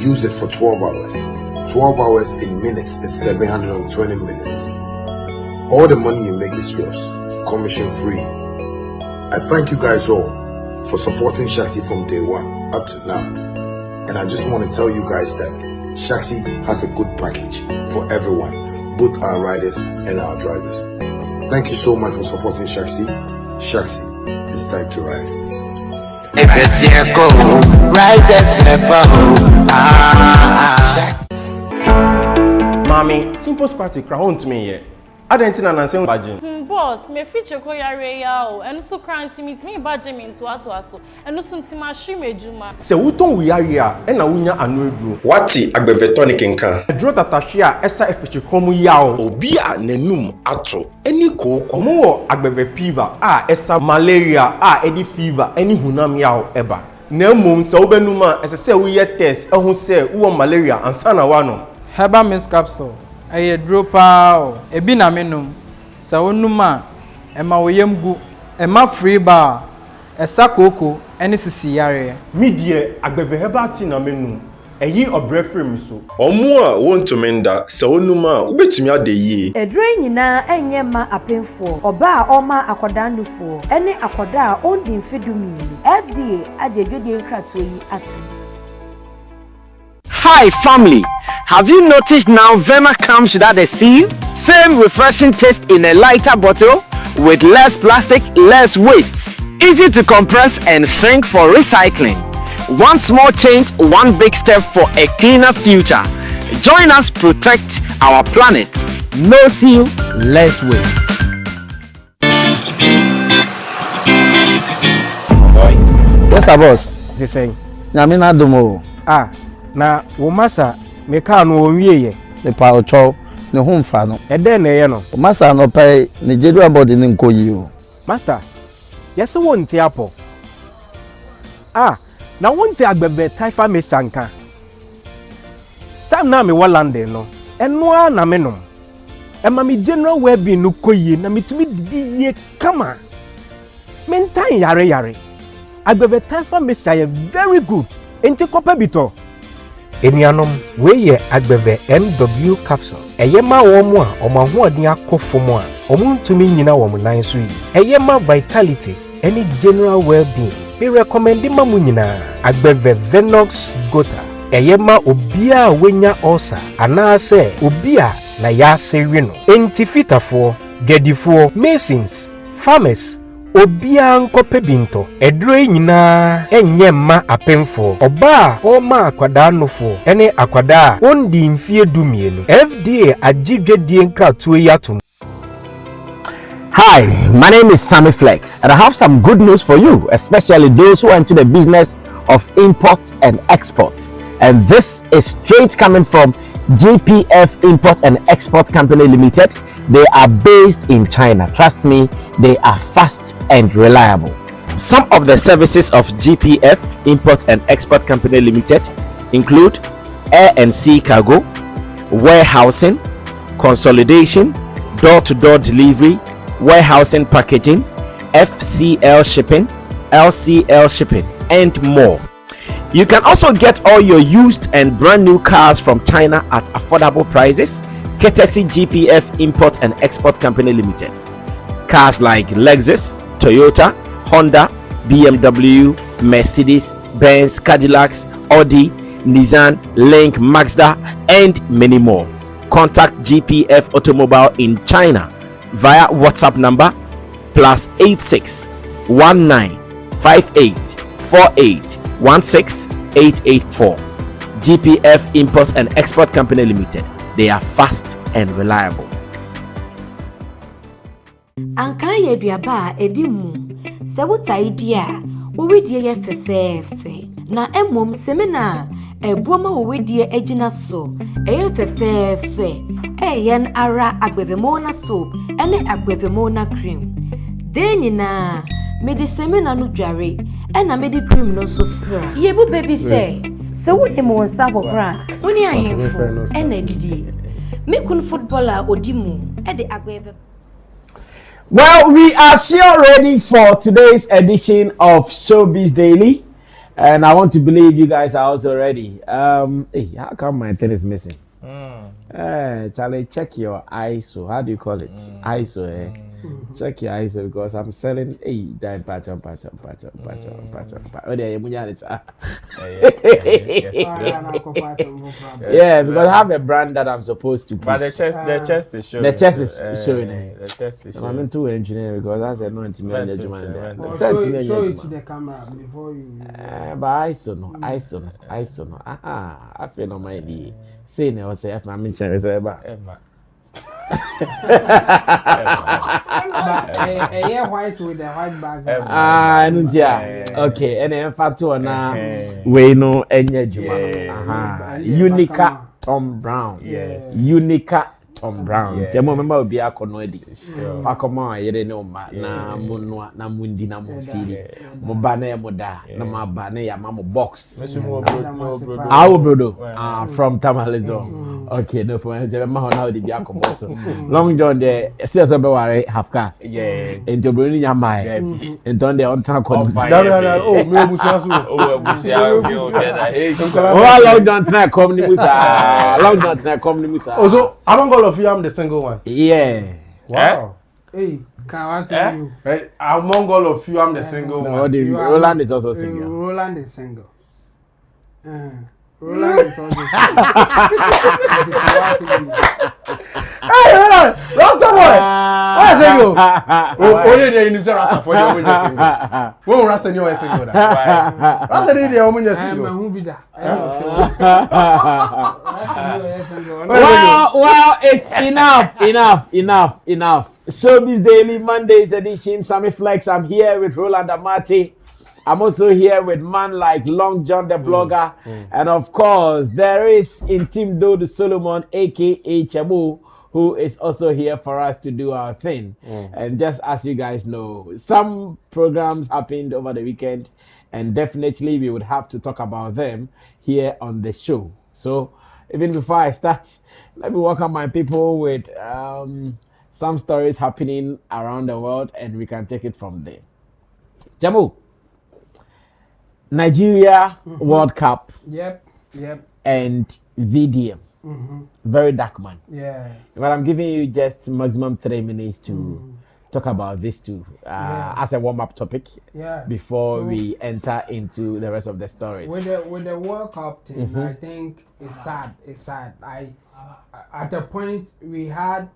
use it for 12 hours. 12 hours in minutes is 720 minutes. All the money you make is yours, commission free. I thank you guys all for supporting Shaxi from day one up to now. And I just want to tell you guys that Shaxi has a good package for everyone, both our riders and our drivers. Thank you so much for supporting Shaxi. Shaxi, it's time to ride. Mommy, simple squatty crown to me here. I didn't know anything about boss, me feature ko yare ya and so cranty meet me badge me into ato aso and so ntima hwe mejuma. Se wuton we yare a e na wunya anu eduro. Wati agbevetonic nkan. Eduro tatahwe a esa efiche komu yawo. Obi a nanum ato eni kokko. Mo wo agbeve fever a esa malaria a edi fever eni hunam yawo eba. Na mum se obenum a ese se wo ye test ehun se wo malaria ansa na wa no. Herbal mist capsule. Aye dropa o. Ebi na menum. Sa onuma ema woyemgu ema free bar esa koko eni sisi yare midie agbeve heba ti na menu eyi obrefrem so omo a wontumenda sa onuma ubetumi ade yi edre nyina enye ma apemfo oba a oma akodanufo eni akoda a ondi mfedumi FDA ajedwede nkrato yi ati. Hi family, have you noticed now Vema comes without a seal? Same refreshing taste in a lighter bottle with less plastic, less waste. Easy to compress and shrink for recycling. One small change, one big step for a cleaner future. Join us protect our planet. No seal, less waste. Yes, boss. They saying, Namina Domo. ah, na womasa me ka no onwie The power chow. Ne home fano. Ede na ye no. Master no pay ni jedu abodi ni nkoyi o. Master. Yes won't apo. Ah, na won't agbebe taifa me sanka. Time na me walande no. Eno na me no. E ma me general well-being no koyi na me tumi didi ye kama. Mentan yare. Agbebe taifa me say very good. Enti kopa bito. Enianom weye agbeve MW capsule eyema womu a omahoodin akofomo a omuntumi nyina womu nan so yi eyema vitality any general well-being we recommend mamu nyina agbeve Venox Gota eyema obia wenya ulcer anase obia na ya sewe no entifitafo gedifo masons farmers obia nkope binto eduro nyina enye ma apemfo oba o ma akwada nofo ene akwada ondi mfie dumienu FDA agigedie nkratuo yatum. Hi, my name is Sammy Flex, and I have some good news for you, especially those who are into the business of import and export. And this is straight coming from GPF Import and Export Company Limited. They are based in China. Trust me, they are fast and reliable. Some of the services of GPF Import and Export Company Limited include air and sea cargo, warehousing, consolidation, door-to-door delivery, warehousing packaging, FCL shipping, LCL shipping, and more. You can also get all your used and brand new cars from China at affordable prices, courtesy GPF Import and Export Company Limited. Cars like Lexus, Toyota, Honda, BMW, Mercedes, Benz, Cadillacs, Audi, Nissan, Link, Mazda, and many more. Contact GPF Automobile in China via WhatsApp number +86 19 58 48 16 884. GPF Import and Export Company Limited. They are fast and reliable. Ankara ye duaba edimu se wuta idia wo wedie ye fefefe na emom semina ebuoma wo wedie agina so eye fefefe eyen ara agbevemona soap ene agbevemona cream de nyina medi semina no dware ena medi cream no so sra yebu baby say se woni mo nsa bobra woni ahemfo ena didi me kun footballer odimu e de agbeve. Well, we are still ready for today's edition of Showbiz Daily. And I want to believe you guys are also ready. Hey, how come my thing is missing? Charlie, check your ISO. How do you call it? ISO, eh? Check your ISO because I'm selling. Hey, that patch. Oh, there you yeah, because I have a brand that I'm supposed to push. But the chest is showing. The chest is showing. The chest is showing. I'm into engineering because that's a no intimate Show it to the camera before you. But ISO no. I feel no mind. Say no, say if I'm in Chinese ever. Yeah, white with the white bag. Okay, and then fatu na we no enye juma. Unica Tom Brown. Yes. Unica Tom Brown. Jemo member obi akono edi. Fa koma yere ne oma na munwa na mundi na mufili. Mo ba na mo da na ma ba na ya ma mo box. Awo brodo. From Tamalezo. Okay, no problem. Jemo ma na odi bi akomo so. Long John there, see us be ware half cast. Yeah. Ento bro ni nyama e. Ento on the on tan ko. Oh, me busia so. Oh, busia o get hey. Oh, Long John tan kom ni musa. Long John tan kom ni musa. Also, among all of you, I'm the single one. Yeah. Wow. Hey, can I tell you? Right? Among all of you, I'm the single one. Roland is also single. Roland is single. Roland is also single. Hey, Rasta boy! Why is single? Oh, yeah, you need to Rasta for the woman single. When Rasta knew I single. Rasta did the woman single. Who be that? Well, it's enough. Showbiz Daily Mondays edition. Sammy Flex. I'm here with Roland Amati. I'm also here with man like Long John the blogger. And of course, there is Intim the Solomon, aka Chabu, who is also here for us to do our thing. And just as you guys know, some programs happened over the weekend, and definitely we would have to talk about them here on the show. So even before I start, let me welcome my people with some stories happening around the world, and we can take it from there. Jamu, Nigeria World Cup. Yep. And VDM. Very dark man. Yeah. But I'm giving you just maximum 3 minutes to talk about this too as a warm-up topic. Before we enter into the rest of the stories. With the World Cup thing, I think it's sad. At a point we had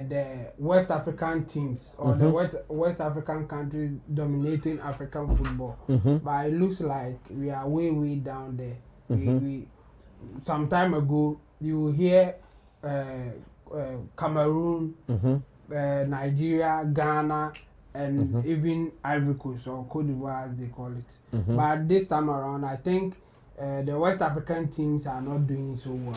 the West African teams or the West African countries dominating African football, but it looks like we are way down there. We some time ago you hear Cameroon, Nigeria, Ghana, and even Ivory Coast or Cote d'Ivoire as they call it. But this time around, I think the West African teams are not doing so well.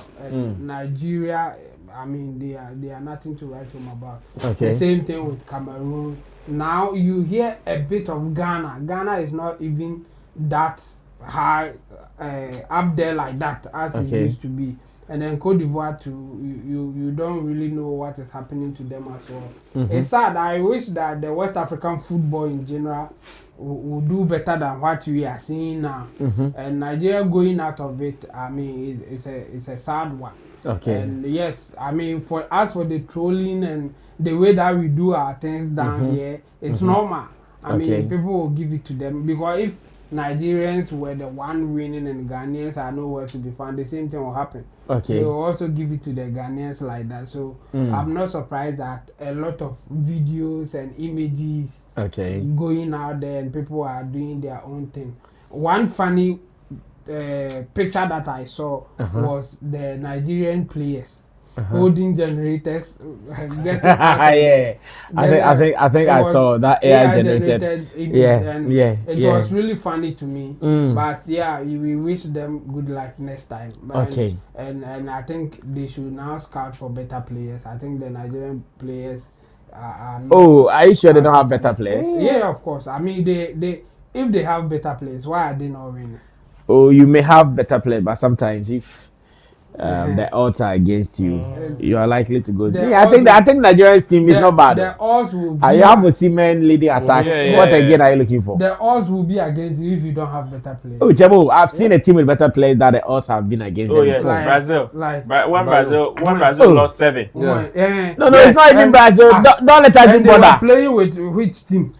Nigeria, I mean, they are nothing to write home about. The same thing with Cameroon. Now you hear a bit of Ghana. Ghana is not even that high up there like that as it used to be. And then Cote d'Ivoire too, you don't really know what is happening to them as well. It's sad. I wish that the West African football in general would do better than what we are seeing now. And Nigeria going out of it, I mean, it's a sad one. And yes, I mean, for the trolling and the way that we do our things down here, it's normal. I mean, people will give it to them because if Nigerians were the one winning and Ghanaians are nowhere to be found, the same thing will happen. They will also give it to the Ghanaians like that. So I'm not surprised that a lot of videos and images going out there and people are doing their own thing. One funny picture that I saw was the Nigerian players holding generators. I think I saw that AI generated image, it was really funny to me. But yeah, we wish them good luck next time. And I think they should now scout for better players. I think the Nigerian players are not, are you sure they don't have better players? Yeah, of course. I mean, they if they have better players, why are they not winning? You may have better players, but sometimes if the odds are against you. You are likely to go. The Yeah, I think Nigeria's team is not bad. The odds will be. You have a Seaman leading attack. What again are you looking for? The odds will be against you if you don't have better players. Oh, Chemo, I've seen a team with better players that the odds have been against them. Oh yes, Like- Brazil. like- When Brazil lost 7. Yeah. No, it's not even Brazil. Don't let us even And they were bother. playing with which team?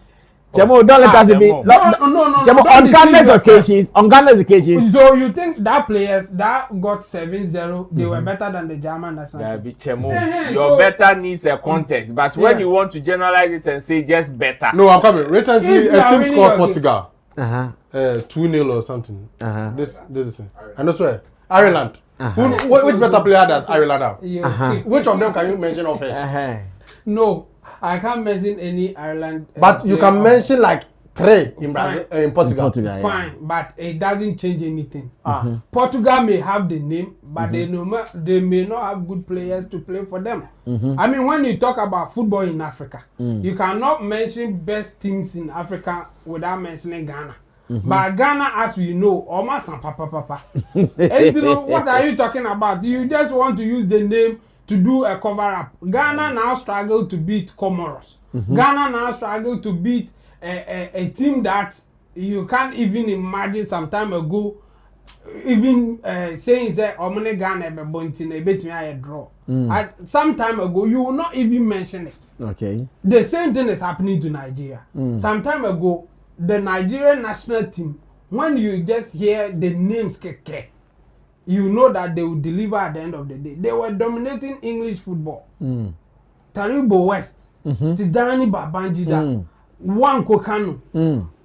Chemo, don't let us even. No. Chemo, don't on deceive Ghana's occasions. So you think that players that got 7-0, they were better than the German national team? Chemo, So- your better needs a context, but when Yeah. you want to generalize it and say just better. No, I'm coming. Recently, If you a are team winning scored your Portugal. 2-0 or something. This is it. And that's why Ireland. Which better player does Ireland have? Which of them can you mention of it? No, I can't mention any Ireland. But you can player. mention like 3 in Brazil, in Portugal. Fine, but it doesn't change anything. Portugal may have the name, but they may not have good players to play for them. I mean, when you talk about football in Africa, you cannot mention best teams in Africa without mentioning Ghana. But Ghana, as we know, almost papa. What are you talking about? You just want to use the name to do a cover up. Ghana now struggle to beat Comoros. Ghana now struggle to beat a team that you can't even imagine some time ago even saying that Omane Ghana be bontin a bit me a draw. Some time ago you will not even mention it. Okay. The same thing is happening to Nigeria. Some time ago the Nigerian national team, when you just hear the names keke, you know that they will deliver at the end of the day. They were dominating English football. Taribo West, Tidani Babangida, Wanko Kanu,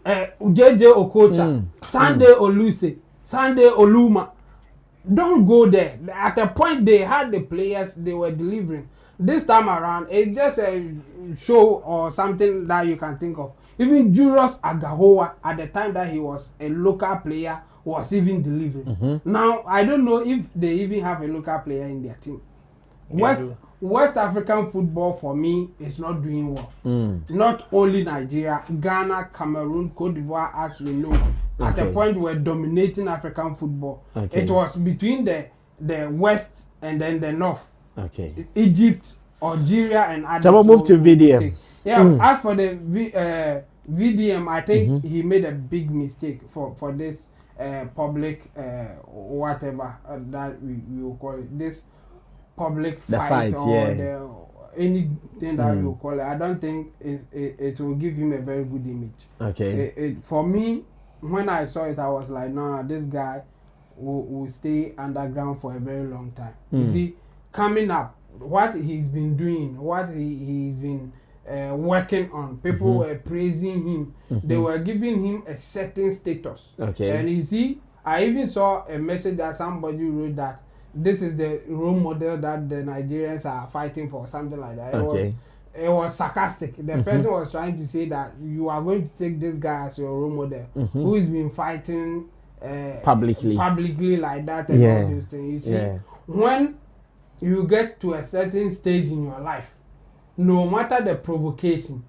JJ Okocha, Sunday Oluse, Sunday Oluma. Don't go there. At a point they had the players, they were delivering. This time around, it's just a show or something that you can think of. Even Julius Agahoa, at the time that he was a local player, was even delivering. Now, I don't know if they even have a local player in their team. West African football, for me, is not doing well. Not only Nigeria, Ghana, Cameroon, Cote d'Ivoire, as we know. At a point, we're dominating African football. It was between the West and then the North. Egypt, Algeria, and others. So we'll move to VDM. Yeah, as for the VDM, I think he made a big mistake for this public whatever that we will call it, this public fight or anything that we will call it. I don't think it will give him a very good image. For me, when I saw it, I was like, nah, this guy will stay underground for a very long time. You see, coming up, what he's been doing, what he's been working on, people were praising him. They were giving him a certain status. And you see, I even saw a message that somebody wrote that this is the role model that the Nigerians are fighting for, something like that. It was sarcastic. The person was trying to say that you are going to take this guy as your role model, who has been fighting publicly like that and all those things. You see, when you get to a certain stage in your life, no matter the provocation,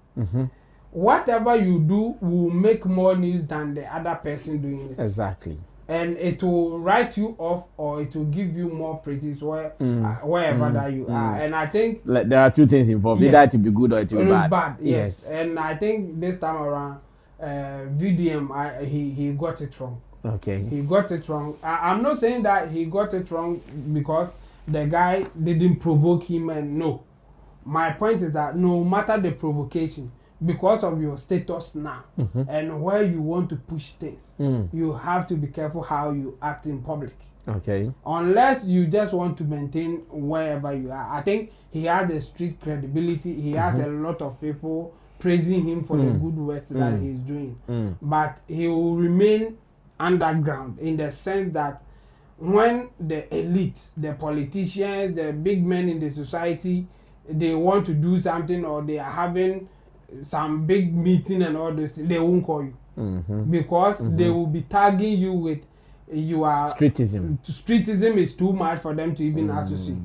whatever you do will make more news than the other person doing it. Exactly. And it will write you off, or it will give you more praise wherever that you are. And I think like, there are two things involved. Either to be good or to be bad. Yes. And I think this time around, VDM, he got it wrong. He got it wrong. I'm not saying that he got it wrong because the guy didn't provoke him, and no. My point is that no matter the provocation, because of your status now and where you want to push things, you have to be careful how you act in public. Unless you just want to maintain wherever you are. I think he has the street credibility. He has a lot of people praising him for the good work that he's doing. But he will remain underground in the sense that when the elite, the politicians, the big men in the society, they want to do something, or they are having some big meeting and all those things, they won't call you because they will be tagging you with you are streetism. Streetism is too much for them to even associate.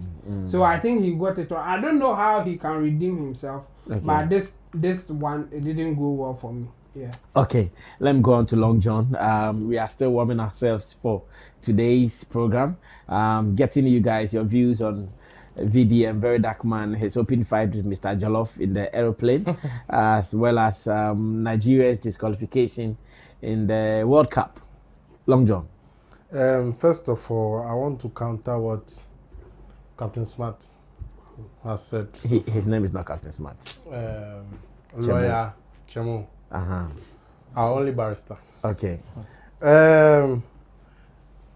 So I think he got it wrong. I don't know how he can redeem himself, but this one, it didn't go well for me. Yeah. Okay, let me go on to Long John. We are still warming ourselves for today's program, getting you guys your views on VDM, Very Dark Man, his opening fight with Mr. Jollof in the aeroplane, as well as Nigeria's disqualification in the World Cup. Long John. First of all, I want to counter what Captain Smart has said. His name is not Captain Smart. Lawyer Chemo. Our only barrister. Okay.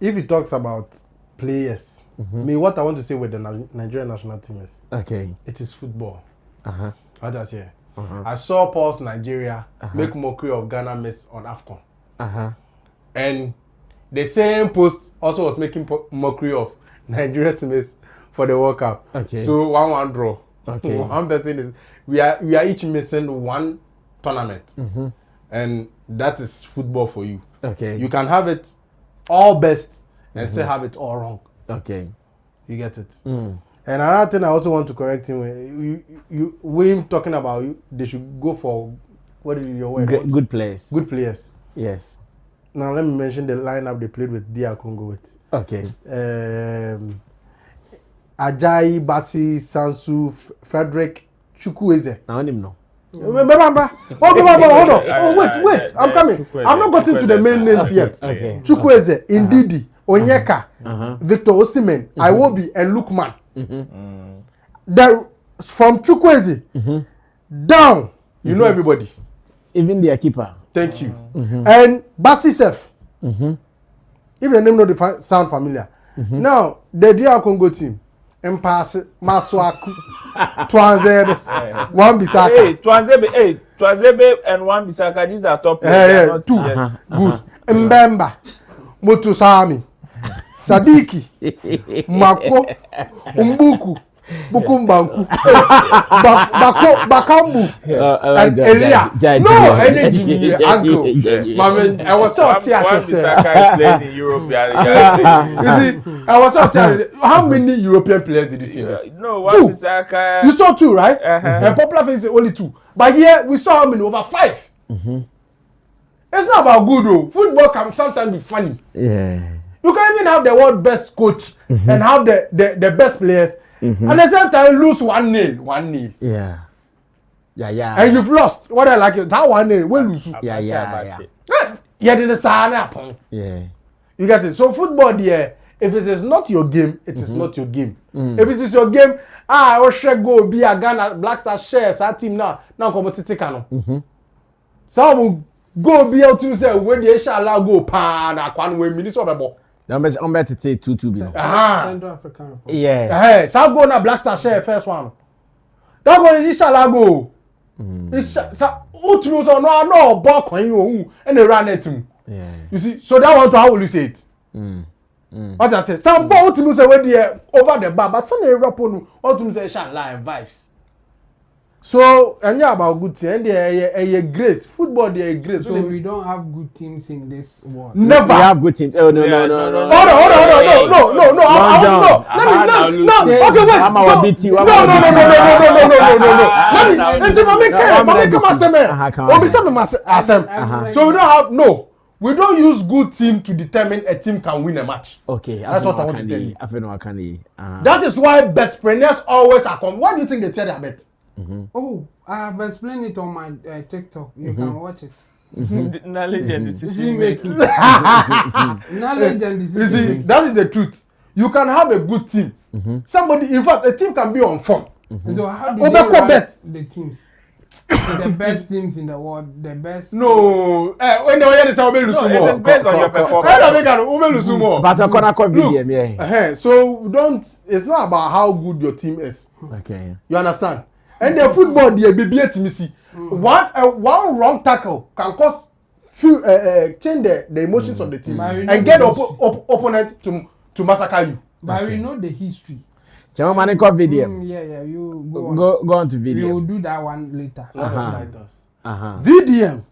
If he talks about players, me, what I want to say with the Nigerian national team is, it is football. What I say. I saw Paul's Nigeria make mockery of Ghana miss on AFCON. And the same post also was making mockery of Nigeria's miss for the World Cup. So 1-1 draw. One person is we are each missing one tournament. And that is football for you. You can have it all best and still have it all wrong. You get it. And another thing I also want to correct him, him talking about they should go for what is your word? Good players. Good players. Yes. Now let me mention the lineup they played with DR Congo with. Ajayi, Basi, Sansu, Frederick, Chukwueze. I don't even know. Hold on. Oh, wait. I'm coming. I'm not gotten to the main names yet. Chukwueze, Indidi, Onyeka, Victor Osimhen, Iwobi, and Lukman. From Chukwueze down, you know everybody. Even their keeper. Thank you. And Basisef. If the name not sound familiar. Now, the DR Congo team. Mpasse, Maswaku, Twanzebe, Wan-Bissaka. Twanzebe and Wan-Bissaka, these are top players. Two. Good. Mbemba, Mutusami, Sadiki, Mako, Umbuku, Bukumbanku, Bakambu, and Elia. No, energy, uncle. I was so tears. Wan-Bissaka is playing in Europe. You see, I was so tears. How many European players did you see this? No, Wan-Bissaka. You saw 2, right? And popular fans say only 2. But here we saw how many? Over 5. It's not about good though. Football can sometimes be funny. You can even have the world best coach and have the best players. At the same time, lose 1-0. 1-0. Yeah. And you've lost. What I like it, that 1-0, we lose. Yeah. Did the sana. You get it. So football, there, if it is not your game, it is not your game. If it is your game, I shall go be a Ghana Black Star shares our team now. Now come to Tikano. So will go be able to say when they shall go pan a quan way minister of the ball. I'm better to say 2-2 below. Central African Republic. Yeah. So go na Black Star share first one. Don't go this shall go. So ultimate no ball coin you and they run it. You see, so that one to how will you say it? What I say, some ball ultimate say when they over the bar, but some they rap on ultimate say shall lie vibes. So, and yeah, about good team, and they are great. Football, they are great. So we don't have good teams in this world. Never. We have good teams. Oh, no. Hold on. No. Okay, wait. I'm our BT. No. So we don't have, no. We don't use good team to determine a team can win a match. Okay. That's what I want to tell you. That is why betpreneurs always are come. Why do you think they tell their bet? Oh, I have explained it on my TikTok. You can watch it. Knowledge and decision making. Knowledge and decision making. You see, that is the truth. You can have a good team. Somebody, in fact, a team can be on form. So how do they rank the teams? The best teams in the world, the best. No, when they are it's based on your performance. But I can't so don't. It's not about how good your team is. Okay. You understand? And the football, the BBA team, see, one wrong tackle can cause change the emotions of the team and get the opponent to massacre you. But we know the history. Chairman, call video. You go on to video. We will do that one later. VDM.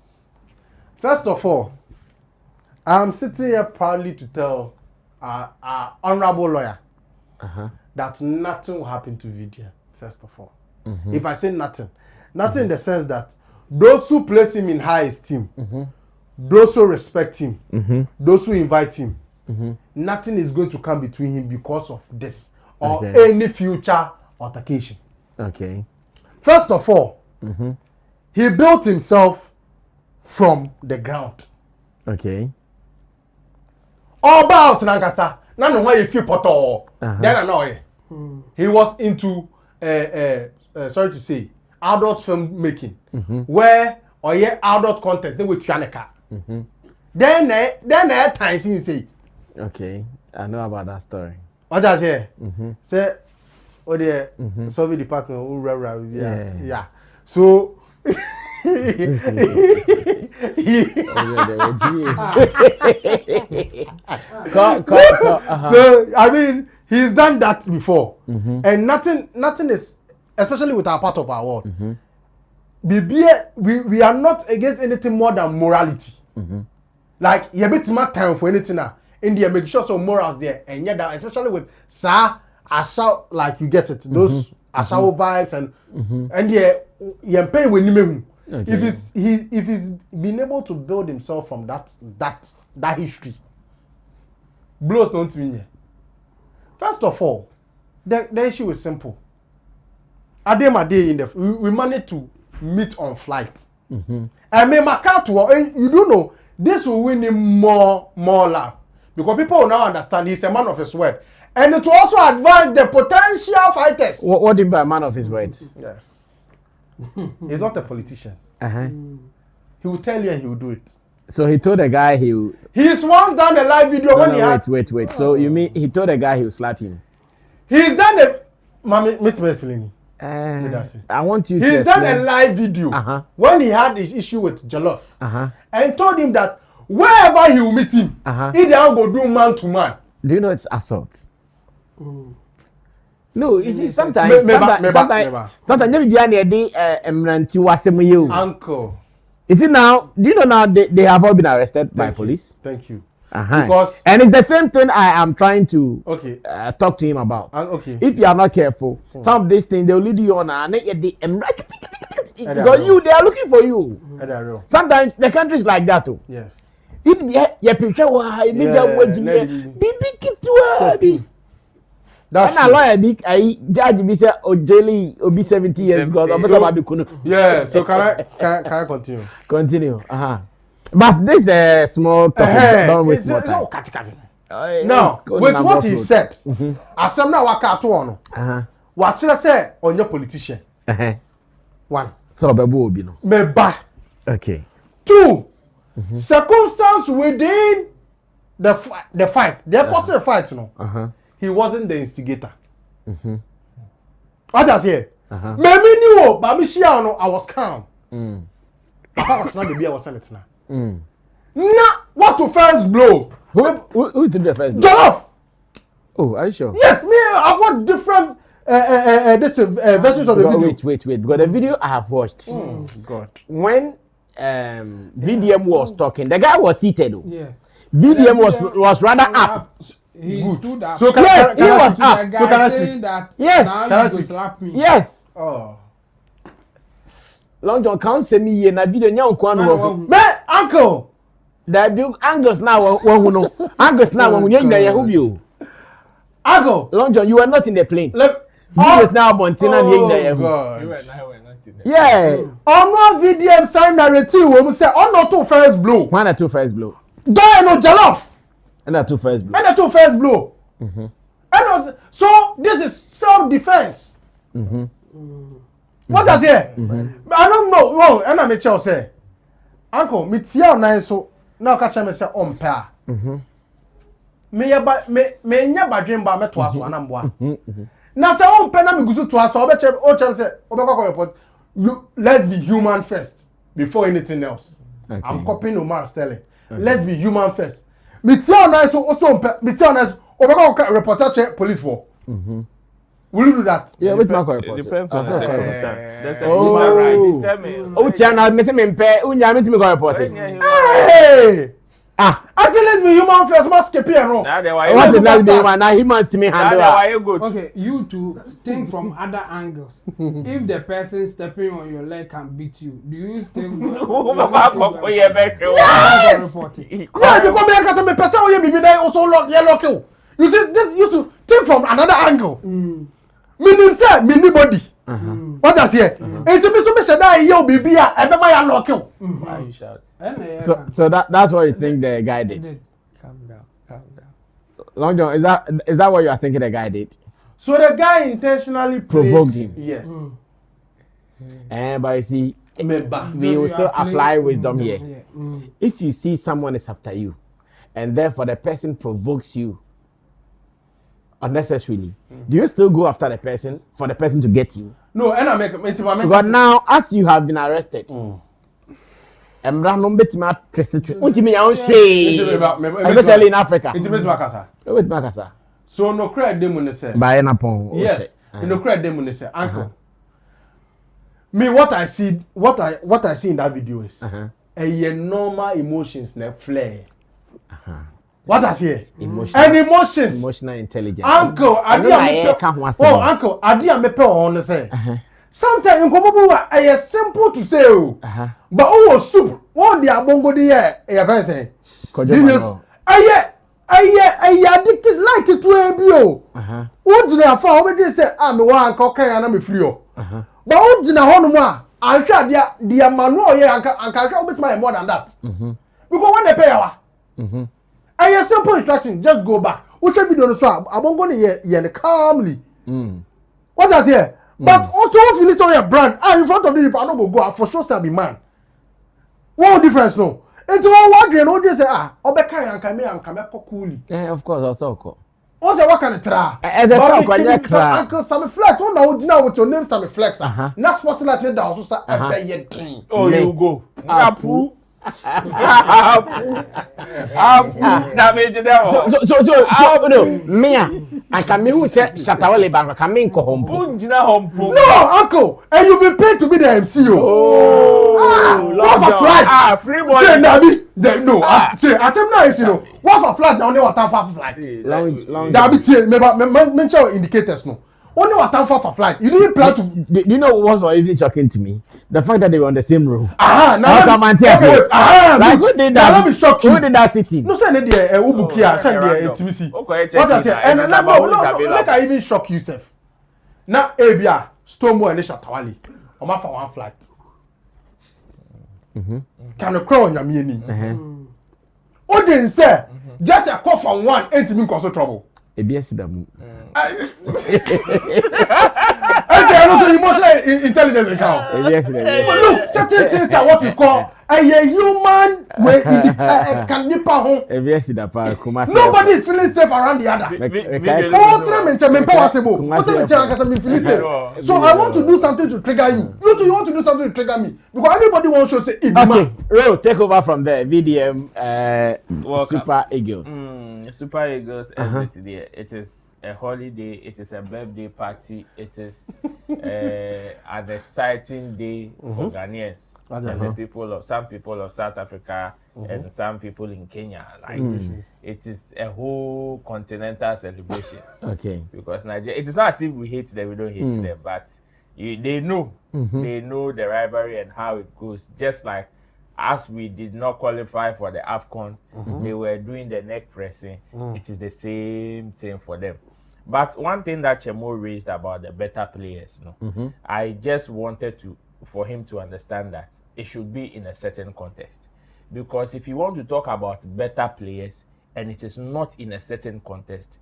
First of all, I'm sitting here proudly to tell our honorable lawyer that nothing will happen to VDM. First of all, if I say nothing in the sense that those who place him in high esteem, those who respect him, those who invite him, nothing is going to come between him because of this or any future altercation. Okay. First of all, he built himself from the ground. Okay. All about Nankasa. None why you feel poto. Then I know he was into sorry to say adult film making where or adult content with Yaneka. Then times he say. Okay, I know about that story. What does he say? Oh the survey department yeah. So so I mean he's done that before and nothing is, especially with our part of our world, we are not against anything more than morality. Like you bit more time for anything now India make sure some morals there and yeah that, especially with Asha, like you get it, those Asha vibes and yeah pay when you if he's been able to build himself from that history, blows not mean. First of all, the issue is simple. We managed to meet on flight. And me Makato, you don't know, this will win him more love because people will now understand he's a man of his word, and it will also advise the potential fighters. What do you mean by a man of his words? Yes. He's not a politician. He will tell you and he will do it. So he told the guy he will... He's once done a live video when he had... Wait. So you mean he told the guy he will slap him? He's done a... Mami, meet me explaining. I want you to He's done a live video when he had his issue with Jollof and told him that wherever he will meet him, he don't go do man to man. Do you know it's assault? No, you see, sometimes you be behind the uncle. You see now, do you know now they have all been arrested by police? Thank you. Because and it's the same thing I am trying to talk to him about. If you are not careful, some of these things they will lead you on and because they are looking for you. Sometimes the country is like that too. Yes. If picture that's true. Lawyer I judge me say Ojeli obi 70 years because yeah, so can I continue? Continue. But this is a small topic. Don't waste more time. Now, with what he said, Asamoah waka to ono. What you say on your politician? One. So bebu obi no. Meba. Okay. Two. Circumstance within the fight. The opposite fight, no. He wasn't the instigator. What does he? Maybe knew, but I was calm. Papa was not the beer was saying it now. Now, what to first blow? Who did the first blow? Jollof. Oh, are you sure? Yes, me. I've watched different versions of the video. Wait. Because the video I have watched. God. When VDM was talking, the guy was seated. Yeah. VDM was rather up. Good. So can I speak? So can I speak? Yes. Can I speak? Yes. Oh. Long John can't say me in a video. Me uncle. The big Angus now. Angus now. When you Uncle. Long John, you were not in the plane. Is now Bontina. God. You and I were not in the plane. Yeah. On one VDM sign narrative, we say on not two first blow. One or two first blow. Don't no Jollof. And the two first blow. And the two first blow. And so this is self-defense. What does he? I don't know. Oh, and I make sure say, Uncle, me tia na so now catch me say on pair. Me nya badwen ba meto aso anamboa. Na say on pair na me gusu to aso obeche o chem say obekwa report. Let's be human first before anything else. I'm copying Omar Sterling. Let's be human first. Me tia na so also me tia na obekwa reporter check police for. Will you do that? Yeah, which man report? It depends on the circumstance. There's a human right. Oh, Tiana, me say me pay. Unya me to me go report. Hey! I say let's be human first, must skip here wrong. What's the next day, man? Now human to me handle. Okay, you to think from other angles. If the person stepping on your leg can beat you, do you still? Yes. Yeah, because me can say me person who be there also lock you. You see, this you to think from another angle. Meaning say me nobody. What I say? It's me so me say that you baby a be my lock you. Why you shout? So that's what you think the guy did. Calm down. Long John, is that what you are thinking the guy did? So the guy intentionally provoked him. Yes. But you see, we will still apply wisdom here. If you see someone is after you, and therefore the person provokes you unnecessarily, do you still go after the person for the person to get you? No, and I make because now, as you have been arrested, especially in Africa. So no credit them say. Yes, no credit them say. Uncle, me what I see in that video is a normal emotions na flare. What I see? Emotions. Emotional intelligence. Uncle, uncle, I me pe on say. Sometimes in Komobu, I simple to say, but oh, soup, one the abongo de a fancy. I addicted like it to a bio. What do they for? They say, I'm the one cocker and I'm a free. But what do they want? I'll try the manual here and can bit my more than that. Because when they pay our I simple instruction, just go back. What should be done? So I'm going to hear calmly. What I say? But also if you listen to your brand, in front of the people, I don't go for sure, be man. What difference no? It's all what you know. They say, Obeka and come coolly. Yeah, of course, also. Also, what can it try? Uncle Sammy Flex. What now with your name, Sammy Flex? Not sporting like that. Also, oh, you go. So no, me and can me who said Shatta Wale Barca can me go home. No, uncle, and you be paid to be the MCO. What for flight? Free money. No, I tell nice, you know. What for flight? Now only what time for flight? Long. That be mention indicators no. Only what time for flight? You didn't plan to. Do you know what was even shocking to me? The fact that they were on the same row. Now let who did that? Let me shock you. Who did that city? No, send the Ubukia, send the TBC. What I say? And make I even shock you, Seth. Now, Abia, Stonebwoy and Shatta Wale. I'm off for one flight. Can you crawl on your meaning? Audience say, just a call from one ain't even cause trouble. ABS them. Emotional intelligence account. Look, certain things are what we call a human way can nip home. Nobody is feeling safe around the other. So I want to do something to trigger you. You want to do something to trigger me because everybody wants to say okay, Ro, take over from there. VDM Super Eagles. Super Eagles today. It is a holiday, it is a birthday party, it is an exciting day for Ghanaians and the people of some people of South Africa and some people in Kenya. Like it is a whole continental celebration. Okay. Because Nigeria, it is not as if we hate them, we don't hate them, but they know the rivalry and how it goes. Just like as we did not qualify for the AFCON, they were doing the neck pressing. It is the same thing for them. But one thing that Chemo raised about the better players, I just wanted for him to understand that it should be in a certain context. Because if you want to talk about better players and it is not in a certain context,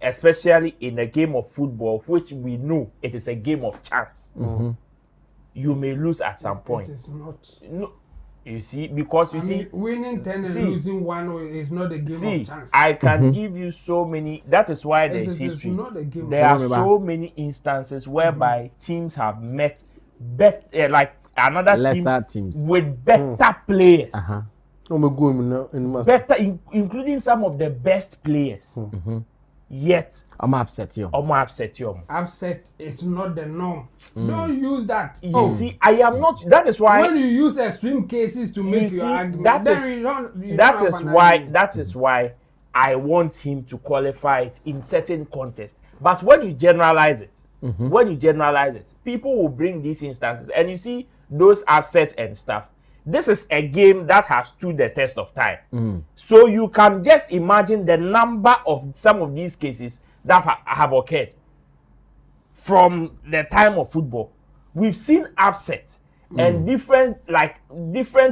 especially in a game of football, which we know it is a game of chance, you may lose at some point. It is not. No. You see, because you see, winning 10 and losing 1 is not a game of chance. I can give you so many. That is why there is history. There are so many instances whereby teams have met like another team with better players. Better, including some of the best players. yet I'm upset you. Upset is not the norm. Don't use that. You see, I am not. That is why when you use extreme cases to make your argument, that is why I want him to qualify it in certain context. But when you generalize it, people will bring these instances, and you see those upsets and stuff. This is a game that has stood the test of time. So you can just imagine the number of some of these cases that have occurred from the time of football. We've seen upsets and different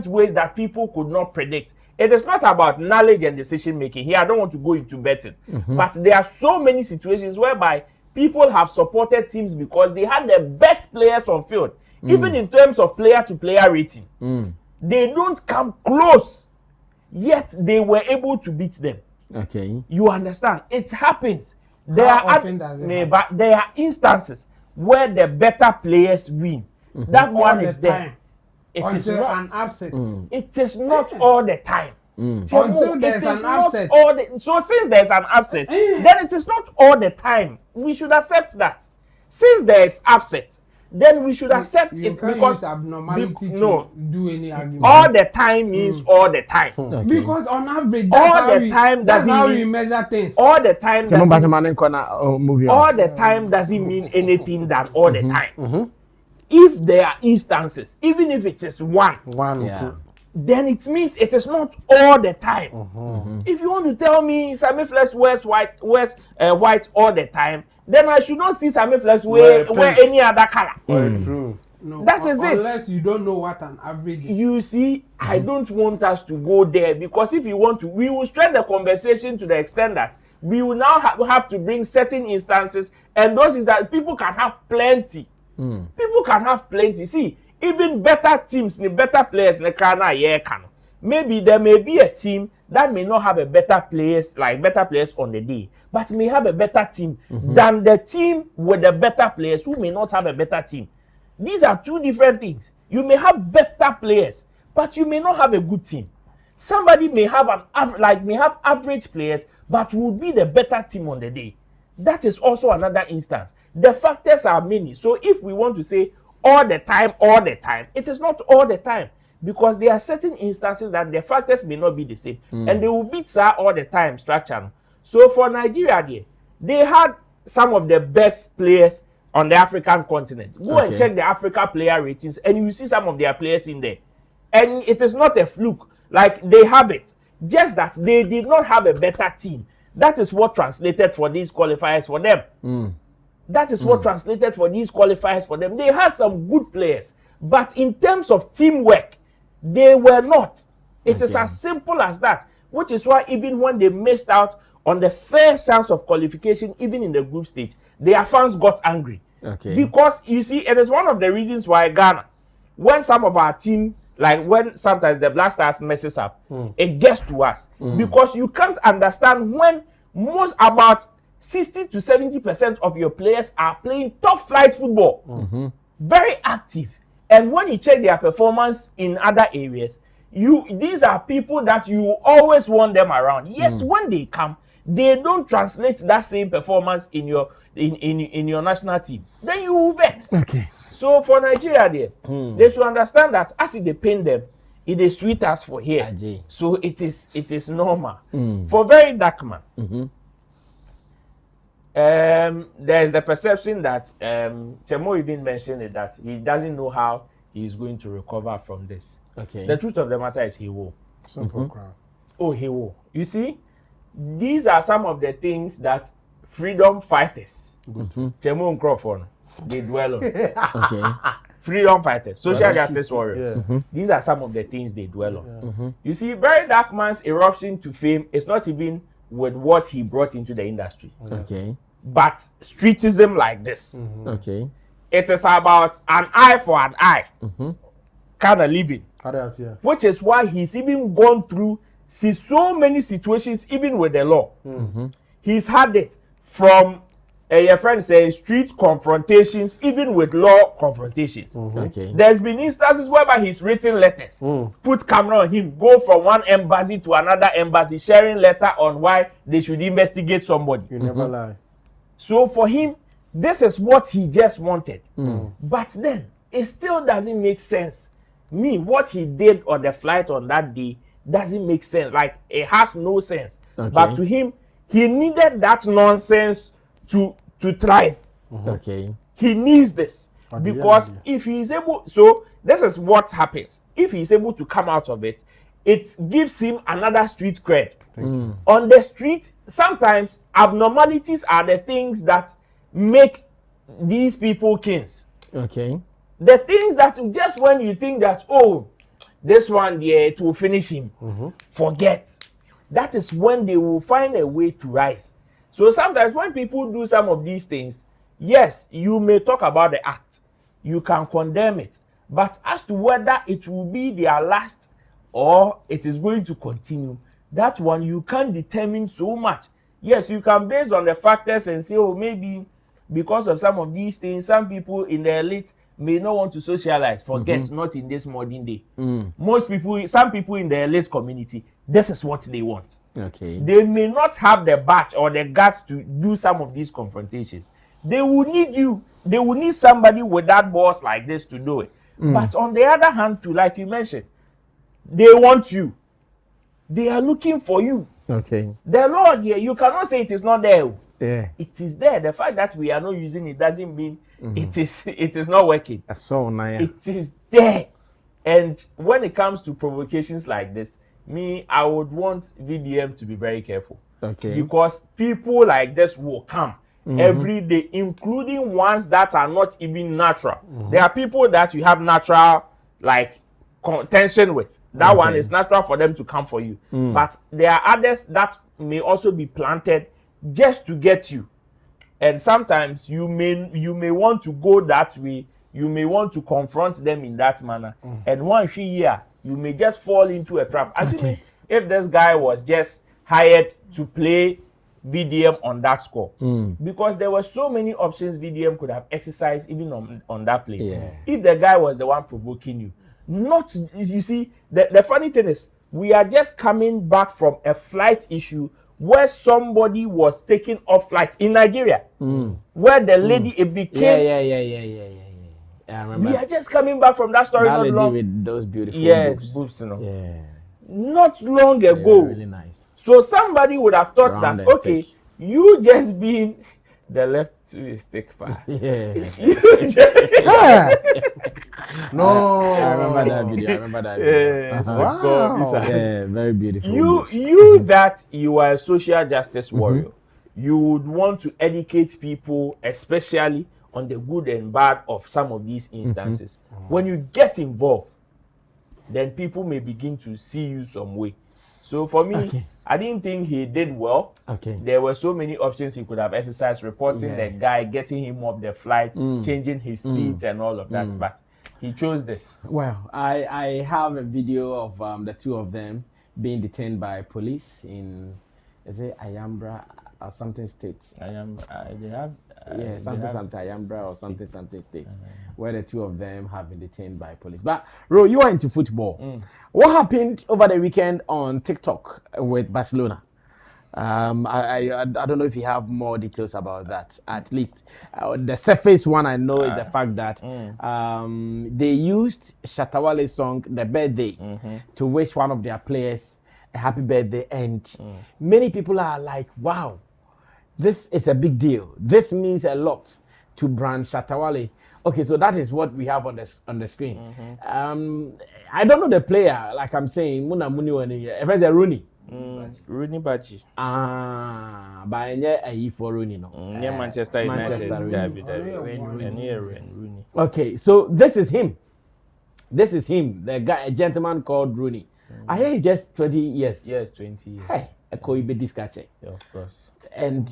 ways that people could not predict. It is not about knowledge and decision making. Here, I don't want to go into betting, but there are so many situations whereby people have supported teams because they had the best players on field, even in terms of player-to-player rating. They don't come close, yet they were able to beat them. Okay. You understand? It happens. There are instances where the better players win. That one is there. It is not an upset. It is not all the time. Until there's an upset. So since there's an upset, then it is not all the time. We should accept that. Since there is upset, then we should accept it because abnormality to do any argument. All the time means all the time. Because on average, that's how we measure things. All the time doesn't mean anything than all the time. If there are instances, even if it is one, then it means it is not all the time. If you want to tell me Sammy Flex wears white all the time, then I should not see Sammy Flex wear any other color. True. No, that is it. Unless you don't know what an average is. You see, I don't want us to go there because if you want to, we will stretch the conversation to the extent that we will now have to bring certain instances, and those is that people can have plenty. People can have plenty. See, even better teams, the better players, maybe there may be a team that may not have a better players on the day, but may have a better team than the team with the better players who may not have a better team. These are two different things. You may have better players, but you may not have a good team. Somebody may have average players, but would be the better team on the day. That is also another instance. The factors are many. So if we want to say all the time, it is not all the time. Because there are certain instances that the factors may not be the same. And they will beat all the time structure. So for Nigeria, they had some of the best players on the African continent. Go and check the Africa player ratings and you see some of their players in there. And it is not a fluke. Like they have it. Just that they did not have a better team. That is what translated for these qualifiers for them. That is what translated for these qualifiers for them. They had some good players. But in terms of teamwork, they were not. It is as simple as that. Which is why even when they missed out on the first chance of qualification, even in the group stage, their fans got angry. Because, you see, it is one of the reasons why Ghana, when some of our team, like when sometimes the Black Stars messes up, it gets to us. Because you can't understand when about 60 to 70% of your players are playing top flight football. Very active. And when you check their performance in other areas, these are people that you always want them around. Yet when they come, they don't translate that same performance in your national team. Then you will vex. So for Nigeria, they should understand that as they pain them, it is sweet as for here. So it is normal. For very dark man, there is the perception that Chemo even mentioned it, that he doesn't know how he is going to recover from this. The truth of the matter is he will. Oh, he will. You see, these are some of the things that freedom fighters, Chemo and Crawford, they dwell on. Freedom fighters, social justice warriors. These are some of the things they dwell on. You see, very dark man's eruption to fame is not even with what he brought into the industry. But streetism like this. It is about an eye for an eye. Kind of living. Which is why he's even gone through so many situations, even with the law. He's had it from your friend say street confrontations, even with law confrontations. Okay. There's been instances whereby he's written letters, put camera on him, go from one embassy to another embassy, sharing letter on why they should investigate somebody. You never lie. So for him, this is what he just wanted. But then it still doesn't make sense. What he did on the flight on that day doesn't make sense. Like, it has no sense. Okay. But to him, he needed that nonsense to thrive. Okay. He needs this. Because if he is able, so this is what happens. If he is able to come out of it, it gives him another street cred. On the street, sometimes abnormalities are the things that make these people kings. Okay. The things that just when you think that, oh, this one, yeah, it will finish him, forget. That is when they will find a way to rise. So sometimes when people do some of these things, yes, you may talk about the act. You can condemn it. But as to whether it will be their last or it is going to continue, that one you can't determine so much. Yes, you can base on the factors and say, oh, maybe because of some of these things, some people in the elite may not want to socialize. Forget, not in this modern day. Most people, some people in the elite community, this is what they want. Okay. They may not have the batch or the guts to do some of these confrontations. They will need you. They will need somebody with that boss like this to do it. But on the other hand, too, like you mentioned, they want you. They are looking for you. Okay. The Lord here, you cannot say it is not there. Yeah. It is there. The fact that we are not using it doesn't mean it is not working. That's so nice. It is there. And when it comes to provocations like this, I would want VDM to be very careful. Okay. Because people like this will come every day, including ones that are not even natural. There are people that you have natural like contention with. That one is natural for them to come for you. But there are others that may also be planted just to get you. And sometimes you may want to go that way. You may want to confront them in that manner. And once you may just fall into a trap. Assuming if this guy was just hired to play VDM on that score. Because there were so many options VDM could have exercised even on that play. Yeah. If the guy was the one provoking you. Not, you see, the funny thing is, we are just coming back from a flight issue where somebody was taken off flight in Nigeria, where the lady it became. I remember. We are just coming back from that story. That Not lady long. with those beautiful boobs, you know. Yeah. Not long ago. Really nice. So somebody would have thought Round that, and okay, thick. you just being the left to a stick part. Yeah. No. I remember that video. Yes. Wow. Yeah, very beautiful. You that you are a social justice warrior, you would want to educate people, especially on the good and bad of some of these instances. When you get involved, then people may begin to see you some way. So for me, I didn't think he did well. Okay. There were so many options he could have exercised, reporting the guy, getting him off the flight, changing his seat and all of that. But he chose this. Well, I have a video of the two of them being detained by police in, is it Ayambra or something state? They have something Ayambra or something state, where the two of them have been detained by police. But Ro, you are into football. What happened over the weekend on TikTok with Barcelona? I don't know if you have more details about that. At least the surface one I know is the fact that they used Shatta Wale's song "The Birthday" to wish one of their players a happy birthday, and many people are like, "Wow, this is a big deal. This means a lot to brand Shatta Wale." Okay, so that is what we have on the screen. I don't know the player, like I'm saying, Muna Muni, if it's a Rooney. Rooney Baji. But I for Rooney, no. Manchester United. Rooney. Okay, so this is him. The guy, a gentleman called Rooney. I hear he's just 20 years. Yes, 20 years. Hey, a Koibe Discache. Yeah, of course. And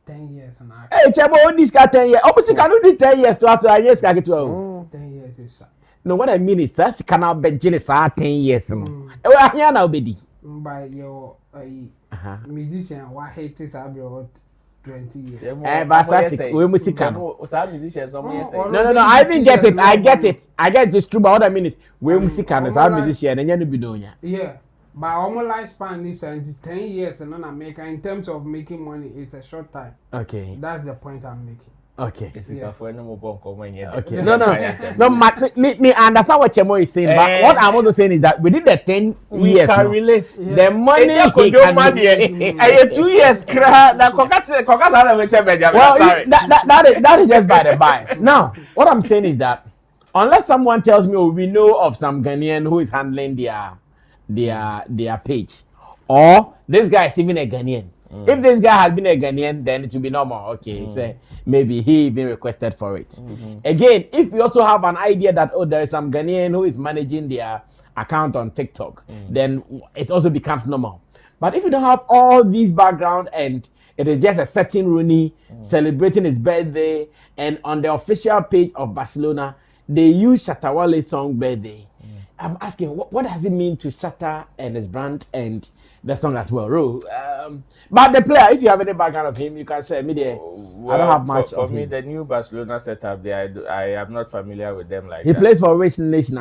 10 years and hey, Chabo, this guy 10 years. Obviously, can do 10 years to after years. 10 years is. No, what I mean is that's can I be jealous 10 years. I now be by your musician, why hate it? 20 years. We music No. I didn't get it. I get it. It's true, but what I mean is we music and as musician and you be doing. Yeah. But almost lifespan is 10 years and then America in terms of making money, it's a short time. Okay. That's the point I'm making. Okay. Yes. Okay. No, me understand what Chemo is saying, but what I'm also saying is that within the 10 we years, can relate. The money he can 2 years. Well, that is just by the by. Now, what I'm saying is that unless someone tells me, oh, we know of some Ghanaian who is handling their page, or this guy is even a Ghanaian. If this guy had been a Ghanaian, then it would be normal. Okay, so maybe he even requested for it. Again, if you also have an idea that, oh, there is some Ghanaian who is managing their account on TikTok, then it also becomes normal. But if you don't have all these background and it is just a certain Rooney celebrating his birthday, and on the official page of Barcelona, they use Shatta Wale's song Birthday. I'm asking, what does it mean to Shatta and his brand and the song as well, but the player, if you have any background of him, you can share me there. I don't have much for me. The new Barcelona setup there, I am not familiar with them like he that. Plays for which nation,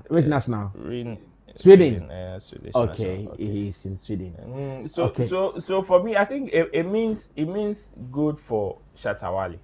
which national? Sweden. Swedish. Okay, he's in Sweden. So for me, I think it means good for Shatta Wale.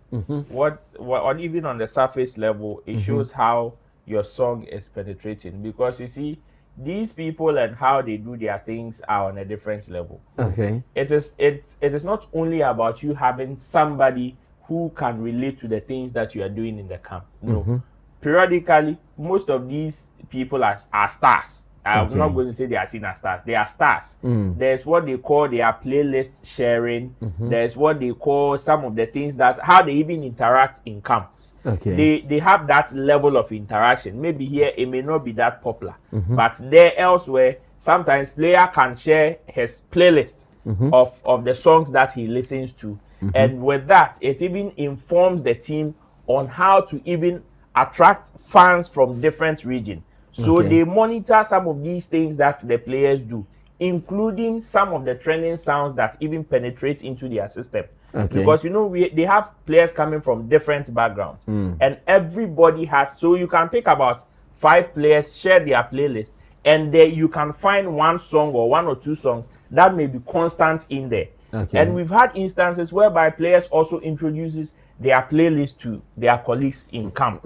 What even on the surface level, it shows how your song is penetrating, because you see, these people and how they do their things are on a different level. Okay. It is not only about you having somebody who can relate to the things that you are doing in the camp. No. Periodically, most of these people are stars. I'm not going to say they are seen as stars. They are stars. There's what they call their playlist sharing. There's what they call some of the things that how they even interact in camps. They have that level of interaction. Maybe here it may not be that popular, but there elsewhere, sometimes player can share his playlist of the songs that he listens to, and with that, it even informs the team on how to even attract fans from different regions. So they monitor some of these things that the players do, including some of the trending sounds that even penetrate into their system. Because they have players coming from different backgrounds, and everybody has. So you can pick about 5 players, share their playlist, and there you can find one song or 1 or 2 songs that may be constant in there. And we've had instances whereby players also introduces their playlist to their colleagues in camp.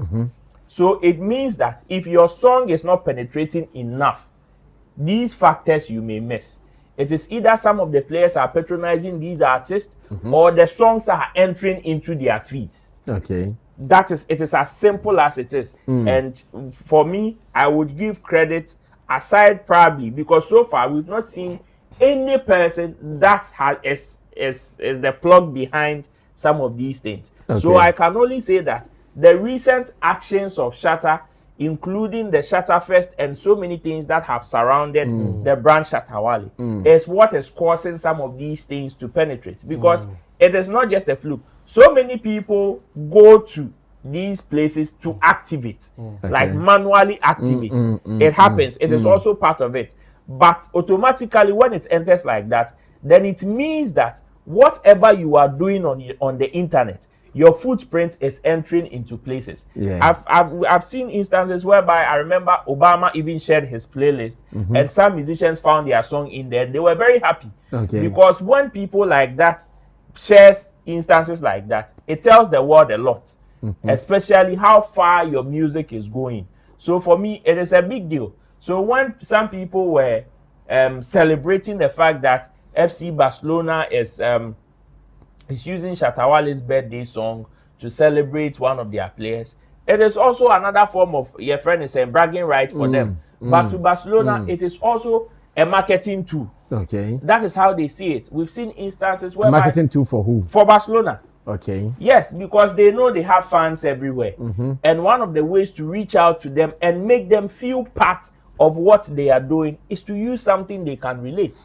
So it means that if your song is not penetrating enough, these factors you may miss. It is either some of the players are patronizing these artists, or the songs are entering into their feeds. It is as simple as it is. And for me, I would give credit aside probably because so far we've not seen any person that is the plug behind some of these things. So I can only say that the recent actions of Shatta, including the Shatta Fest and so many things that have surrounded the brand Shatta Wale, is what is causing some of these things to penetrate. Because it is not just a fluke. So many people go to these places to activate, like manually activate. It happens. It is also part of it. But automatically, when it enters like that, then it means that whatever you are doing on the internet, your footprint is entering into places. I've seen instances whereby I remember Obama even shared his playlist, and some musicians found their song in there. They were very happy because when people like that shares instances like that, it tells the world a lot, especially how far your music is going. So for me, it is a big deal. So when some people were celebrating the fact that FC Barcelona is using Shatta Wale's birthday song to celebrate one of their players, it is also another form of, your friend is saying, bragging right for them. But to Barcelona, it is also a marketing tool. That is how they see it. We've seen instances where marketing tool for who? For Barcelona. Yes, because they know they have fans everywhere. And one of the ways to reach out to them and make them feel part of what they are doing is to use something they can relate.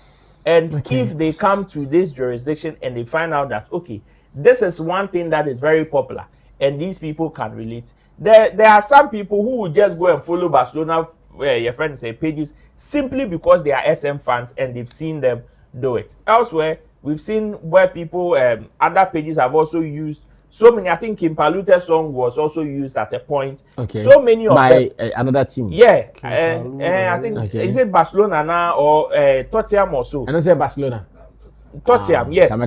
And if they come to this jurisdiction and they find out that, okay, this is one thing that is very popular and these people can relate, there are some people who will just go and follow Barcelona, where your friends say pages, simply because they are SM fans and they've seen them do it. Elsewhere, We've seen where people, other pages have also used so many. I think Kim Palute's song was also used at a point. Okay. So many of by them. Another team. Yeah, and I think is it Barcelona now or Tottenham or so? I don't say Barcelona. Tottenham, yes.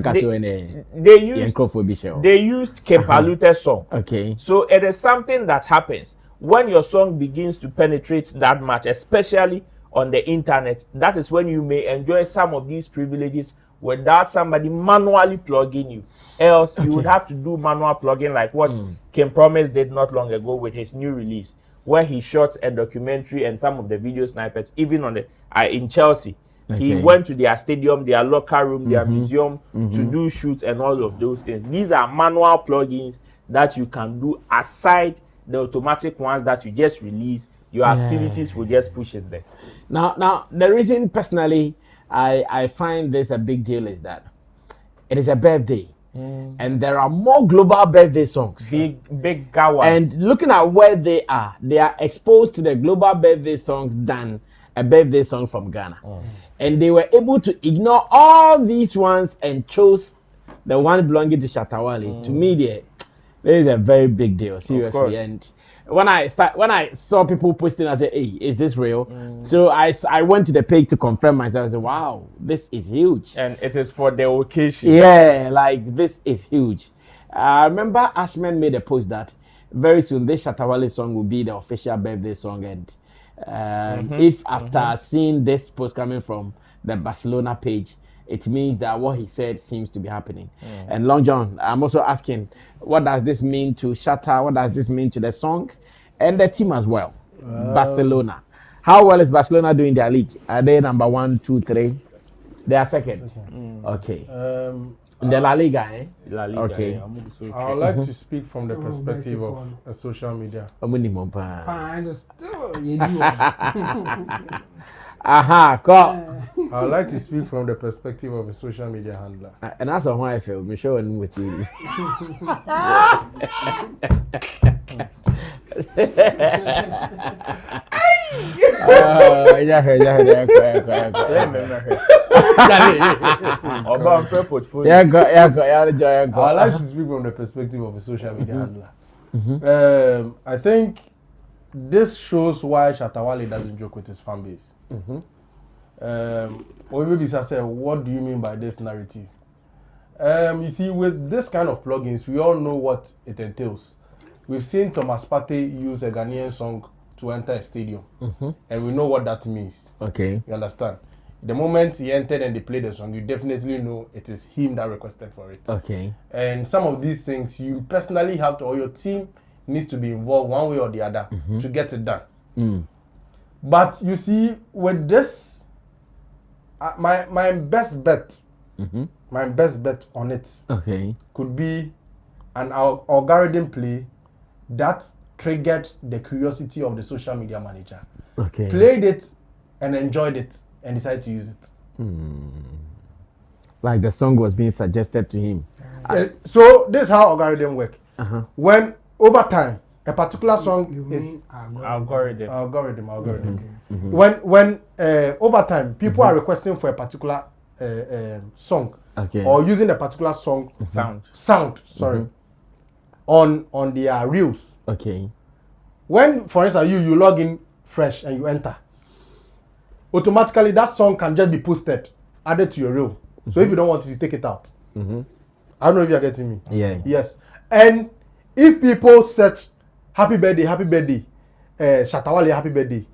They used Kim Palute's song. Okay. So it is something that happens when your song begins to penetrate that much, especially on the internet. That is when you may enjoy some of these privileges without somebody manually plugging you. Else you would have to do manual plugging like what Kim Promise did not long ago with his new release, where he shot a documentary and some of the video snippets, even on the in Chelsea. Okay. He went to their stadium, their locker room, their museum to do shoots and all of those things. These are manual plugins that you can do aside the automatic ones that you just release. Your activities will just push it there. Now, the reason personally I find this a big deal is that it is a birthday. And there are more global birthday songs. Big ones. And looking at where they are exposed to the global birthday songs than a birthday song from Ghana. And they were able to ignore all these ones and chose the one belonging to Shatta Wale. To me, this is a very big deal, seriously. And when I saw people posting, I said, hey, is this real? So I went to the page to confirm myself. I said, wow, this is huge. And it is for the occasion. Yeah, like this is huge. I remember Ashman made a post that very soon this Shatta Wale song will be the official birthday song. And if after seeing this post coming from the Barcelona page, it means that what he said seems to be happening. And Long John, I'm also asking, what does this mean to Shatta? What does this mean to the song and the team as well? Barcelona. How well is Barcelona doing their league? Are they number 1, 2, 3? They are second. Okay. In the La Liga, eh? La Liga, okay. Yeah. I would like to speak from the perspective of social media. I would like to speak from the perspective of a social media handler. And that's how I feel. I'm showing with you. I would like to speak from the perspective of a social media handler. I think this shows why Shatta Wale doesn't joke with his fan base. Or maybe I say, what do you mean by this narrative? You see, with this kind of plugins, we all know what it entails. We've seen Thomas Partey use a Ghanaian song to enter a stadium, and we know what that means. Okay. You understand? The moment he entered and they played the song, you definitely know it is him that requested for it. Okay. And some of these things, you personally have to, or your team needs to be involved one way or the other to get it done. But you see, with this, my best bet, my best bet on it could be an algorithm play that triggered the curiosity of the social media manager. Okay. Played it and enjoyed it and decided to use it. Like the song was being suggested to him. So this is how algorithm work. When over time a particular song is algorithm. When over time people are requesting for a particular song or using a particular song sound on their reels. Okay. When, for instance, you log in fresh and you enter, automatically that song can just be posted, added to your reel. So if you don't want it, you take it out. I don't know if you're getting me. Yeah. Yes. And if people search happy birthday, Shatta Wale happy birthday,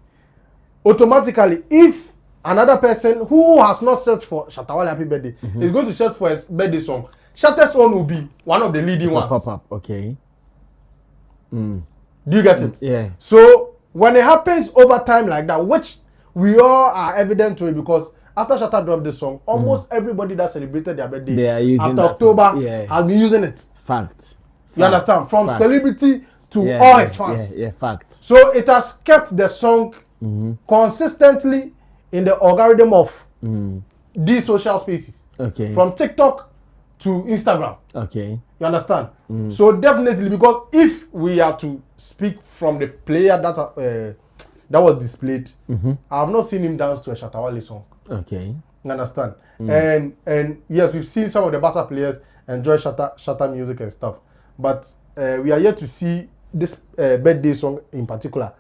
automatically, if another person who has not searched for Shatta Wale happy birthday is going to search for his birthday song, Shatta's one will be one of the leading ones. Pop up. Okay. Do you get it? Yeah. So when it happens over time like that, which we all are evident to it, because after Shatta dropped this song, almost everybody that celebrated their birthday after October has been using it. Fact. You understand? From celebrity to all his fans. Yeah, fact. So it has kept the song consistently in the algorithm of these social spaces. Okay. From TikTok to Instagram. Okay. You understand? So definitely, because if we are to speak from the player that was displayed, I have not seen him dance to a Shatta Wale song. Okay. You understand? And yes, we've seen some of the Barca players enjoy Shatta music and stuff, but we are yet to see this birthday song in particular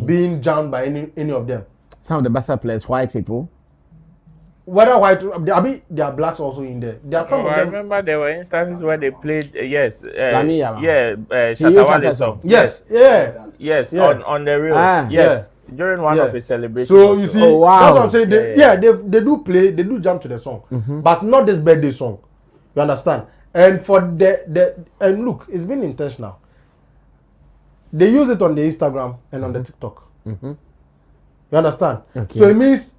being jammed by any of them. Some of the Barca players, white people. Whether white, I mean, there are blacks also in there. There are some of them. I remember there were instances where they played, Shatta Wale song. Yes, on the reels. During one of his celebrations. So you see, that's what I'm saying. They do play, they do jump to the song, but not this birthday song. You understand? And for and look, it's been intentional. They use it on the Instagram and on the TikTok. You understand? So it means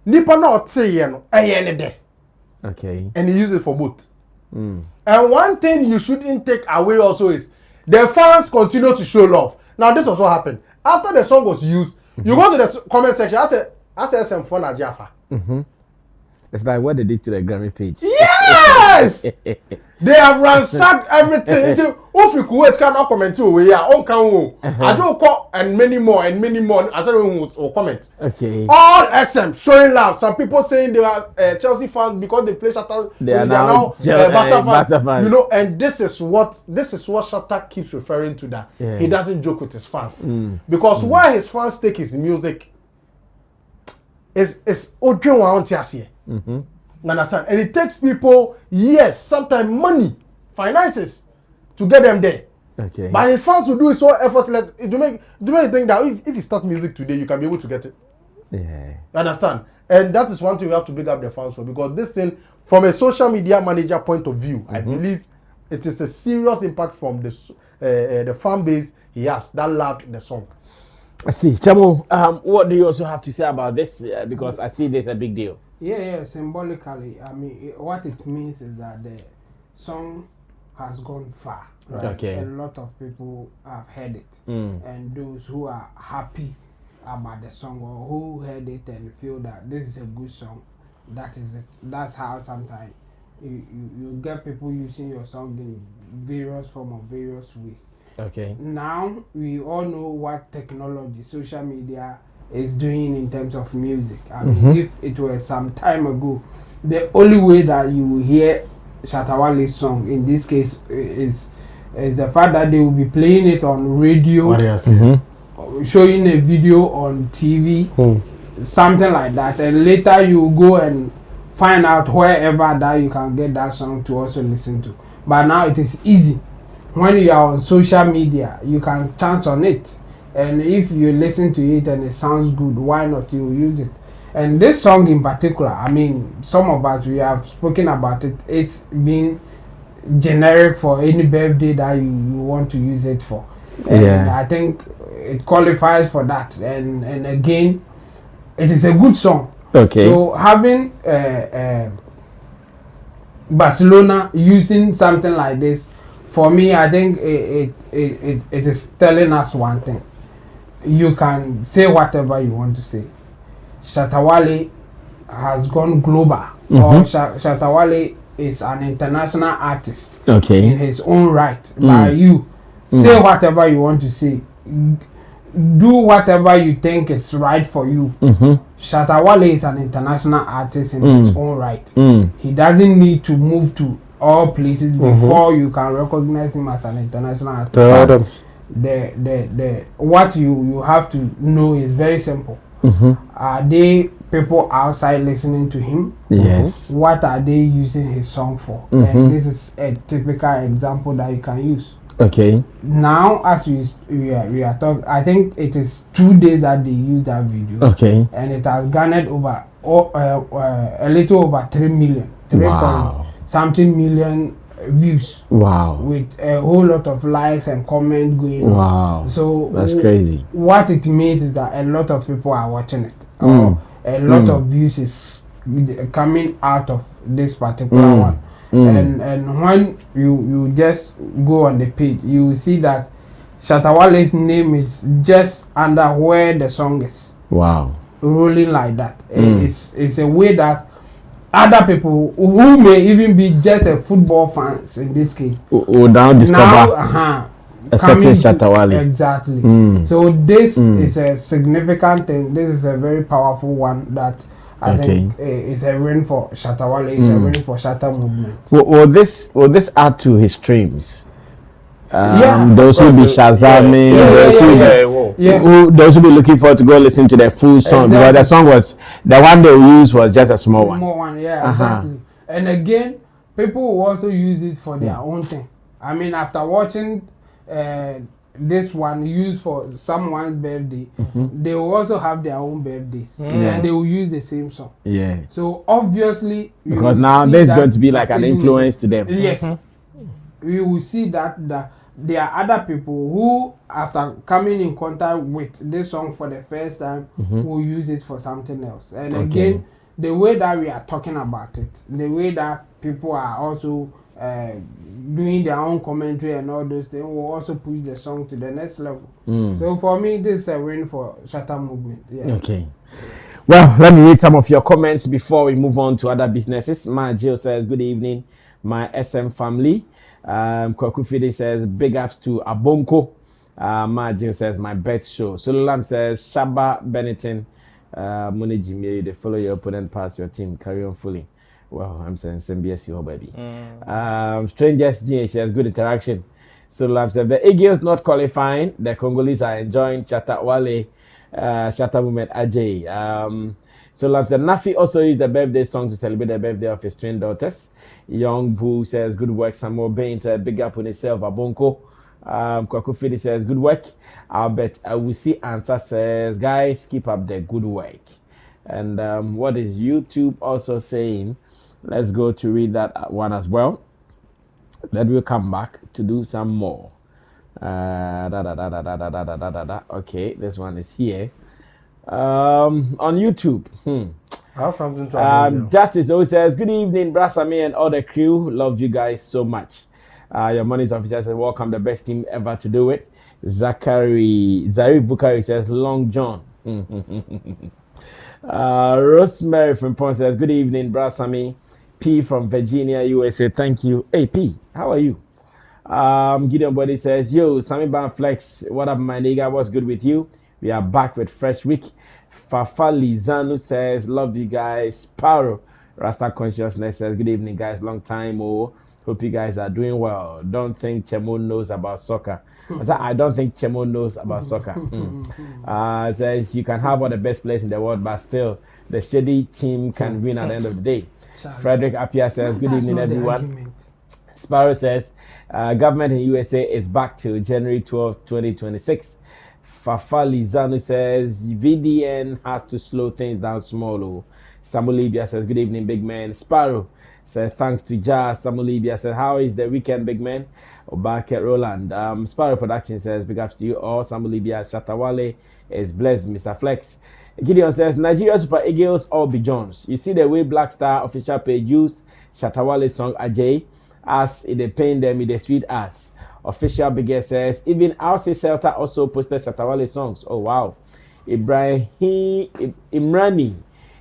nipa not saying and he use it for both. And one thing you shouldn't take away also is the fans continue to show love. Now this was what happened after the song was used. You go to the comment section. I said some fun at Jaffa. It's like what they did to the Grammy page. Yes, they have ransacked everything. If you could cannot comment to we are on can I don't call and many more. I said will comment. All SM showing love. Some people saying they are Chelsea fans because they play Shatta. They are now Barca fans. You know, and this is what Shatta keeps referring to, that he doesn't joke with his fans because where his fans take his music is understand? And it takes people years, sometimes money, finances to get them there. But his fans will do it so effortless. To make you think that if you start music today, you can be able to get it. Understand? And that is one thing we have to big up the fans for, because this thing, from a social media manager point of view, I believe it is a serious impact from the fan base he has that loved the song. I see. Chamo, what do you also have to say about this? Because I see this a big deal. Yeah, symbolically, I mean, what it means is that the song has gone far. Right? A lot of people have heard it. And those who are happy about the song or who heard it and feel that this is a good song, that is it. That's how sometimes you get people using your song in various forms or various ways. Now, we all know what technology, social media, is doing in terms of music. I mean, if it were some time ago, the only way that you will hear Shatta Wale's song in this case is the fact that they will be playing it on radio, showing a video on TV, something like that, and later you go and find out wherever that you can get that song to also listen to. But now it is easy. When you are on social media, you can chance on it. And if you listen to it and it sounds good, why not you use it? And this song in particular, I mean, some of us, we have spoken about it. It's been generic for any birthday that you want to use it for. And I think it qualifies for that. And again, it is a good song. So having Barcelona using something like this, for me, I think it is telling us one thing. You can say whatever you want to say. Shatta Wale has gone global. Or Shatta Wale is an international artist in his own right. But you say whatever you want to say. Do whatever you think is right for you. Shatta Wale is an international artist in his own right. He doesn't need to move to all places before you can recognize him as an international artist. The what you have to know is very simple. Are they people outside listening to him? What are they using his song for? And this is a typical example that you can use. Now, as we are talking, I think it is 2 days that they used that video. And it has garnered over a little over 3 million, 3.something million views. With a whole lot of likes and comments going on. So that's crazy. What it means is that a lot of people are watching it. A lot of views is coming out of this particular one. And when you just go on the page, you will see that Shatta Wale's name is just under where the song is. Rolling like that. It's a way that other people who may even be just a football fans in this case will now discover a certain Shatta Wale. Exactly. So this is a significant thing. This is a very powerful one that I think it's a win for Shatta Wale. It's a win for Shatta movement. Will this add to his streams? Yeah, those who be Shazaming, those who be looking forward to go listen to the full song, because the song was the one they used was just a small one. Exactly. And again, people will also use it for their own thing. I mean, after watching this one used for someone's birthday, they will also have their own birthdays, and they will use the same song. Yeah. So obviously, because now there's going to be like an influence to them. Yes. We will see that there are other people who, after coming in contact with this song for the first time, will use it for something else. And again, the way that we are talking about it, the way that people are also doing their own commentary and all those things, will also push the song to the next level. So for me, this is a win for Shatta movement. Yeah. Okay. Well, let me read some of your comments before we move on to other businesses. Ma Jill says, good evening, my SM family. Kwakufide says, big ups to Abonko. Ma Jill says, my bet show. Sololam says, Shaba Benetton. Moni Jimmy, they follow your opponent past your team. Carry on fully. Well, I'm saying SMBS, your baby. Strangers GH says, good interaction. Sololam says, the Eagles not qualifying. The Congolese are enjoying Shatta Wale, Shatta movement Ajay. Sololam says, Nafi also used the birthday song to celebrate the birthday of his twin daughters. Young Boo says, good work. Samuel Bain says, big up on himself. Abonko. Kwakufidi says, good work. Albert Awusi answer says, guys, keep up the good work. And what is YouTube also saying? Let's go to read that one as well. Then we'll come back to do some more. Okay, this one is here. On YouTube. I have something to add. Justice always says, good evening, Sammy and all the crew. Love you guys so much. Your money's officer says, welcome, the best team ever to do it. Zarif Bukari says, Long John. Rosemary from Pond says, good evening, Sammy. P from Virginia, USA. Thank you. Hey, P, how are you? Gideon Body says, yo, Sammy Ban Flex, what up, my nigga? What's good with you? We are back with fresh week. Fafa Lizanu says, love you guys. Sparrow Rasta Consciousness says, good evening, guys. Long time. Oh, hope you guys are doing well. Don't think Chemo knows about soccer. I don't think Chemo knows about soccer. Says, you can have all the best players in the world, but still, the shady team can win at the end of the day. Frederick Appiah says, good evening, everyone. Sparrow says, government in USA is back till January 12, 2026. Fafa Lizanu says, VDN has to slow things down small. Samuel Libya says, good evening, big man. Sparrow says, thanks to Jazz. Samuel Libya says, how is the weekend, big man? Obake Roland. Sparrow Production says, big ups to you all. Samuel Libya, Shatta Wale is blessed, Mr. Flex. Gideon says, Nigeria Super Eagles all be Jones. You see the way Black Star official page used Shatta Wale's song Ajay as it pain them in the sweet ass. Official Bigger says, even RC Celta also posted Shatta Wale's songs. Oh wow. Imran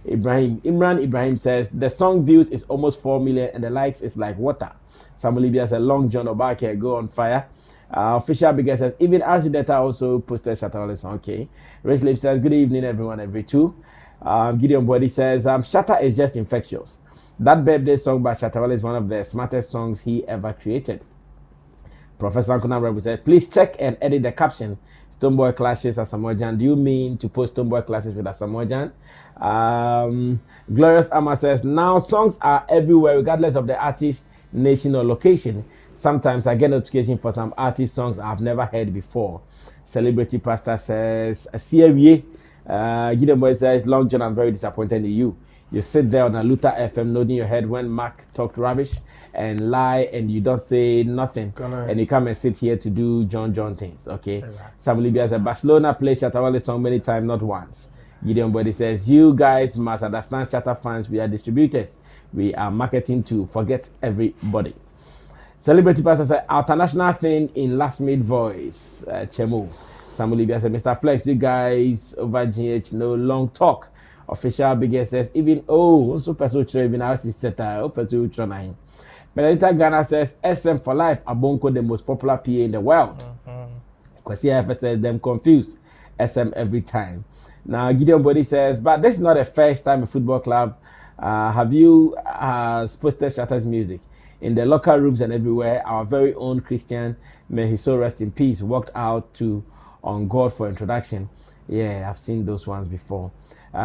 Ibrahim says, the song views is almost 4 million and the likes is like water. Samuel Libya says, Long John Obake, go on fire. Official Bigger says, even RC Data also posted Shatta Wale's song. Okay. Rich Lip says, good evening, everyone, every two. Gideon Body says, Shatta is just infectious. That birthday song by Shatta Wale is one of the smartest songs he ever created. Professor Ankuna Rebu said, please check and edit the caption. Stonebwoy clashes Asamoah Gyan. Do you mean to post Stonebwoy clashes with Asamoah Gyan? Glorious Amma says, now songs are everywhere regardless of the artist, nation or location. Sometimes I get notification for some artist songs I've never heard before. Celebrity Pastor says, Gideon Boy says, Long John, I'm very disappointed in you. You sit there on a Luther FM nodding your head when Mark talked rubbish and lie and you don't say nothing. And you come and sit here to do John things, okay? Samuel Libya says, Barcelona plays Shatta Wale's song many times, not once. Gideon Body says, you guys must understand Shatta fans, we are distributors. We are marketing to forget everybody. Celebrity Pastor said, international thing in last mid voice. Chemo. Samuel Libya said, Mr. Flex, you guys over GH, no long talk. Official Bigger says, even, also person even RC Seta, person trying. Benedita Ghana says, SM for life, Abonko, the most popular PA in the world. Kwasi FS says, them confused. SM every time. Now, Gideon Body says, but this is not the first time a football club have you posted Shatta's music in the locker rooms and everywhere. Our very own Christian, may he so rest in peace, walked out to On God for introduction. Yeah, I've seen those ones before.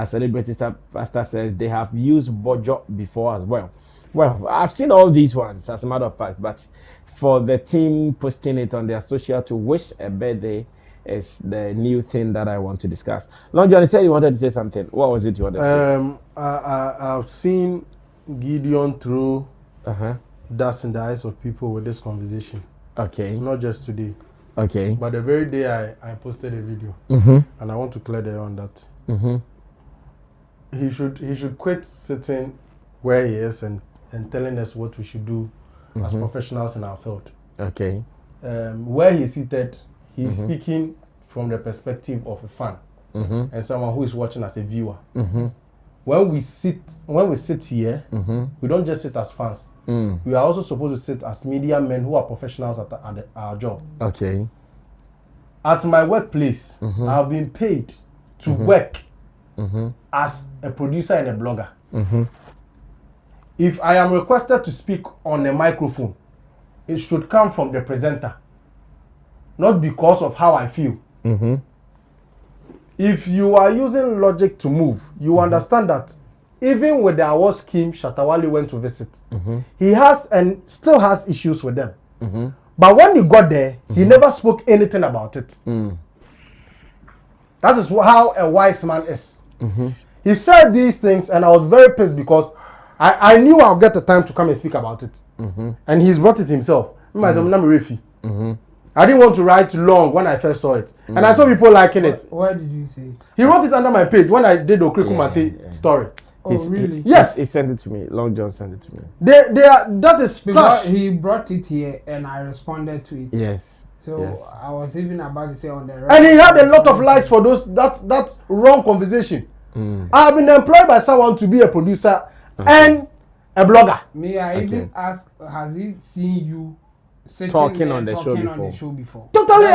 Celebrity Pastor says they have used Bojo before as well. Well, I've seen all these ones as a matter of fact, but for the team posting it on their social to wish a birthday is the new thing that I want to discuss. Long John, you said you wanted to say something. What was it you wanted to say? I've seen Gideon throw dust in the eyes of people with this conversation. Okay. Not just today. Okay. But the very day I posted a video, and I want to clear the air on that. He should quit sitting where he is and telling us what we should do as professionals in our field. Okay. Where he's seated, he's speaking from the perspective of a fan and someone who is watching as a viewer. When we sit here, we don't just sit as fans. We are also supposed to sit as media men who are professionals at our job. Okay. At my workplace, I've been paid to work as a producer and a blogger. If I am requested to speak on a microphone, it should come from the presenter, not because of how I feel. If you are using logic to move, you understand that even with the award scheme Shatta went to visit, he has and still has issues with them. But when he got there, he never spoke anything about it. That is how a wise man is. He said these things and I was very pissed because I knew I'll get the time to come and speak about it. And he's brought it himself. I didn't want to write long when I first saw it. And I saw people liking it. Where did you see it? He wrote it under my page when I did the Okrikumate story. Oh, really? Yes. He sent it to me. Long John sent it to me. That is because he brought it here and I responded to it. Yes. So yes. I was even about to say on the and he had a lot of likes for that wrong conversation. I have been employed by someone to be a producer and a blogger. Me, I even asked, has he seen you sitting talking there, on the talking show before? Totally.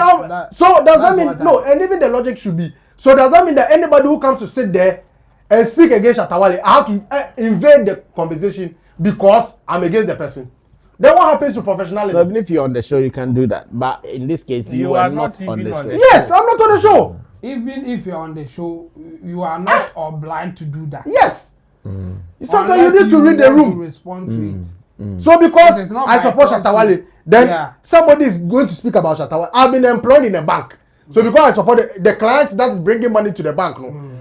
So does that mean no? And even the logic should be. So does that mean that anybody who comes to sit there and speak against Shatta Wale, I have to invade the conversation because I'm against the person? Then what happens to professionalism? So even if you're on the show, you can do that. But in this case, you are not on the show. Yes, I'm not on the show. Even if you're on the show, you are not obliged to do that. Yes. Sometimes you need to read the room. To respond to it. So because I support Shatta Wale, then somebody is going to speak about Shatta Wale. I've been employed in a bank. So because I support the clients that is bringing money to the bank,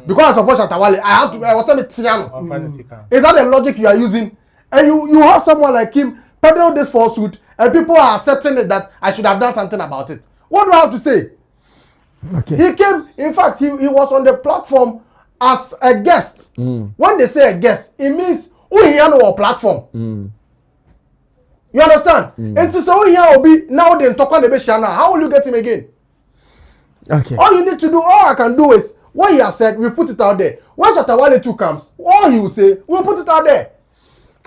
because I support Shatta Wale, I have to. I was saying is that the logic you are using? And you have someone like him peddle this falsehood, and people are accepting it that I should have done something about it. What do I have to say? Okay. He came. In fact, he was on the platform as a guest. When they say a guest, it means who he on our platform. You understand? And to say who he will be now, then talk on the Beshana. How will you get him again? Okay. All you need to do, all I can do is what he has said. We put it out there. When Shatta Wale 2 comes, all he will say, we'll put it out there.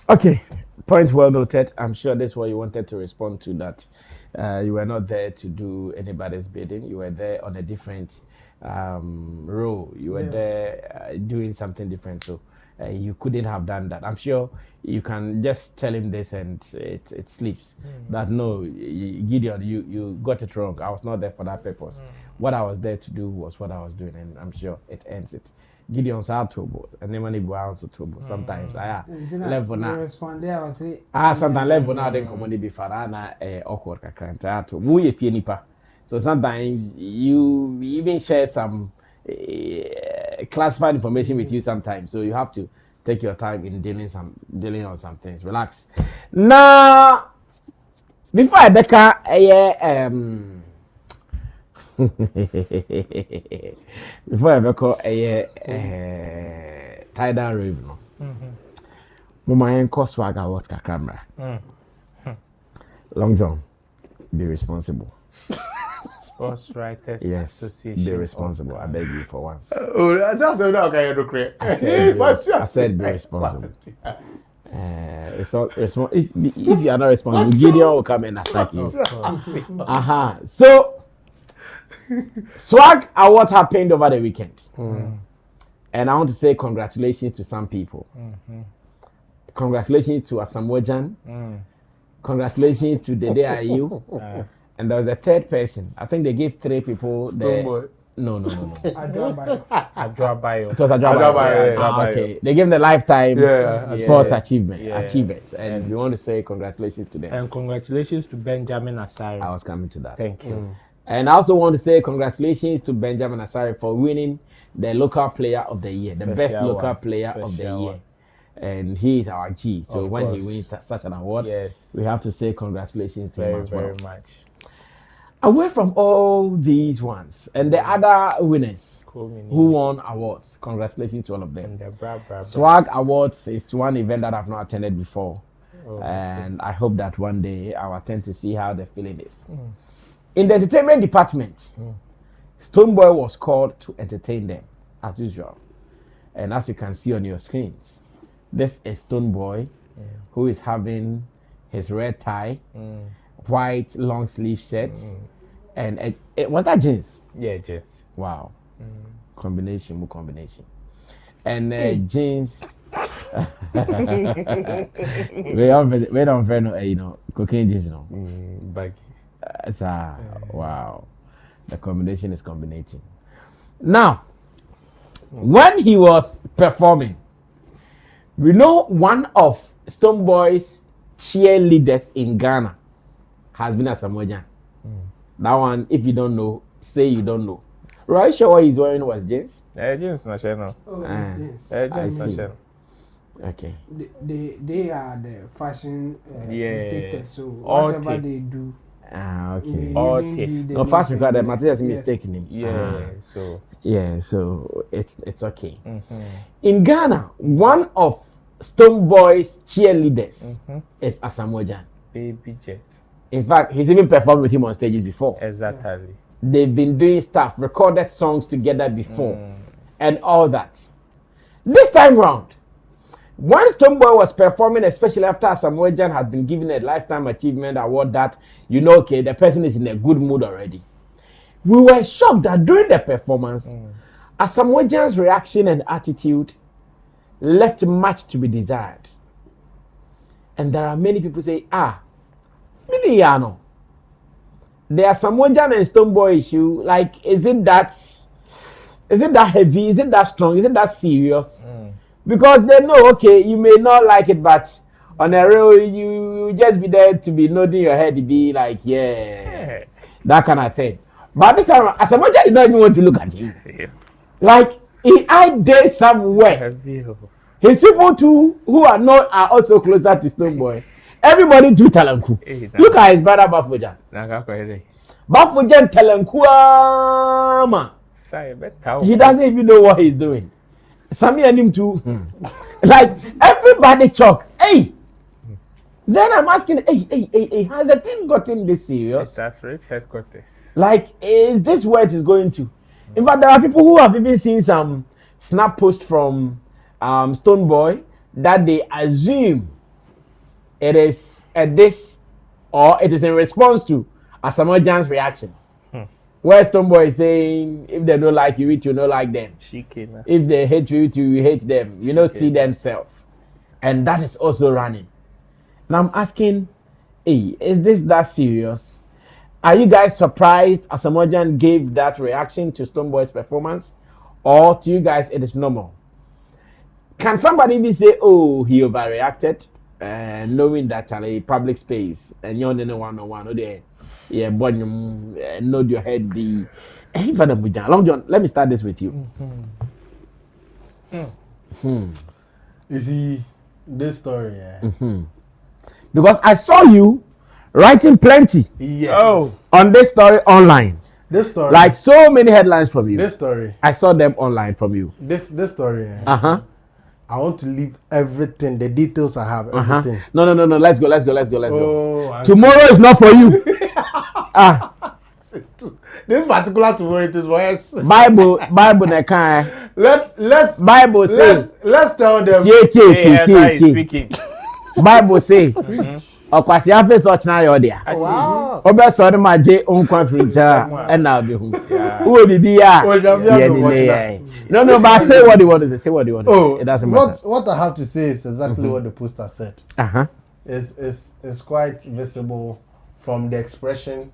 Okay. Point well noted. I'm sure that's what you wanted to respond to. That you were not there to do anybody's bidding. You were there on a different role. You were there doing something different. So you couldn't have done that. I'm sure you can just tell him this and it sleeps. That no, Gideon, you got it wrong. I was not there for that purpose. What I was there to do was what I was doing, and I'm sure it ends it. Gideon's out to and then when he go out to sometimes level now. Sometimes level now then come on be farana awkward kakran to we if nipa. So sometimes you even share some classified information with you sometimes. So you have to take your time in dealing on some things. Relax. Now before I become before I become Tidal Rave no. Mama cost swagger what camera. Long John, be responsible. Sports Writers Association. Be responsible. I beg you for once. I said be responsible. If you are not responsible, Gideon will come and attack you. So Swag Award happened over the weekend. And I want to say congratulations to some people. Congratulations to Asamoah. Congratulations to Dede Ayu. And there was a third person. I think they gave 3 people the... No. It was Adwabayo. Okay. They gave them the lifetime sports achievers. And we want to say congratulations to them. And congratulations to Benjamin Asari. I was coming to that. Thank you. And I also want to say congratulations to Benjamin Asari for winning the local player of the year, the best local player of the year. And he is our G. So when he wins such an award, we have to say congratulations to him as well. Very much. Away from all these ones and the other winners who won awards, congratulations to all of them. Swag Awards is one event that I've not attended before. And I hope that one day I'll attend to see how the feeling is. In the entertainment department, Stonebwoy was called to entertain them, as usual. And as you can see on your screens, this is Stonebwoy, who is having his red tie, white long sleeve shirt, and was that jeans? Yeah, jeans. Wow, combination. And jeans. we don't know, cocaine jeans, Baggy. Wow, the combination is combinating. Now, when he was performing, we know one of Stonebwoy's cheerleaders in Ghana has been Asamoah. That one, if you don't know, say you don't know. Right, sure what he's wearing was jeans? Jeans, not channel. Jeans, not channel. Okay. They are the fashion dictators, so All whatever they do. Okay. No fashion card, the material is mistaken him. So it's okay. In Ghana, one of Stonebwoy's cheerleaders is Asamoah. Baby Jet. In fact, he's even performed with him on stages before. Exactly. They've been doing stuff, recorded songs together before, and all that. This time round, when Stonebwoy was performing, especially after Asamoah had been given a Lifetime Achievement Award, that the person is in a good mood already. We were shocked that during the performance, Asamoah's reaction and attitude left much to be desired. And there are many people say, Miliano, the Asamoah and Stonebwoy issue, like, is it that heavy? Is it that strong? Is it that serious? Because they know, okay, you may not like it, but on a real, you just be there to be nodding your head, to be like, yeah, that kind of thing. But this time, Asamoah did not even want to look at him. Like, he eyed there somewhere. His people too, who are not, are also closer to Stonebwoy. Everybody do Talanku. Look at his brother Bafujan. Bafujan Talanku, he doesn't even know what he's doing. Sammy and him too. Like, everybody choke. Hey! Then I'm asking, hey, has the thing gotten this serious? That's rich headquarters. Like, is this where it is going to? In fact, there are people who have even seen some snap post from Stonebwoy that they assume it is this, or it is in response to Asamoah's reaction. Where Stonebwoy is saying, if they don't like you, you don't like them. If they hate you, you hate them. You don't see themselves. And that is also running. And I'm asking, hey, is this that serious? Are you guys surprised Asamoah gave that reaction to Stonebwoy's performance? Or to you guys, it is normal? Can somebody even say, oh, he overreacted? Knowing that a public space and you're the one-on-one, yeah, but nod your head be. Long John, let me start this with you. You see, this story, because I saw you writing plenty on this story online. This story, like so many headlines from you. This story, I saw them online from you. This story, I want to leave everything, the details I have, everything. No. Let's go. Tomorrow is not for you. This particular tomorrow it is for us. Bible let's Bible say. Let's tell them. Bible say. Okwasi afi so china yo dia. Wow. Obe so de maje onkwa fricha and now be who. Who bibi ya? No, but say what you want to say. Say what you want to say. It doesn't matter. What I have to say is exactly what the poster said. It's quite visible from the expression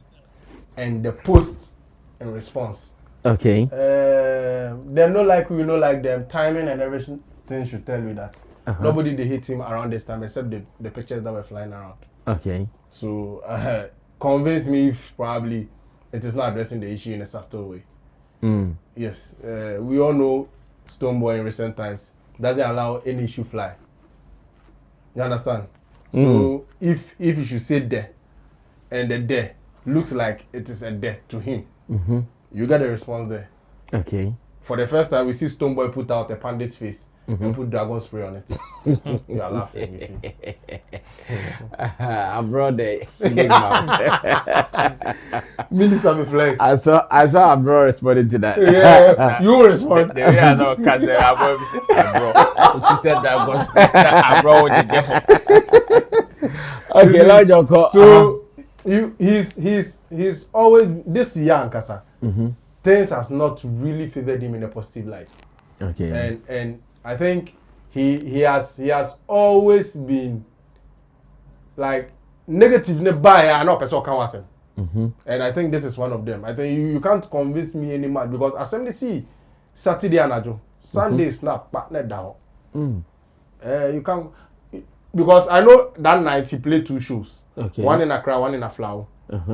and the post and response. Okay. They're not like we know like them. Timing and everything should tell you that. Nobody they hit him around this time except the pictures that were flying around. Okay. So convince me if probably it is not addressing the issue in a subtle way. Yes. We all know Stonebwoy in recent times doesn't allow any issue fly. You understand? So if you should say there and the there looks like it is a there to him, you get a response there. Okay. For the first time, we see Stonebwoy put out a pandit's face and put dragon spray on it. You are laughing, you see. I brought the Minister Flex. I saw Abro responding to that. Yeah, you respond. The way I know, because Abro said dragon spray. Abro with the okay, Lord Joko. So he's always this young Kasa. Things has not really favored him in a positive light. Okay. And I think he has always been like negative nearby and up person can wasn't. And I think this is one of them. I think you can't convince me anymore because Assembly see Saturday and Ajo. Sunday snap partner down. You can't because I know that night he played 2 shows. Okay. One in Accra, one in Aflao.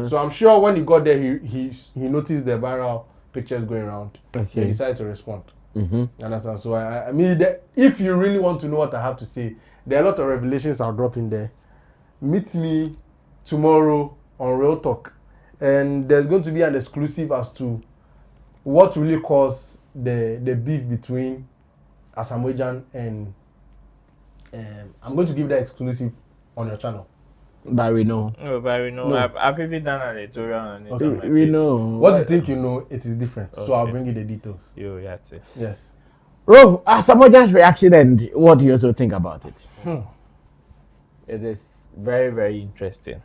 So I'm sure when he got there he noticed the viral pictures going around. Okay. He decided to respond. Understand? So I mean, if you really want to know what I have to say, there are a lot of revelations I'll drop in there. Meet me tomorrow on Real Talk, and there's going to be an exclusive as to what really caused the beef between Asamoah and I'm going to give that exclusive on your channel. But we know. No, but we know. No. I've even done an editorial on it. Okay. We know. What you think you know, it is different. Okay. So I'll bring you the details. That's it. Yes. Bro, Asamoah's reaction and what do you also think about it? It is very, very interesting.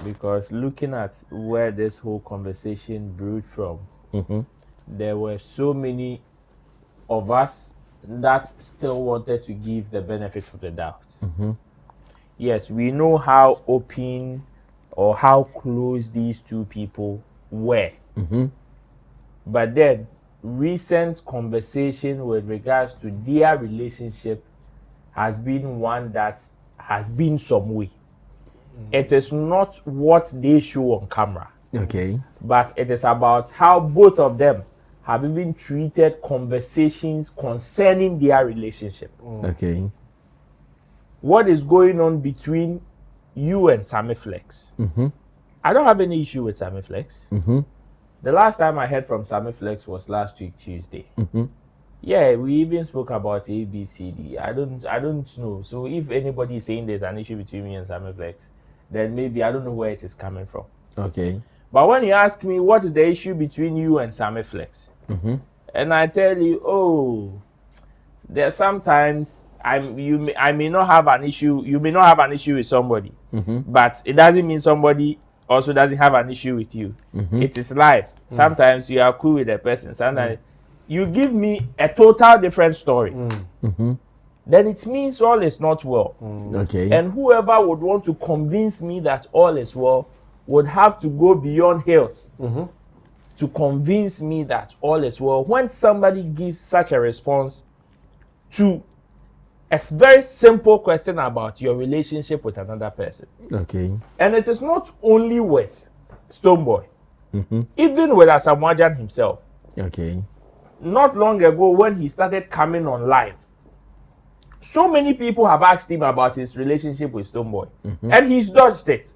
Because looking at where this whole conversation brewed from, there were so many of us that still wanted to give the benefit of the doubt. Yes, we know how open or how close these two people were. But then, recent conversation with regards to their relationship has been one that has been some way. It is not what they show on camera. Okay. But it is about how both of them have even treated conversations concerning their relationship. Okay. What is going on between you and Sammy Flex? I don't have any issue with Sammy Flex. The last time I heard from Sammy Flex was last week Tuesday. Yeah, we even spoke about ABCD. I don't know. So if anybody is saying there's an issue between me and Sammy Flex, then maybe I don't know where it is coming from. Okay. But when you ask me what is the issue between you and Sammy Flex, and I tell you, there's sometimes I may not have an issue. You may not have an issue with somebody, but it doesn't mean somebody also doesn't have an issue with you. It is life. Sometimes you are cool with a person. Sometimes you give me a total different story. Then it means all is not well. Okay. And whoever would want to convince me that all is well would have to go beyond hills to convince me that all is well. When somebody gives such a response to a very simple question about your relationship with another person. Okay. And it is not only with Stonebwoy, even with Asamoah himself. Okay. Not long ago when he started coming on live, so many people have asked him about his relationship with Stonebwoy, and he's dodged it.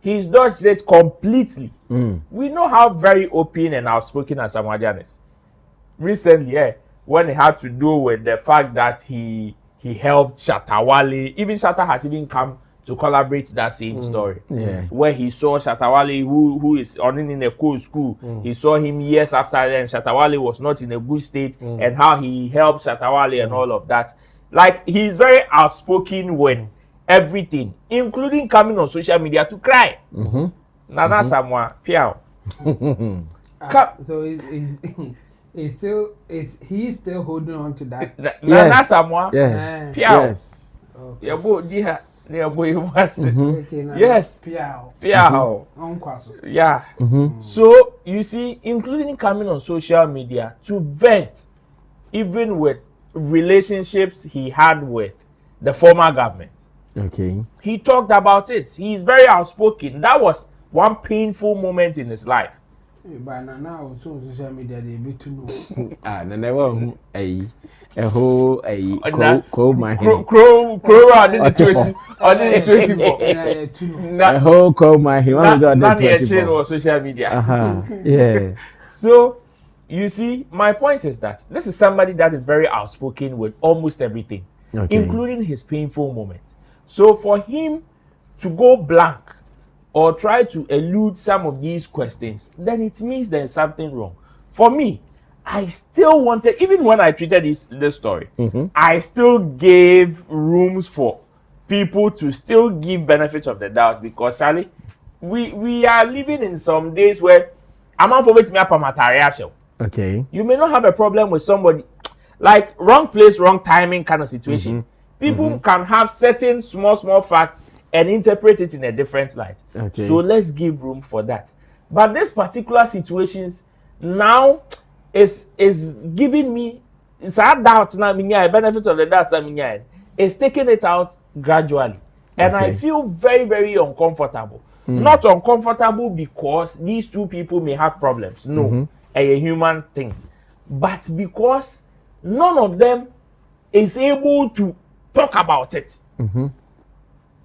He's dodged it completely. We know how very open and outspoken Asamoah is. Recently, when it had to do with the fact that he helped Shatta Wale, even Shatta has even come to collaborate that same story. Where he saw Shatta Wale, who is on in a cool school. He saw him years after then. Shatta Wale was not in a good state, and how he helped Shatta Wale and all of that. Like, he's very outspoken when everything, including coming on social media to cry. Nana Asamoah, Piao. So he's still holding on to that. Nana Asamoah, Yeah. Piao. Yes. Yes. Piao. Yeah. So you see, including coming on social media to vent, even with relationships he had with the former government. Okay. He talked about it. He's very outspoken. That was one painful moment in his life. But now social media they be to know. Never a whole crow my crow I didn't trace a whole crow my on social media. Yeah. So you see, my point is that this is somebody that is very outspoken with almost everything, including his painful moments. So for him to go blank or try to elude some of these questions, then it means there's something wrong. For me, I still wanted, even when I treated this story, I still gave rooms for people to still give benefits of the doubt, because Charlie, we are living in some days where I'm on for me to okay. You may not have a problem with somebody, like wrong place, wrong timing kind of situation. People can have certain small facts and interpret it in a different light. Okay. So let's give room for that. But this particular situations now is giving me doubt now. Benefit of the doubt is taking it out gradually, and I feel very, very uncomfortable. Not uncomfortable because these two people may have problems. No, a human thing, but because none of them is able to talk about it.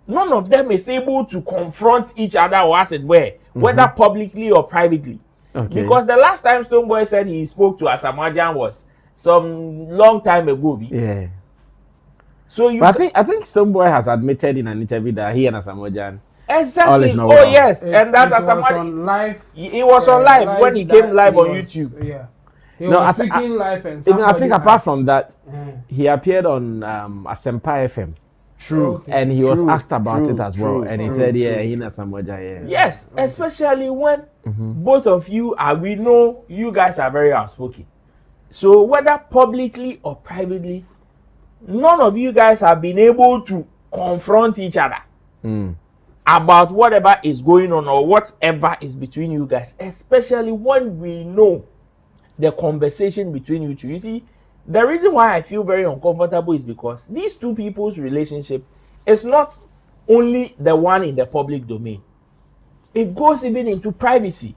None of them is able to confront each other, or as it were, whether publicly or privately. Because the last time Stonebwoy said he spoke to Asamoah was some long time ago. Yeah. So you, but I think Stonebwoy has admitted in an interview that he and Asamoah exactly. Oh well. Yes, and that Asamoah he was on live when he came live on YouTube. Yeah. I think apart from that, he appeared on Asamoah FM. True. And he was asked about it as well. And he said, yeah, he knows Asamoah, yeah. Yes, especially when both of you we know you guys are very outspoken. So whether publicly or privately, none of you guys have been able to confront each other about whatever is going on or whatever is between you guys, especially when we know the conversation between you two. You see, the reason why I feel very uncomfortable is because these two people's relationship is not only the one in the public domain. It goes even into privacy.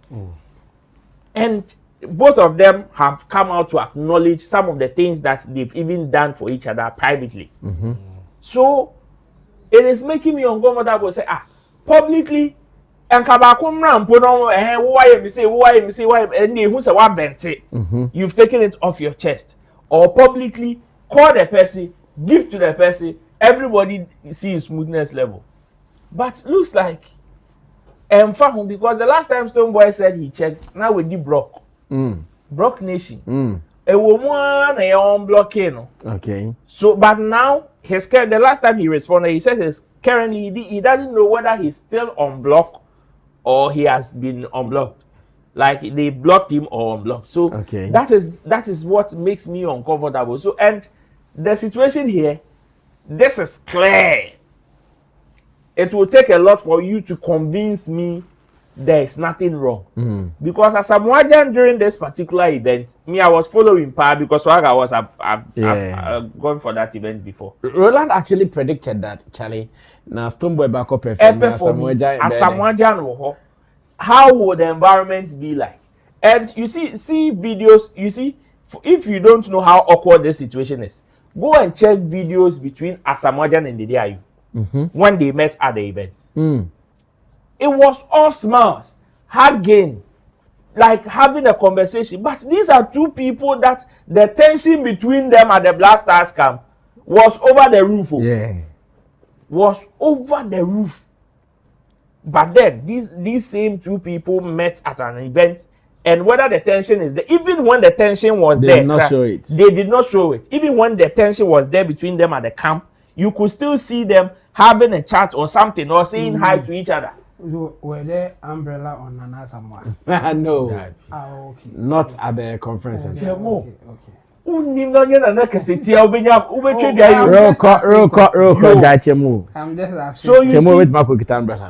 And both of them have come out to acknowledge some of the things that they've even done for each other privately. So it is making me uncomfortable to say, publicly, and you've taken it off your chest. Or publicly call the person, give to the person, everybody sees smoothness level. But looks like because the last time Stonebwoy said he checked, now we did Brock. Brock Nation. A woman unblocking. Okay. So but now the last time he responded, he says currently he doesn't know whether he's still on block or he has been unblocked. Like they blocked him or unblocked. So that is what makes me uncomfortable. So and the situation here, this is clear. It will take a lot for you to convince me there is nothing wrong. Because as Asamoah during this particular event, I was following because I was going for that event before. Roland actually predicted that, Charlie. Now Stonebwoy back up Asamoah, how would the environment be like? And you see videos, if you don't know how awkward this situation is, go and check videos between Asamoah and Ndidiayu when they met at the event. It was all smiles, hugging, like having a conversation. But these are two people that the tension between them at the Black Stars camp was over the roof. Was over the roof. But then these same two people met at an event, and whether the tension is there, even when the tension was there, they did not show it. They did not show it. Even when the tension was there between them at the camp, you could still see them having a chat or something or saying hi to each other. Were there umbrella on Asamoah? No. Okay. Not at the conference. Okay. I'm just asking. So you see, with Marco Kitan brother.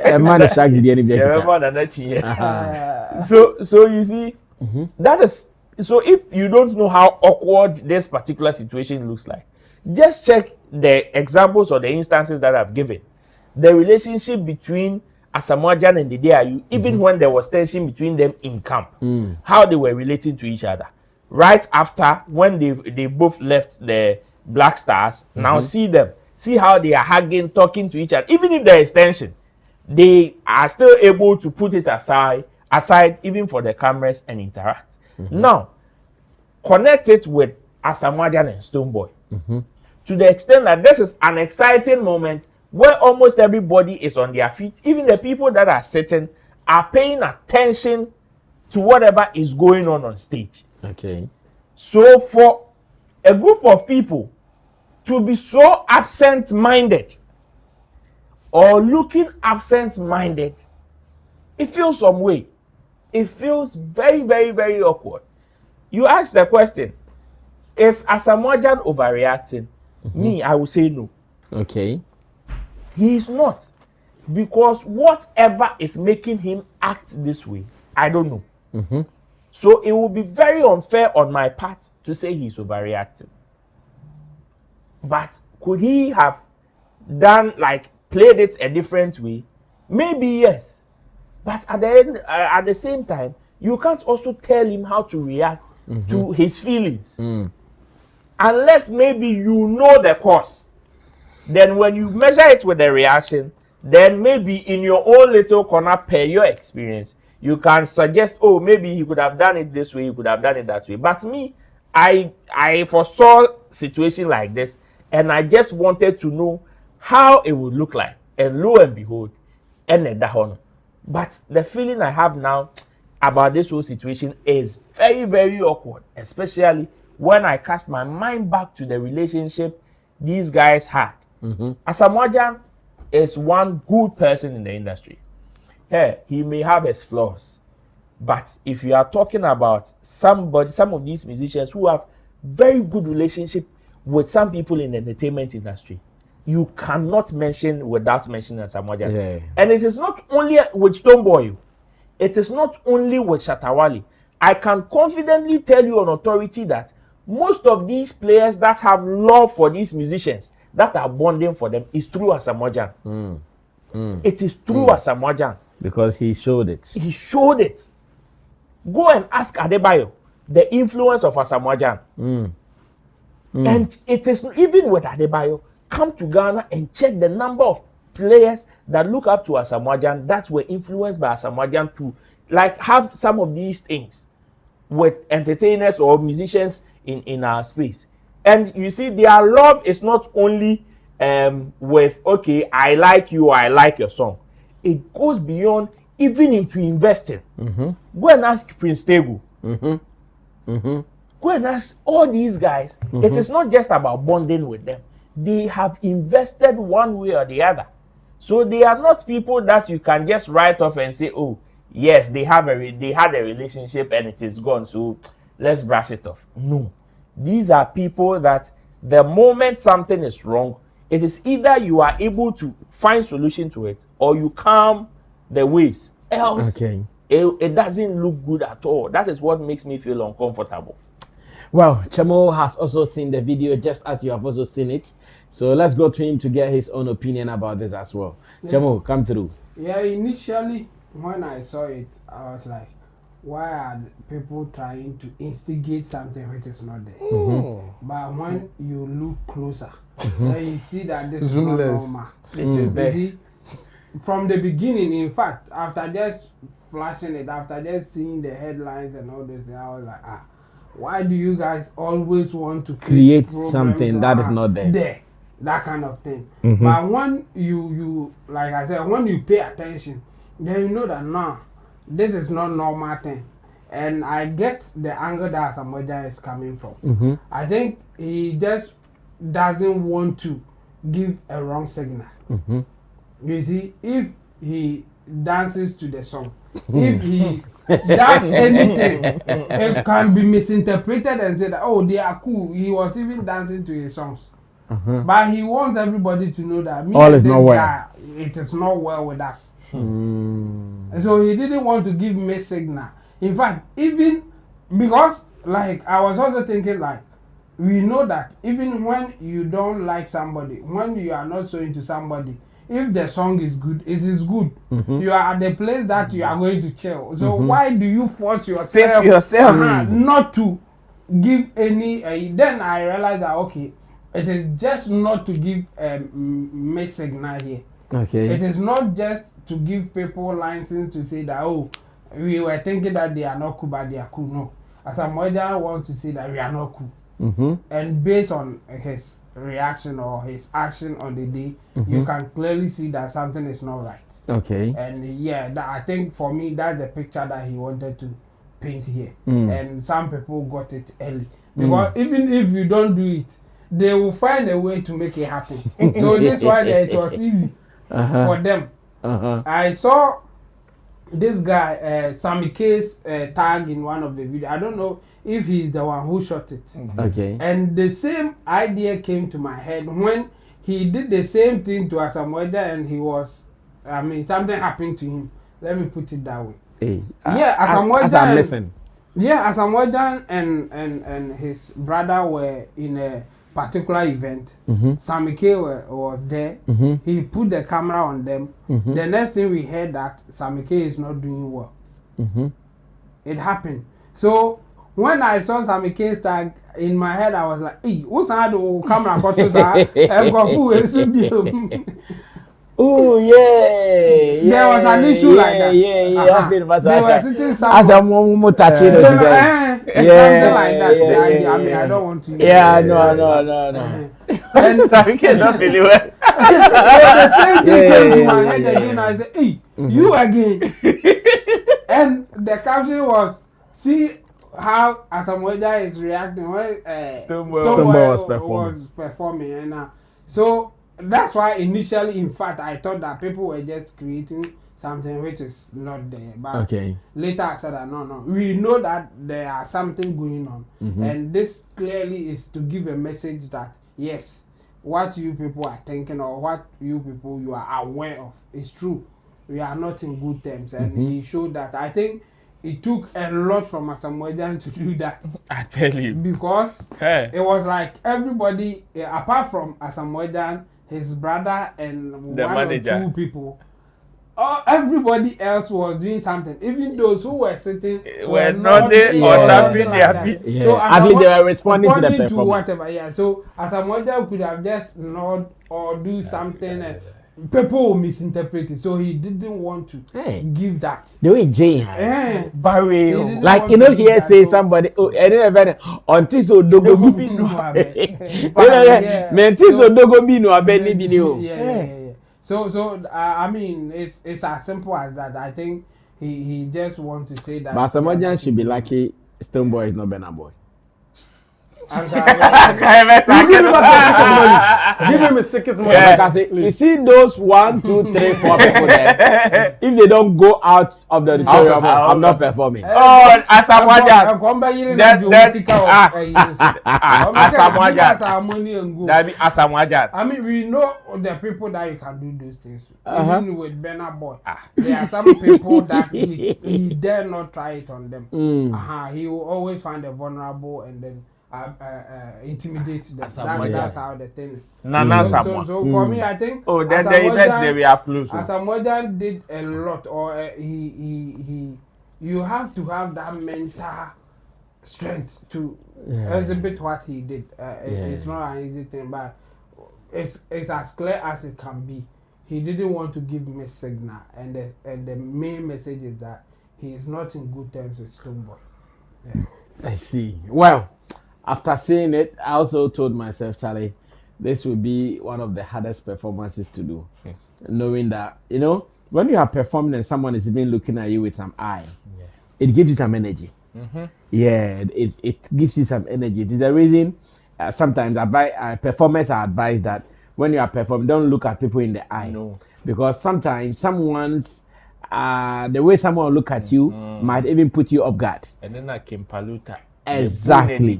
A man is like the so you see, that is so. If you don't know how awkward this particular situation looks like, just check the examples or the instances that I've given. The relationship between Asamoah and the DIU, even when there was tension between them in camp, how they were relating to each other. Right after, when they both left the Black Stars, now see them. See how they are hugging, talking to each other. Even if there is tension, they are still able to put it aside even for the cameras and interact. Now, connect it with Asamoah and Stonebwoy. To the extent that this is an exciting moment where almost everybody is on their feet. Even the people that are sitting are paying attention to whatever is going on stage. Okay. So for a group of people to be so absent-minded or looking absent-minded, it feels some way. It feels very, very, very awkward. You ask the question, is Asamoah overreacting? Me, I will say no. Okay. He is not. Because whatever is making him act this way, I don't know. So it will be very unfair on my part to say he's overreacting. But could he have done, like, played it a different way? Maybe yes. But at the same time, you can't also tell him how to react to his feelings. Unless maybe you know the cause. Then when you measure it with the reaction, then maybe in your own little corner, per your experience, you can suggest, oh, maybe he could have done it this way, he could have done it that way. But me, I foresaw a situation like this, and I just wanted to know how it would look like. And lo and behold, but the feeling I have now about this whole situation is very, very awkward, especially when I cast my mind back to the relationship these guys had. Asamoah is one good person in the industry. He may have his flaws, but if you are talking about some of these musicians who have very good relationship with some people in the entertainment industry, you cannot mention without mentioning Asamoah. And it is not only with Stonebwoy, it is not only with Shatta. I can confidently tell you on authority that most of these players that have love for these musicians that are bonding for them is through Asamoah. It is through Asamoah. Because he showed it. He showed it. Go and ask Adebayo the influence of Asamoah. And it is even with Adebayo, come to Ghana and check the number of players that look up to Asamoah that were influenced by Asamoah to, like, have some of these things with entertainers or musicians in our space. And you see, their love is not only with, okay, I like you, I like your song. It goes beyond, even into investing. Go and ask Prince Tego. Go and ask all these guys. It is not just about bonding with them. They have invested one way or the other. So they are not people that you can just write off and say, oh, yes, they had a relationship and it is gone, so let's brush it off. No. These are people that the moment something is wrong, it is either you are able to find solution to it or you calm the waves. Else, it doesn't look good at all. That is what makes me feel uncomfortable. Well, Chamo has also seen the video just as you have also seen it. So let's go to him to get his own opinion about this as well. Chamo, come through. Yeah, initially when I saw it, I was like, why are people trying to instigate something which is not there? But when you look closer, then you see that this is not normal. It is there. See, from the beginning, in fact, after just flashing it, after just seeing the headlines and all this, I was like, why do you guys always want to create something that is not there? That kind of thing. But when you like I said, when you pay attention, then you know that now this is not normal thing. And I get the angle that Asamoah is coming from. I think he just doesn't want to give a wrong signal. You see, if he dances to the song, if he does anything, it can be misinterpreted and said, oh, they are cool. He was even dancing to his songs. But he wants everybody to know that all is not well. It is not well with us. So he didn't want to give me signal. In fact, even because like I was also thinking like we know that even when you don't like somebody, when you are not so into somebody, if the song is good, it is good. You are at the place that you are going to chill. So why do you force yourself not to give any? Then I realized that okay, it is just not to give a signal here. Okay. It is not just to give people license to say that oh, we were thinking that they are not cool, but they are cool. No, Asamoah wants to say that we are not cool, and based on his reaction or his action on the day, you can clearly see that something is not right. Okay. And yeah, I think for me that's the picture that he wanted to paint here, and some people got it early because even if you don't do it, they will find a way to make it happen. So this why it was easy for them. I saw this guy Sammy K's tag in one of the videos. I don't know if he's the one who shot it. Okay. And the same idea came to my head when he did the same thing to Asamoah and he was, I mean, something happened to him. Let me put it that way. Hey, Asamoah. Yeah, Asamoah and his brother were in a particular event. Sammy K was there. He put the camera on them. The next thing we heard that Sammy K is not doing well. It happened. So when I saw Sammy K's tag in my head, I was like, "Hey, what's that? Camera oh yeah, there was an issue like that. Yeah. They were sitting somewhere. Something like that. I mean, I don't want to. Yeah, no. And Sammy cannot really well. The same thing came to my head again. I said, "Hey, you again." And the caption was, "See how Asamoah is reacting when Stonebwoy was performing." And so. That's why initially, in fact, I thought that people were just creating something which is not there. But later I said that no. We know that there are something going on. And this clearly is to give a message that, yes, what you people are thinking or what you people you are aware of is true. We are not in good terms. And he showed that. I think it took a lot from Asamoah to do that. I tell you. Because it was like everybody, apart from Asamoah, his brother and the one manager. Or two people, everybody else was doing something. Even those who were sitting were nodding or tapping their feet. Yeah. So actually, they were responding to the performance. To whatever, yeah. So Asamoah could have just nod or do something. People will misinterpret it, so he didn't want to give that. The way Jay Barry, like you know, here say somebody, until so dogo bino abe, mentil so dogo bino abe ni bino. Yeah. So I mean, it's as simple as that. I think he just wants to say that. But Asamoah should be lucky. Stonebwoy is not Burna Boy. Give him a second money. Yeah. You see those 1, 2, 3, 4 people there. If they don't go out of the auditorium, I'm not performing. Oh, Asamoah. That be Asamoah. I mean, we know the people that you can do those things. Even with Burna Boy, there are some people that he dare not try it on them. He will always find the vulnerable and then intimidate them. That's how the thing is. So for me, I think. Oh, then the events that we have close. Asamoah did a lot, or you have to have that mental strength to exhibit what he did. It's not an easy thing, but it's as clear as it can be. He didn't want to give me a signal, and the main message is that he is not in good terms with Stonebwoy. Yeah. I see. Well. After seeing it, I also told myself, Charlie, this will be one of the hardest performances to do. Knowing that, you know, when you are performing and someone is even looking at you with some eye, it gives you some energy. Yeah, it gives you some energy. It is the reason sometimes performers are advised that when you are performing, don't look at people in the eye. No. Because sometimes the way someone look at you might even put you off guard. And then I came paluta. Exactly.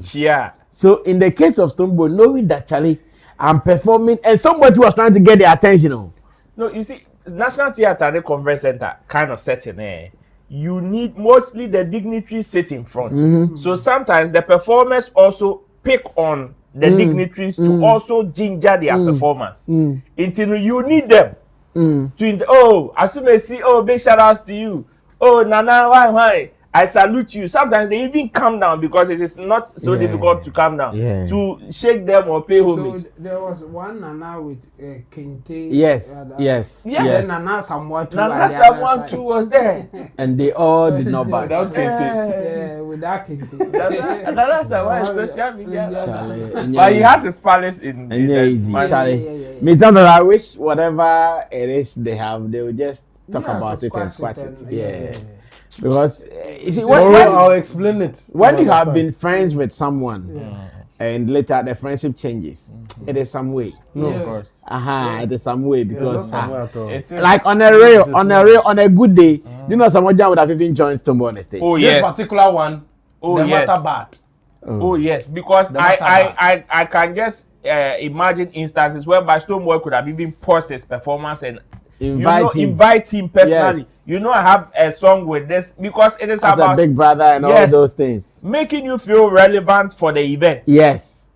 So in the case of Stonebwoy, knowing that Charlie, I'm performing, and somebody was trying to get the attention. No, you see, National Theatre and the Conference Center kind of setting there. You need mostly the dignitaries sit in front. So sometimes the performers also pick on the dignitaries to also ginger their performance. Until you need them to Asamoah, big shout outs to you. Oh, Nana, why? I salute you. Sometimes they even calm down because it is not so difficult to calm down. To shake them or pay homage. So there was one Nana with Kente. Yes. Then Nana Asamoah too was there. And they all did not back. Without Kente. Yeah, without Kente. Nana Asamoah is social media. But he has his palace in Charlie. Me sometimes I wish whatever it is they have, they will just talk about it and squash it. Because you see, I'll explain it. When you have been friends with someone and later the friendship changes, it is some way. No, of course. It is some way because like on a good day, you know, someone would have even joined Stonebwoy on the stage. Oh yes, this particular one. Oh yes, matter bad. Oh yes, because I can just imagine instances whereby Stonebwoy could have even paused his performance and invite him personally. Yes. You know, I have a song with this because it is about a big brother and all those things, making you feel relevant for the event. Yes,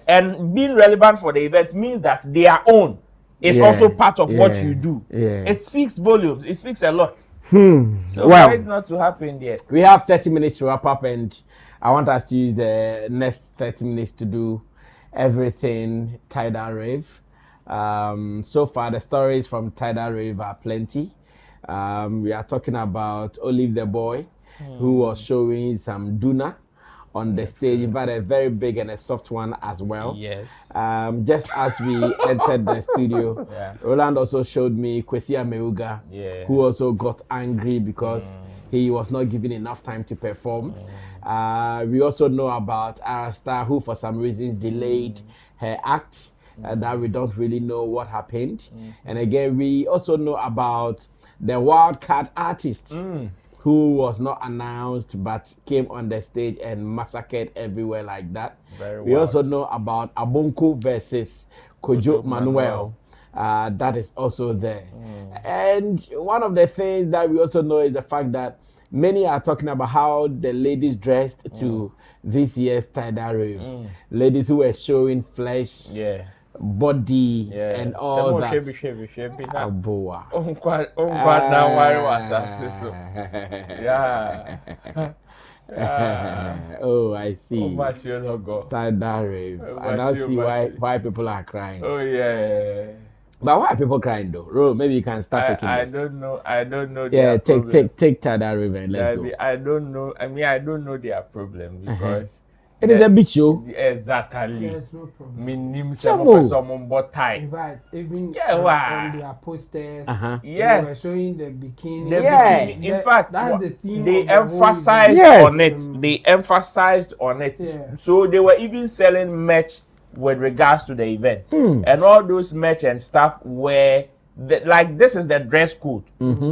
and being relevant for the event means that their own is also part of what you do. It speaks volumes. It speaks a lot. So why it not to happen yet? We have 30 minutes to wrap up, and I want us to use the next 30 minutes to do everything Tidal Rave. So far, the stories from Tidal Rave are plenty. We are talking about Olive the Boy, who was showing some Duna on the stage, in fact, a very big and a soft one as well. Yes. Just as we entered the studio, Roland also showed me Kwesi Ameuga, who also got angry because he was not given enough time to perform. We also know about Arasta, who for some reasons delayed her act. That we don't really know what happened. And again, we also know about the wildcard artist who was not announced but came on the stage and massacred everywhere like that. We also know about Abonko versus Kojo Manuel. That is also there. And one of the things that we also know is the fact that many are talking about how the ladies dressed to this year's Tidal Rave. Ladies who were showing flesh, body, and all that. Oh, I see. Tidal Rave. I now see why people are crying. Oh yeah. But why are people crying though? Ro, maybe you can start taking this. I don't know. Yeah, take Tidal Rave and let's go. I don't know. I don't know their problem because it is a big show. Exactly. There's no problem. Minim someone bought tie. In fact, even on their posters, yes, they were showing the bikini. Bikini. In fact, that's the theme. They emphasized on it. They emphasized on it. So they were even selling merch with regards to the event, and all those merch and stuff were like this is the dress code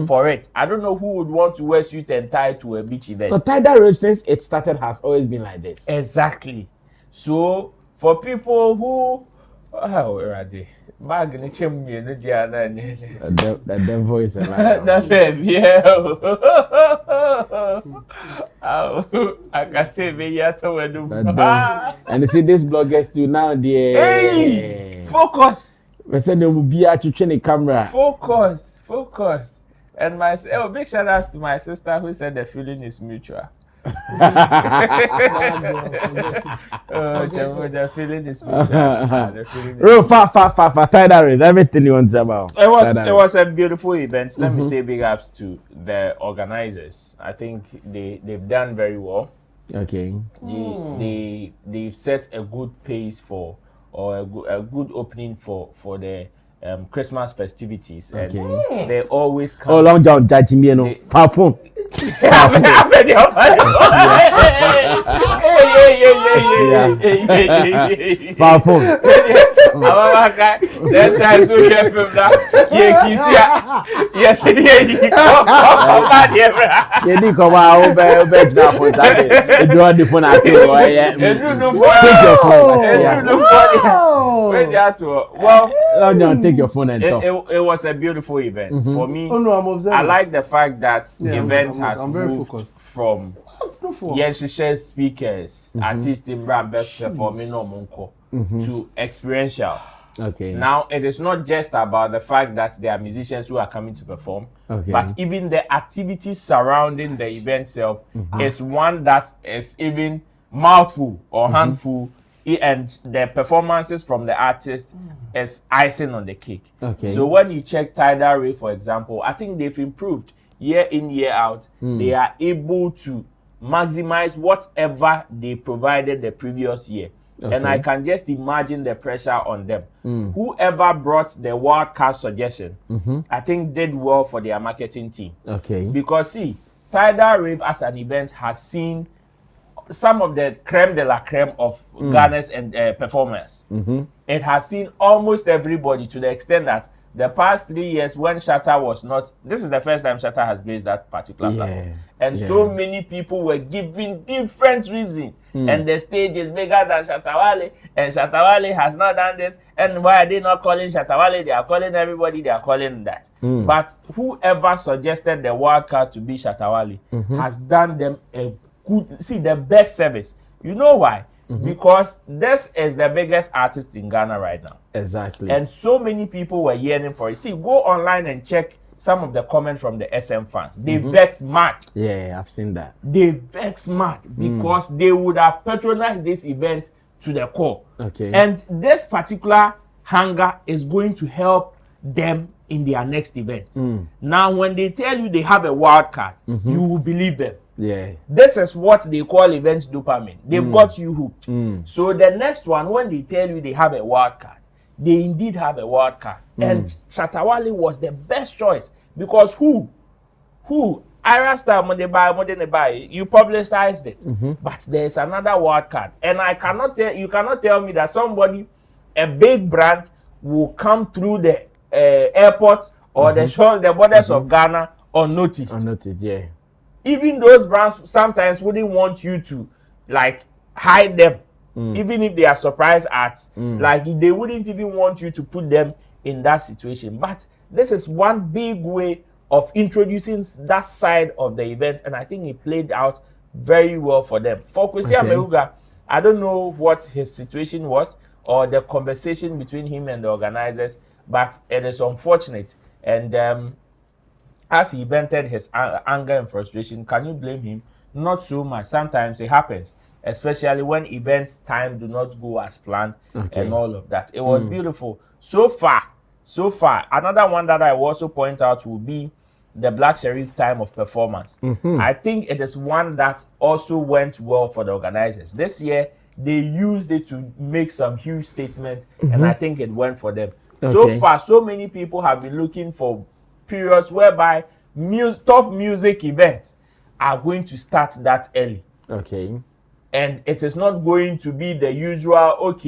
for it. I don't know who would want to wear suit and tie to a beach event. But Tidal Rave since it started has always been like this. Exactly. So for people who where are they? Bag in the that voice alive. I can say me and you see these bloggers too now hey, focus. We said they will be at the camera. Focus. And big shout outs to my sister who said the feeling is mutual. The feeling is mutual. Far, Tidal Rave, everything you want to say about. It was a beautiful event. Let me say big ups to the organizers. I think they've done very well. Okay. They've set a good pace for a good opening for the Christmas festivities. Okay. And they always come. Oh, long John judging me, no. Far phone. Hey, Far phone. Amaka, that time so hear from that. Yes, You did come out over now for Saturday. You do the phone at all. Yeah. Take your phone. Where they are to? Well, take your phone and talk. It was a beautiful event for me. Oh no, I'm observing. I like the fact that event has I'm very moved focused. from speakers, artists in brand performing no monko to experientials. Okay. Now it is not just about the fact that there are musicians who are coming to perform, but even the activities surrounding the event itself is one that is even mouthful or handful, and the performances from the artist is icing on the cake. Okay. So when you check Tidal, Rave, for example, I think they've improved year in, year out. They are able to maximize whatever they provided the previous year. And I can just imagine the pressure on them. Whoever brought the wildcard suggestion, I think did well for their marketing team. Okay. Because see, Tidal Rave as an event has seen some of the creme de la creme of Ghana's and performers. It has seen almost everybody, to the extent that the past 3 years when Shatta was not, this is the first time Shatta has blazed that particular platform. And so many people were giving different reasons. And the stage is bigger than Shatta Wale, and Shatta Wale has not done this. And why are they not calling Shatta Wale? They are calling everybody, they are calling that. But whoever suggested the wildcard to be Shatta Wale has done them a good, the best service. You know why? Because this is the biggest artist in Ghana right now. Exactly. And so many people were yearning for it. See, go online and check some of the comments from the SM fans. They vex mad. Yeah, I've seen that. They vex mad because they would have patronized this event to the core. Okay. And this particular hangar is going to help them in their next event. Now, when they tell you they have a wild card, you will believe them. Yeah. This is what they call event dopamine. They've got you hooked. So the next one, when they tell you they have a wild card, they indeed have a wild card. And Shatta Wale was the best choice because who? Ira Star, you publicized it. But there's another wild card. And you cannot tell me that somebody, a big brand, will come through the airport or the borders of Ghana unnoticed. Unnoticed, yeah. Even those brands sometimes wouldn't want you to like hide them, even if they are surprised acts. Like they wouldn't even want you to put them in that situation. But this is one big way of introducing that side of the event, and I think it played out very well for them. For Kwesi Ameruga, I don't know what his situation was or the conversation between him and the organizers, but it is unfortunate. And as he vented his anger and frustration, can you blame him? Not so much. Sometimes it happens, especially when events time do not go as planned and all of that. It was beautiful. So far, another one that I will also point out will be the Black Sherif time of performance. I think it is one that also went well for the organizers. This year, they used it to make some huge statements, and I think it went for them. So far, so many people have been looking for periods whereby top music events are going to start that early. Okay. And it is not going to be the usual,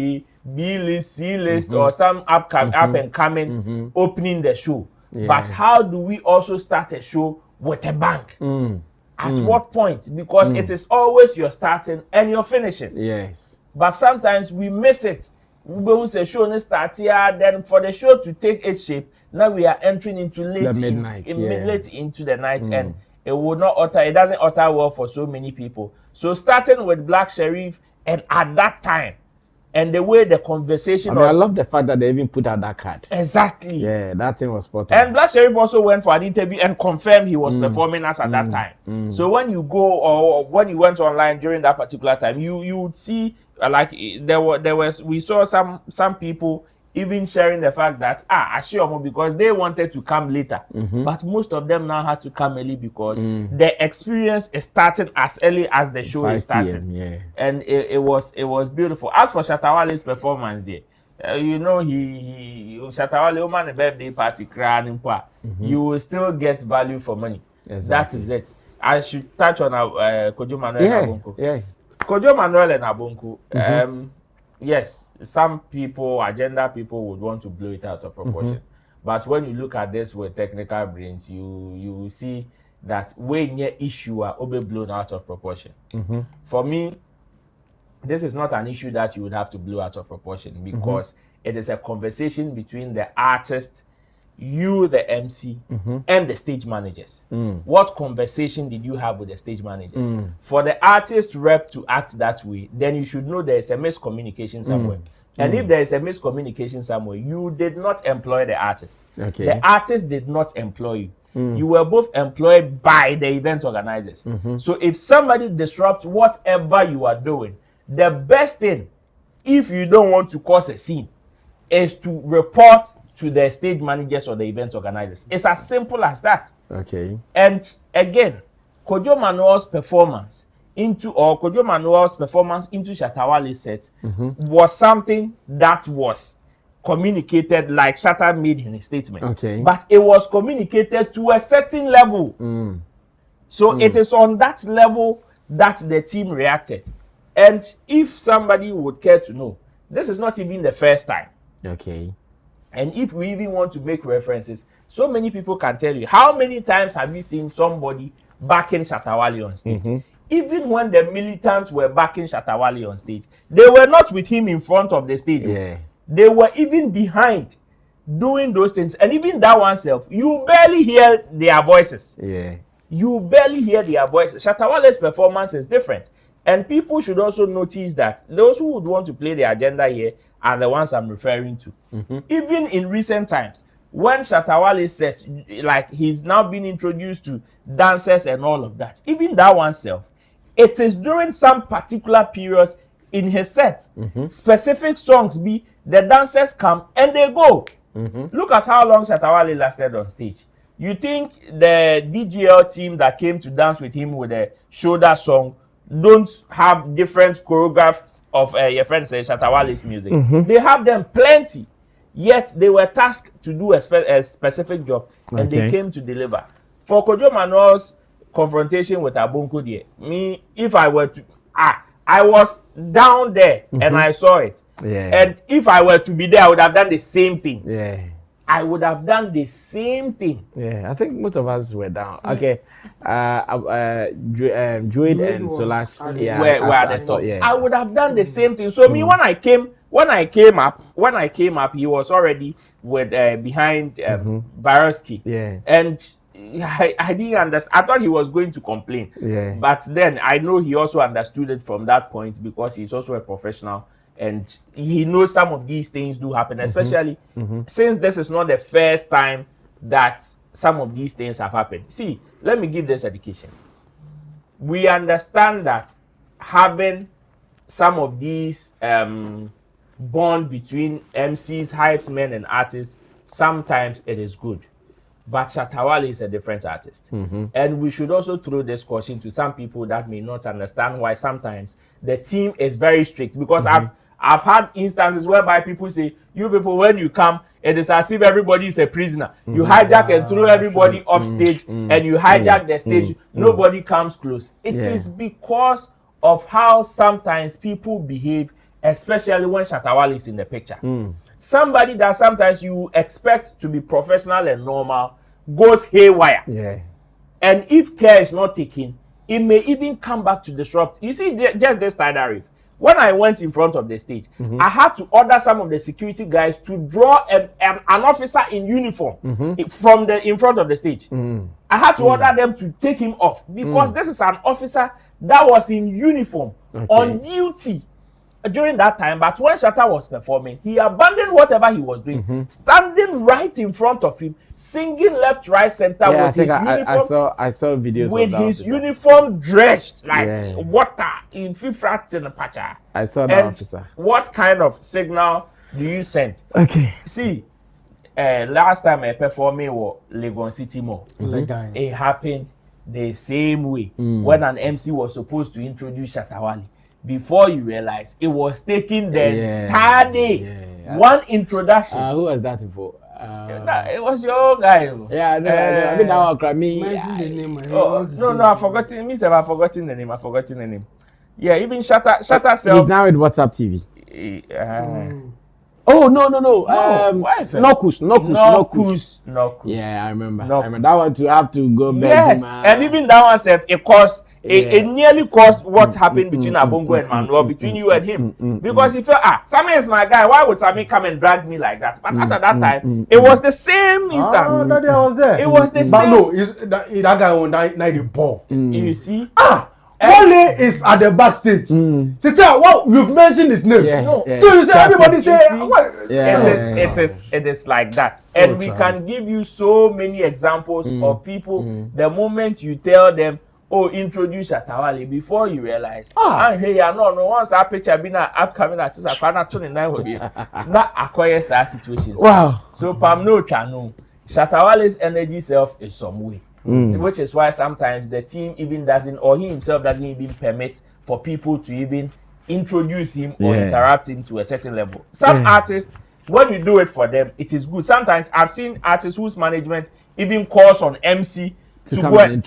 B-list, C-list, or some up and coming opening the show. Yeah. But how do we also start a show with a bang? At what point? Because it is always you're starting and you're finishing. Yes. But sometimes we miss it. We say show start here, then for the show to take its shape, now we are entering into late into the night, and it will not utter. It doesn't utter well for so many people. So starting with Black Sherif, and at that time, and the way the conversation. I love the fact that they even put out that card. Exactly. Yeah, that thing was spot on. And Black Sherif also went for an interview and confirmed he was performing us at that time. So when you go or when you went online during that particular time, you would see like we saw some people even sharing the fact that Asamoah, because they wanted to come later, but most of them now had to come early because the experience is starting as early as the show is starting. Yeah. And it was beautiful. As for Shatta Wale's performance there, he Shatta Wale man a birthday party crying, you will still get value for money. Exactly. That is it. I should touch on Kojo Manuel. Kojo Manuel and Abonku, yes, some people, agenda people would want to blow it out of proportion. But when you look at this with technical brains, you see that when your issue are blown out of proportion. For me, this is not an issue that you would have to blow out of proportion because it is a conversation between the artist, you, the MC, and the stage managers. What conversation did you have with the stage managers? For the artist rep to act that way, then you should know there is a miscommunication somewhere. And if there is a miscommunication somewhere, you did not employ the artist. The artist did not employ you. You were both employed by the event organizers. So if somebody disrupts whatever you are doing, the best thing, if you don't want to cause a scene, is to report to the stage managers or the event organizers. It's as simple as that. And again, Kojo Manuel's performance into Shatta Wale's set was something that was communicated like Shatta made in his statement. But it was communicated to a certain level. So it is on that level that the team reacted. And if somebody would care to know, this is not even the first time. And if we even want to make references, so many people can tell you, how many times have you seen somebody backing Shatta Wale on stage? Even when the militants were backing Shatta Wale on stage, they were not with him in front of the stage. They were even behind doing those things. And even that oneself, you barely hear their voices. You barely hear their voices. Shatta Wale's performance is different. And people should also notice that those who would want to play the agenda here are the ones I'm referring to. Even in recent times, when Shatta Wale set, like he's now been introduced to dancers and all of that, even that oneself, it is during some particular periods in his set, specific songs be, the dancers come and they go. Look at how long Shatta Wale lasted on stage. You think the DGL team that came to dance with him with a shoulder song don't have different choreographs of your friend say Shatta Wale's music? They have them plenty, yet they were tasked to do a specific job and they came to deliver. For Kojo Manuel's confrontation with Abonku there, me, if I were to I was down there and I saw it, and if I were to be there, I would have done the same thing. I would have done the same thing. I think most of us were down. Druid and Solash were at the top. I would have done the same thing. So me, when I came up, he was already with behind Baroski. And I didn't understand. I thought he was going to complain. But then I know he also understood it from that point because he's also a professional. And he knows some of these things do happen, especially since this is not the first time that some of these things have happened. See, let me give this education. We understand that having some of these bond between MCs, hypes men, and artists, sometimes it is good. But Shatta Wale is a different artist. And we should also throw this caution to some people that may not understand why sometimes the team is very strict. Because I've had instances whereby people say, you people, when you come, it is as if everybody is a prisoner. You hijack and throw everybody off stage and you hijack the stage. Nobody comes close. It is because of how sometimes people behave, especially when Shatta Wale is in the picture. Somebody that sometimes you expect to be professional and normal goes haywire. And if care is not taken, it may even come back to disrupt. You see, just this Tidal Rave. When I went in front of the stage, I had to order some of the security guys to draw an officer in uniform from in front of the stage. I had to order them to take him off because this is an officer that was in uniform on duty during that time. But when Shatta was performing, he abandoned whatever he was doing, standing right in front of him, singing left, right, center with his uniform. I saw videos with his uniform drenched like water in Fifrat in the Pacha. I saw that officer. What kind of signal do you send? See, last time I performed in Legon City Mall, it happened the same way when an MC was supposed to introduce Shatta Wale. Before you realize, it was taking the entire day. One introduction. Who was that for? It was your guy. I mean, that one me. No, I've forgotten. I've forgotten the name. Yeah, even Shatta self. He's now with WhatsApp TV. Oh no. Nokus. Yeah, I remember. That one to have to go back. Yes, and even that one said it cost. It nearly caused what happened between Abongo and Manuel, between you and him. Because he felt, Sammy is my guy, why would Sammy come and drag me like that? But as at that time, it was the same instance. Oh, that day I was there. It was the but same. No, that guy will night the ball. You see? Wale is at the backstage. Well, you've mentioned his name. So you say everybody say, it is like that. And we can give you so many examples of people. The moment you tell them, introduce Shatta before you realize. Hey, no. Once that picture been upcoming artist, I found 29 will be that acquires our situations. Wow. So Pam no channel. Shatta energy self is some way. Which is why sometimes the team even doesn't, or he himself doesn't even permit for people to even introduce him or interrupt him to a certain level. Some artists, when you do it for them, it is good. Sometimes I've seen artists whose management even calls on MC to go and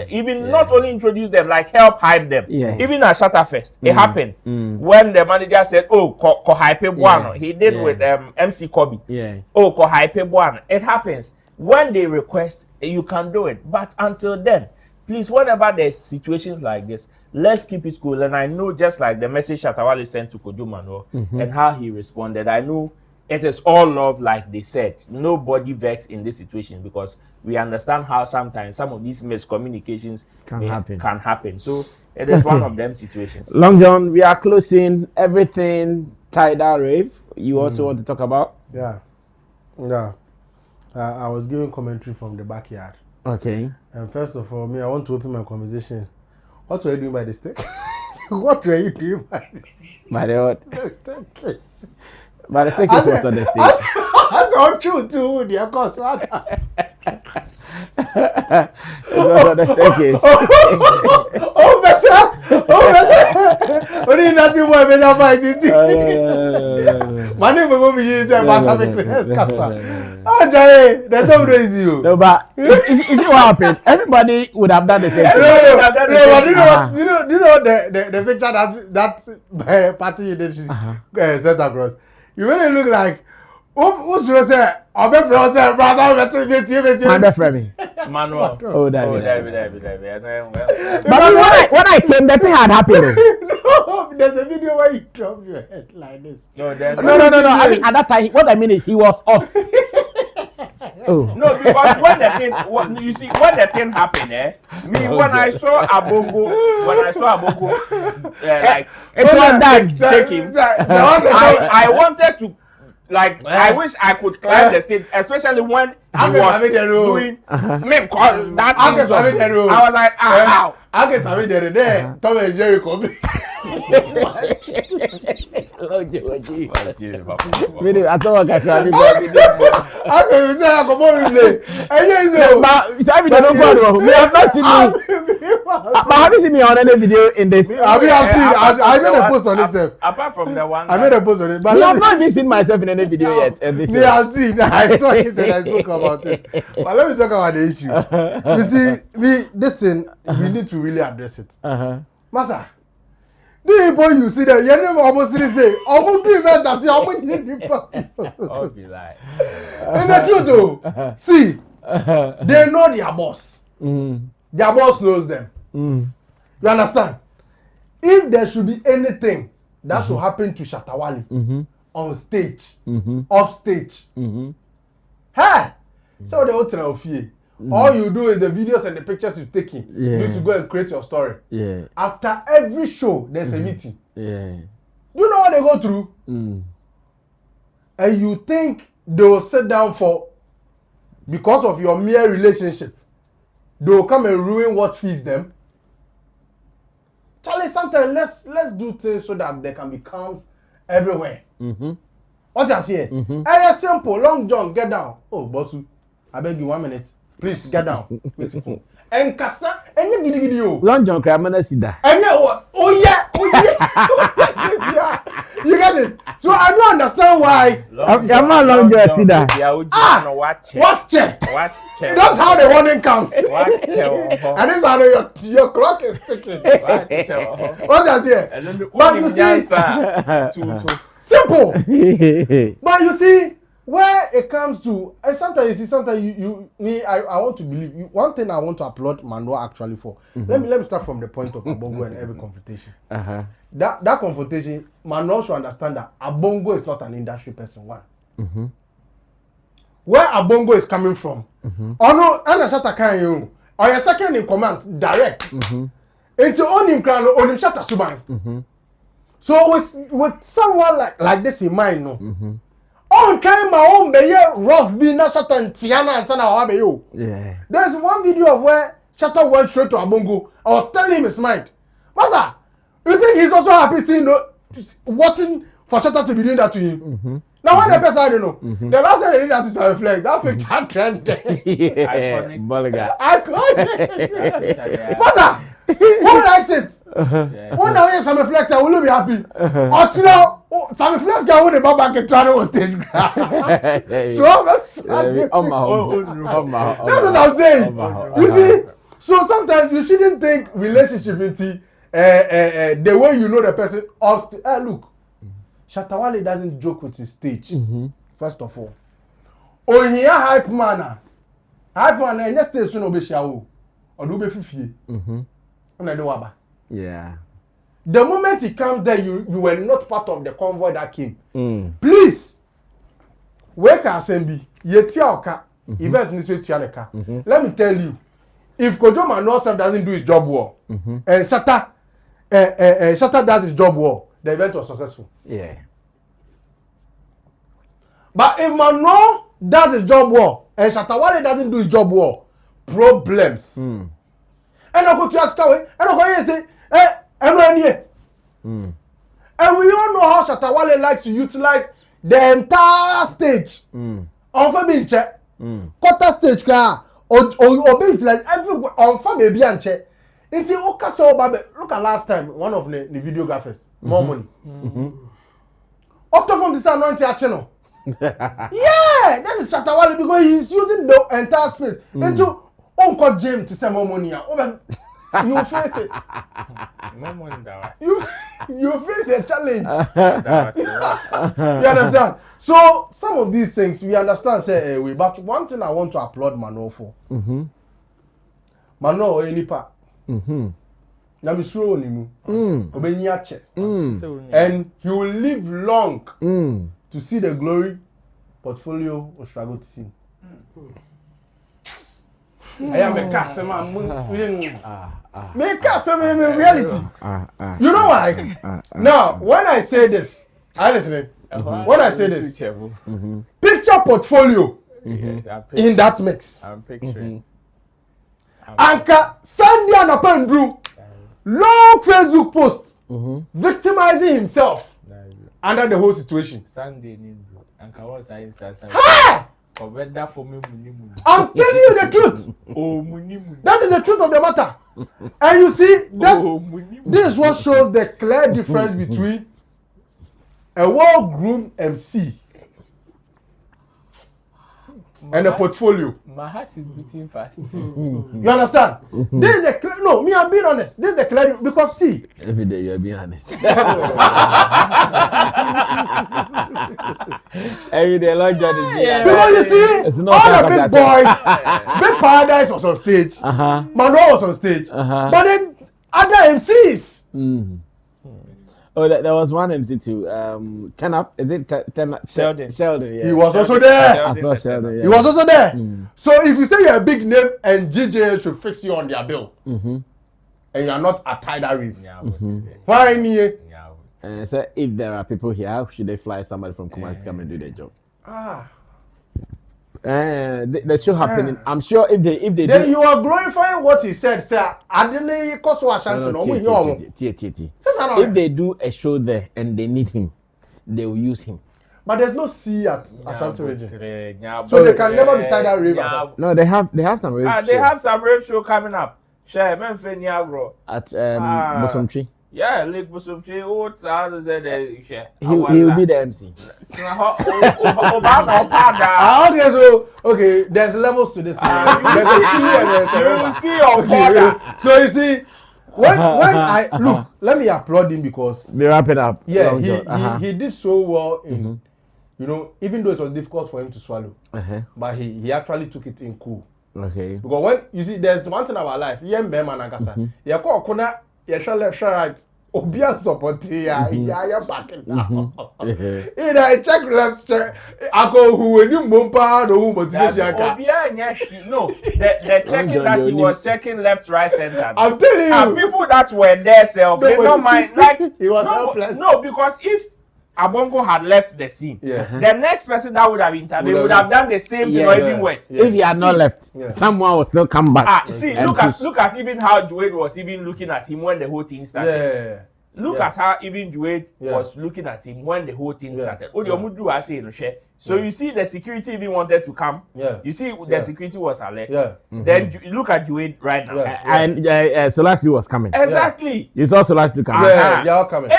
even not only introduce them, like help hype them. Even at Shatta Fest, it happened when the manager said, ko hype one. He did with MC Kobe. Ko hype one. It happens. When they request, you can do it. But until then, please, whenever there's situations like this, let's keep it cool. And I know, just like the message Shatta sent to Kojo Manuel and how he responded, I know it is all love, like they said. Nobody vexed in this situation, because we understand how sometimes some of these miscommunications can happen. So it is one of them situations. Long John, we are closing everything. Tidal Rave, you also want to talk about? Yeah. I was giving commentary from the backyard. Okay. And first of all, I want to open my conversation. What were you doing by the stick? What were you doing by the stick? By the what? But the stick is what on the stage. That's all true too, dear course. It's what on the staircase. Better. Only nothing more better by this thing. My name will be used as Jare, they don't raise you. No, but is it what happened? Everybody would have done the same thing. You know the picture that party you did set across. You really look like who's your say? I'll be brother. My best friend. Manuel. Oh, that. But when I came, that thing had happened. No, there's a video where you drop your head like this. No. I mean, at that time, what I mean is he was off. No, because when the thing happened, when I saw Abongo, like it was done. Take him. I wanted to. Like, I wish I could climb the stage, especially when he was doing because that I was like, ow. I get there. Tom and Jerry come. Video, I thought I could. I can say I come on relay. But Sammy don't know. Me have not seen me. But have you seen me on any video in this? I made a post on this. Apart from the one, I made a post on it. But I have not even seen myself in any video yet. Me have seen. I saw it and I spoke about it. But let me talk about the issue. You see, listen, we need to really address it. Masa, the boy you see that you never almost say, almost do that. That's almost I'll be like, it's the truth though. See, they know their boss. Their boss knows them. You understand? If there should be anything that should happen to Shatta on stage, off stage, hey, so the hotel of you. All you do is the videos and the pictures you're taking. You need to go and create your story. After every show, there's a meeting. You know what they go through? And you think they will sit down because of your mere relationship, they will come and ruin what feeds them? Charlie, sometimes let's do things so that there can be calms everywhere. What you say? Hey, simple, Long John, get down. Oh, Bossu, I beg you 1 minute. Please get down. And Kasa, and you get you. Long John Cramana Sida. And yeah, oh yeah. You get it. So I don't understand why. I'm not long to see that. Watch it. That's how the warning comes. And this how your clock is ticking. What does it? But you see, simple. But you see, where it comes to, and sometimes you see, sometimes I want to believe you. One thing I want to applaud Manuel actually for. Let me start from the point of Abongo and every confrontation. That confrontation, Manuel should understand that Abongo is not an industry person. One. Where Abongo is coming from. Oh no, and Shatta can you. Or your second in command, direct. Into on him crown, on him Shatta Suban. So with someone like this in mind, no. On time my own be rough be na Shatta and Tiana and Sana Wabe yo. Yeah. There's one video of where Shatta went straight to Abongo. I was telling him his mind. Master, you think he's also happy seeing watching for Shatta to be doing that to him? Now when the person I don't know. The last time they did that is a flag. That picture trended. Iconic. Master, who likes it? When now hear Sammy Flex, I will be happy. Until now, Sammy Flex can win the back and try on stage. So that's what I'm saying. You see, so sometimes you shouldn't think relationship into the way you know the person. Look, Shatta Wale doesn't joke with his stage. First of all, on here hype man, and just stage soon obe shawo, or do be fifi. Yeah. The moment he comes there, you were not part of the convoy that came. Please, where can Sammy? Yetiaoka, event Nisetianeka. Let me tell you, if Kojo Manuel doesn't do his job well, and Shatta does his job well, the event was successful. Yeah. But if Manuel does his job well, and Shatta Wale doesn't do his job well, problems. And I go to ask away, and I go say, I'm here. And we all know how Shatta Wale likes to utilize the entire stage. On for being check, quarter stage car, or be utilized everywhere on for baby and check. Until Okaso Babe, look at last time, one of the videographers, more money. Octo from this anointing channel. Yeah, that is Shatta Wale because he's using the entire space. Into Uncle James to send more money. You face it. You face the challenge. You understand? So some of these things we understand say but one thing I want to applaud Manuel for. Manuel Enipa. Na mi sure onimu. Obenyi ache. And he will live long to see the glory portfolio or struggle to see. I am a customer. Make us in reality. You know why? Now, when I say this, I listen. When I say this, picture portfolio in that mix. I'm picturing. Anka Sandy and Apandru long Facebook post victimizing himself under the whole situation. Sunday Anka was I'm telling you the truth. That is the truth of the matter. And you see, this is what shows the clear difference between a well-groomed MC and a portfolio. My heart is beating fast. You understand? This is the clear. No, me, I'm being honest. This is the clear because see. Every day you are being honest. Every day, Lord John is being honest. Because you see, all the big boys, Big Paradise was on stage, Manuel was on stage, but then other MCs. Oh, there was one MC too. Turn Up, is it Turn Up? Sheldon. Yeah. He was also there. I saw Sheldon. Yeah. He was also there. So if you say you're a big name and GJ should fix you on their bill, and you're not a Tidal Rave, why me? So if there are people here, how should they fly somebody from Kumasi to come and do their job? The show happening. I'm sure if they then do, you are glorifying what he said. Say, Adele Koso Ashanti no we hear. If they do a show there and they need him, they will use him. But there's no sea at Ashanti region, so they can never be Tidal Rave. No, they have some rave. They have some rave show coming up. Share Memphis Niagara at Bosomtri. Yeah, like Busumchi, what does that? He will be the MC. Okay, so okay, there's levels to this. You see your border. So you see, when I look, let me applaud him because we wrap it up. Yeah, he did so well in, you know, even though it was difficult for him to swallow, but he actually took it in cool. Okay. Because when you see, there's one thing about life. Yeah, man, Nagasa. Yeah, kona. Yeah, left, right. Obia support yeah, backing now. I check left, check. I go who when you mumpa no motivation. Obia, no, the checking that he was checking left, right, center. I'm telling you, people that were there, they don't mind. Like he was helpless. No, because if Abongo had left the scene, the next person that would have intervened would have done the same thing or even worse. If he had not left, someone would still come back. See, look at even how Juwade was even looking at him when the whole thing started. Look at how even Juwade was looking at him when the whole thing started. So you see the security even wanted to come. You see the security was alert. Then look at Juwade right now. And Solashli was coming. Exactly. You saw Solashli coming. Yeah, they are coming.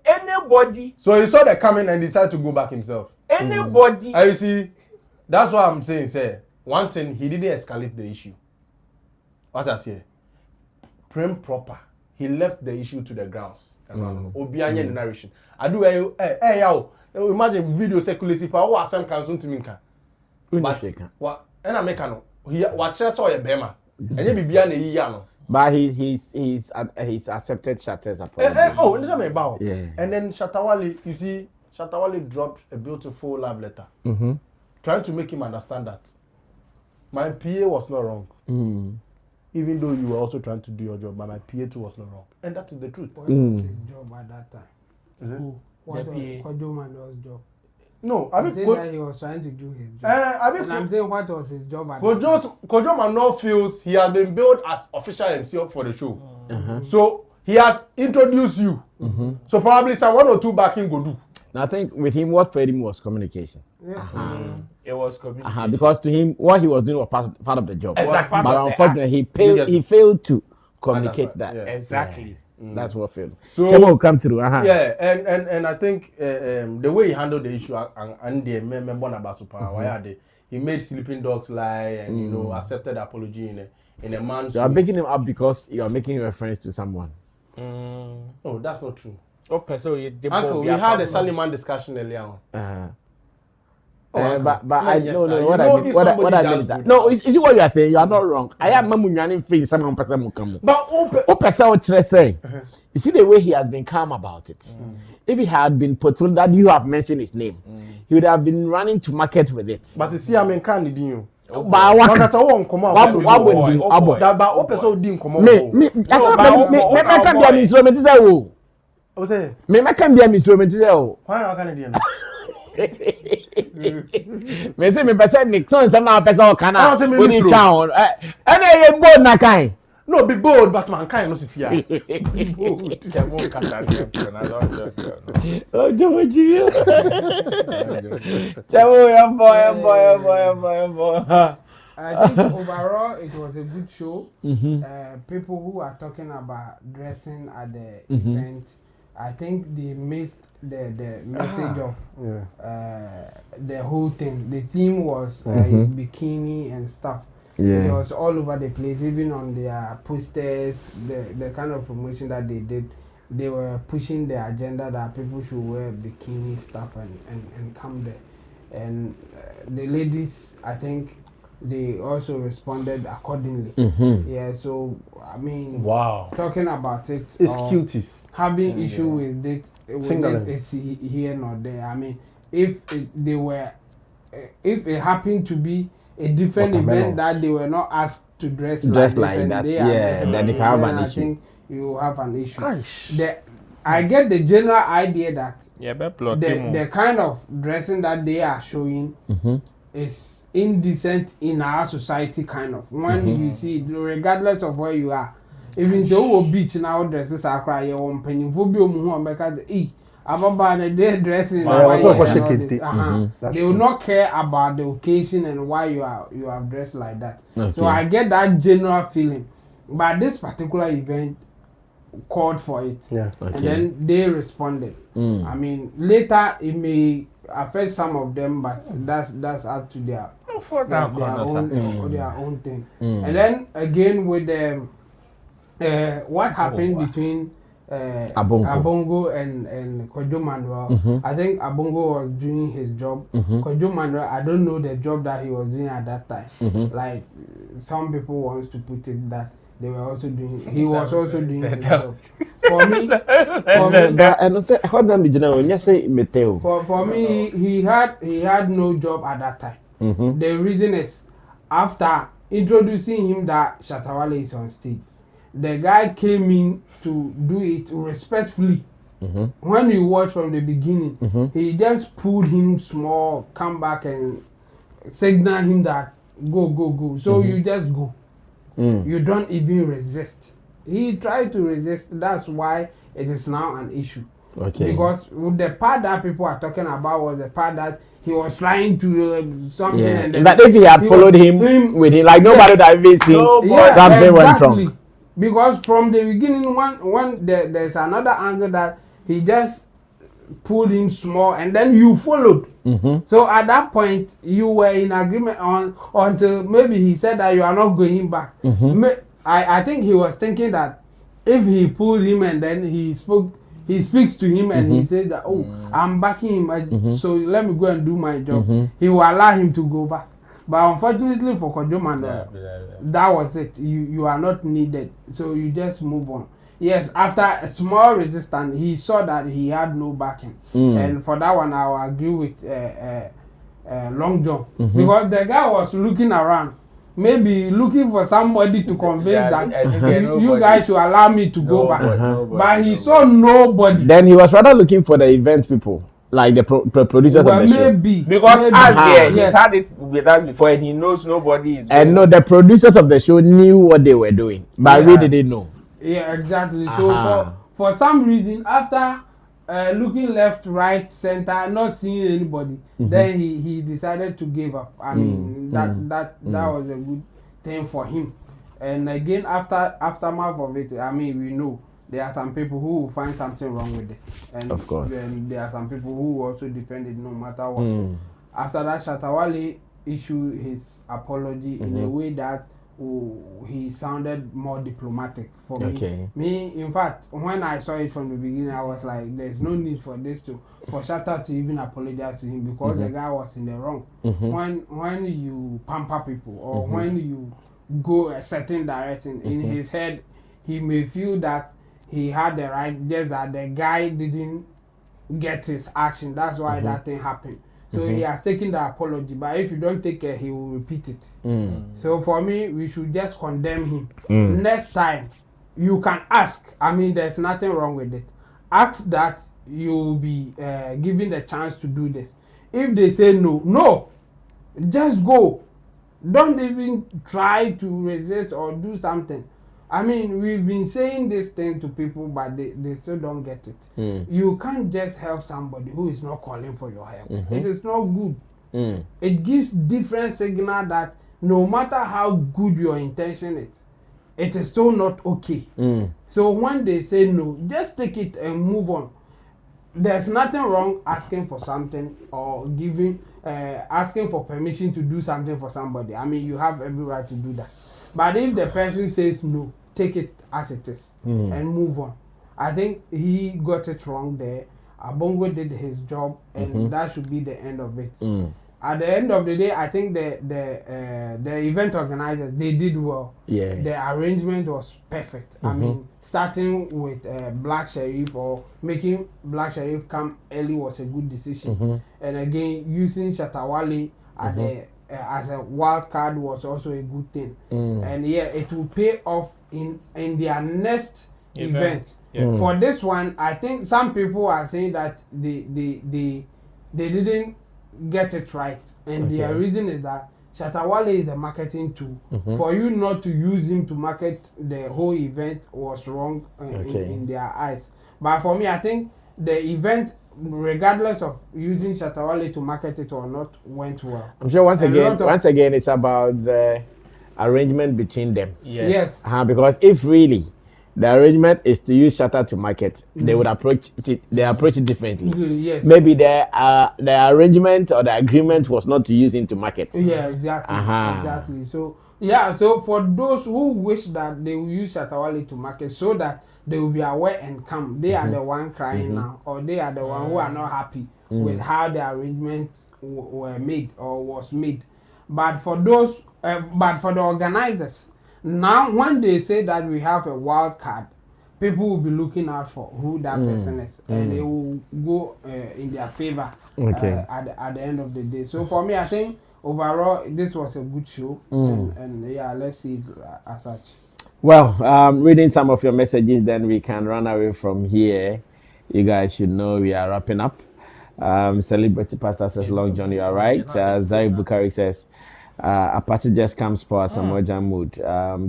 Anybody. So he saw them coming and decided to go back himself. Anybody. And you see, that's what I'm saying, sir. One thing, he didn't escalate the issue. What I say? Prim proper. He left the issue to the grounds. Obianye narration. I do imagine video circulating for what some can to me. But what and I make he watch us all a bema. And you be beyond a year. But he's accepted Shatta's apology. And then Shatta, you see, Shatta dropped a beautiful love letter. Trying to make him understand that my PA was not wrong. Even though you were also trying to do your job, but my PA too was not wrong. And that is the truth. What was his job at that time? Is it? What was Kojoman's job? No, I mean, that he was trying to do his job. And I'm saying, what was his job at that time? Kojoman feels he has been billed as official MC for the show. So he has introduced you. So probably some one or two backing go do. Now I think with him, what fed him was communication. It was communication. Because to him, what he was doing was part of the job. Exactly. But unfortunately, he failed to communicate that. Exactly. That's what failed. So will come through. Yeah, and I think the way he handled the issue and the member about power, he made sleeping dogs lie and you know accepted apology in a man's. You are making him up because you are making reference to someone. No, that's not true. Okay, so Uncle, we had a Saliman discussion earlier on. But I know what I mean is that. No, is it what you are saying? You are not wrong. I am mamunyaning free someone person come. But you see the way he has been calm about it. If he had been portrayed that you have mentioned his name, he would have been running to market with it. But you see, I mean, can't you? But what that's all come out. That but what person didn't come out. Me can be an instrument is oh. Me can be an instrument is oh. Why can you? Me say me person Nick so some now person can na we need town and you bold na kind no be bold but man kind no see here be bold oh Joji boy. I think overall it was a good show. People who are talking about dressing at the event, I think they missed the message of the whole thing. The theme was bikini and stuff. It was all over the place, even on their posters, the kind of promotion that they did. They were pushing the agenda that people should wear bikini stuff and come there. And the ladies, I think, they also responded accordingly. Yeah, so I mean, talking about it, it's cuties. Having issue with it, it's here nor there. I mean, if it happened to be a different event that they were not asked to dress like that, then they can have an issue. I think you have an issue. I get the general idea that the kind of dressing that they are showing is indecent in our society, kind of. When you see it, regardless of where you are, even though beach now dresses are crying on penny phobia because they dressing they will not care about the occasion and why you have dressed like that. So I get that general feeling. But this particular event, called for it. Yeah. And then they responded. I mean, later it may affect some of them, but that's up to their own thing. And then again with the what happened between Abongo and Kojo Manuel. I think Abongo was doing his job. Kojo Manuel, I don't know the job that he was doing at that time. Like some people wants to put it that they were also doing. He was also doing his job. For me, he had no job at that time. The reason is after introducing him that Shatta Wale is on stage, the guy came in to do it respectfully. When you watch from the beginning, he just pulled him small, come back and signal him that go. So you just go. You don't even resist. He tried to resist. That's why it is now an issue. Because the part that people are talking about was the part that he was trying to something. And then that if he had followed him with him, like nobody that even seen something went wrong. Because from the beginning, when there's another angle that he just pulled him small and then you followed. So at that point, you were in agreement until maybe he said that you are not going back. I think he was thinking that if he pulled him and then he speaks to him and he says that, I'm backing him, so let me go and do my job. He will allow him to go back. But unfortunately for Kojo Manuel, that was it. You are not needed, so you just move on. Yes, after a small resistance, he saw that he had no backing, and for that one, I will agree with Long John because the guy was looking around, maybe looking for somebody to convince that you guys should allow me to go back, but he saw nobody. Then he was rather looking for the event people. Like the producers of the show. Because he's had it with us before and he knows nobody is. And no, the producers of the show knew what they were doing, but we didn't know. Yeah, exactly. So for some reason, after looking left, right, center, not seeing anybody, then he decided to give up. I mean, that was a good thing for him. And again, aftermath of it, I mean, we know. There are some people who will find something wrong with it. And of course. Then there are some people who will also defend it no matter what. After that, Shatta Wale issued his apology in a way that he sounded more diplomatic for me. In fact, when I saw it from the beginning, I was like, there's no need for for Shatta to even apologize to him because the guy was in the wrong. When you pamper people or when you go a certain direction, in his head, he may feel that he had the right, just that the guy didn't get his action. That's why that thing happened. So he has taken the apology, but if you don't take care, he will repeat it. So for me, we should just condemn him. Next time, you can ask. I mean, there's nothing wrong with it. Ask that you will be given the chance to do this. If they say no, just go. Don't even try to resist or do something. I mean, we've been saying this thing to people, but they still don't get it. You can't just help somebody who is not calling for your help. It is not good. It gives different signal that no matter how good your intention is, it is still not okay. So when they say no, just take it and move on. There's nothing wrong asking for something or asking for permission to do something for somebody. I mean, you have every right to do that. But if the person says no, take it as it is and move on. I think he got it wrong there. Abongo did his job, and that should be the end of it. At the end of the day, I think the event organizers, they did well. The arrangement was perfect. I mean, starting with Black Sheriff or making Black Sheriff come early was a good decision. And again, using Shatta Wale as a wild card was also a good thing. And it will pay off in their next event. For this one, I think some people are saying that they didn't get it right, and their reason is that Shatta Wale is a marketing tool. For you not to use him to market the whole event was wrong in their eyes. But for me, I think the event, regardless of using Shatta Wale to market it or not, went well. I'm sure once again it's about the arrangement between them. Yes. Because if really the arrangement is to use Shatta to market. They would approach it. They approach it differently. Yes. Maybe the arrangement or the agreement was not to use him to market. Yeah, exactly. Exactly. So yeah, so for those who wish that they will use Shatta Wale to market, so that they will be aware and come, they are the one crying now, or they are the one who are not happy with how the arrangements were made or was made. But for those, but for the organizers, now when they say that we have a wild card, people will be looking out for who that person is, and they will go in their favor at the end of the day. So for me, I think overall this was a good show, and yeah, let's see it as such. Well, reading some of your messages, then we can run away from here. You guys should know we are wrapping up. Celebrity Pastor says, Long John, you are right. Zai Bukari says, a party just comes for Asamoah mood.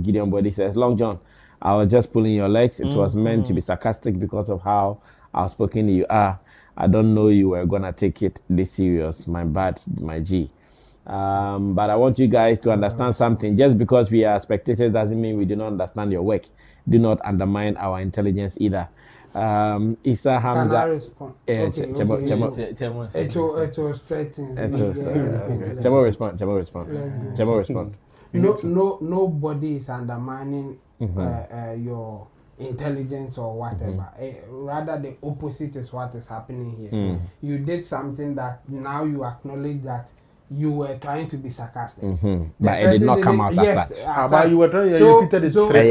Gideon Body says, Long John, I was just pulling your legs. It was meant to be sarcastic because of how outspoken you are. I don't know you were going to take it this serious. My bad, my G. But I want you guys to understand something. Just because we are spectators doesn't mean we do not understand your work. Do not undermine our intelligence either. Isa Hamza. Can I respond? It was threatening. Chemo respond. Nobody is undermining your intelligence or whatever. Rather, the opposite is what is happening here. You did something that now you acknowledge that you were trying to be sarcastic. But it did not come out as such. But you were trying to repeat it three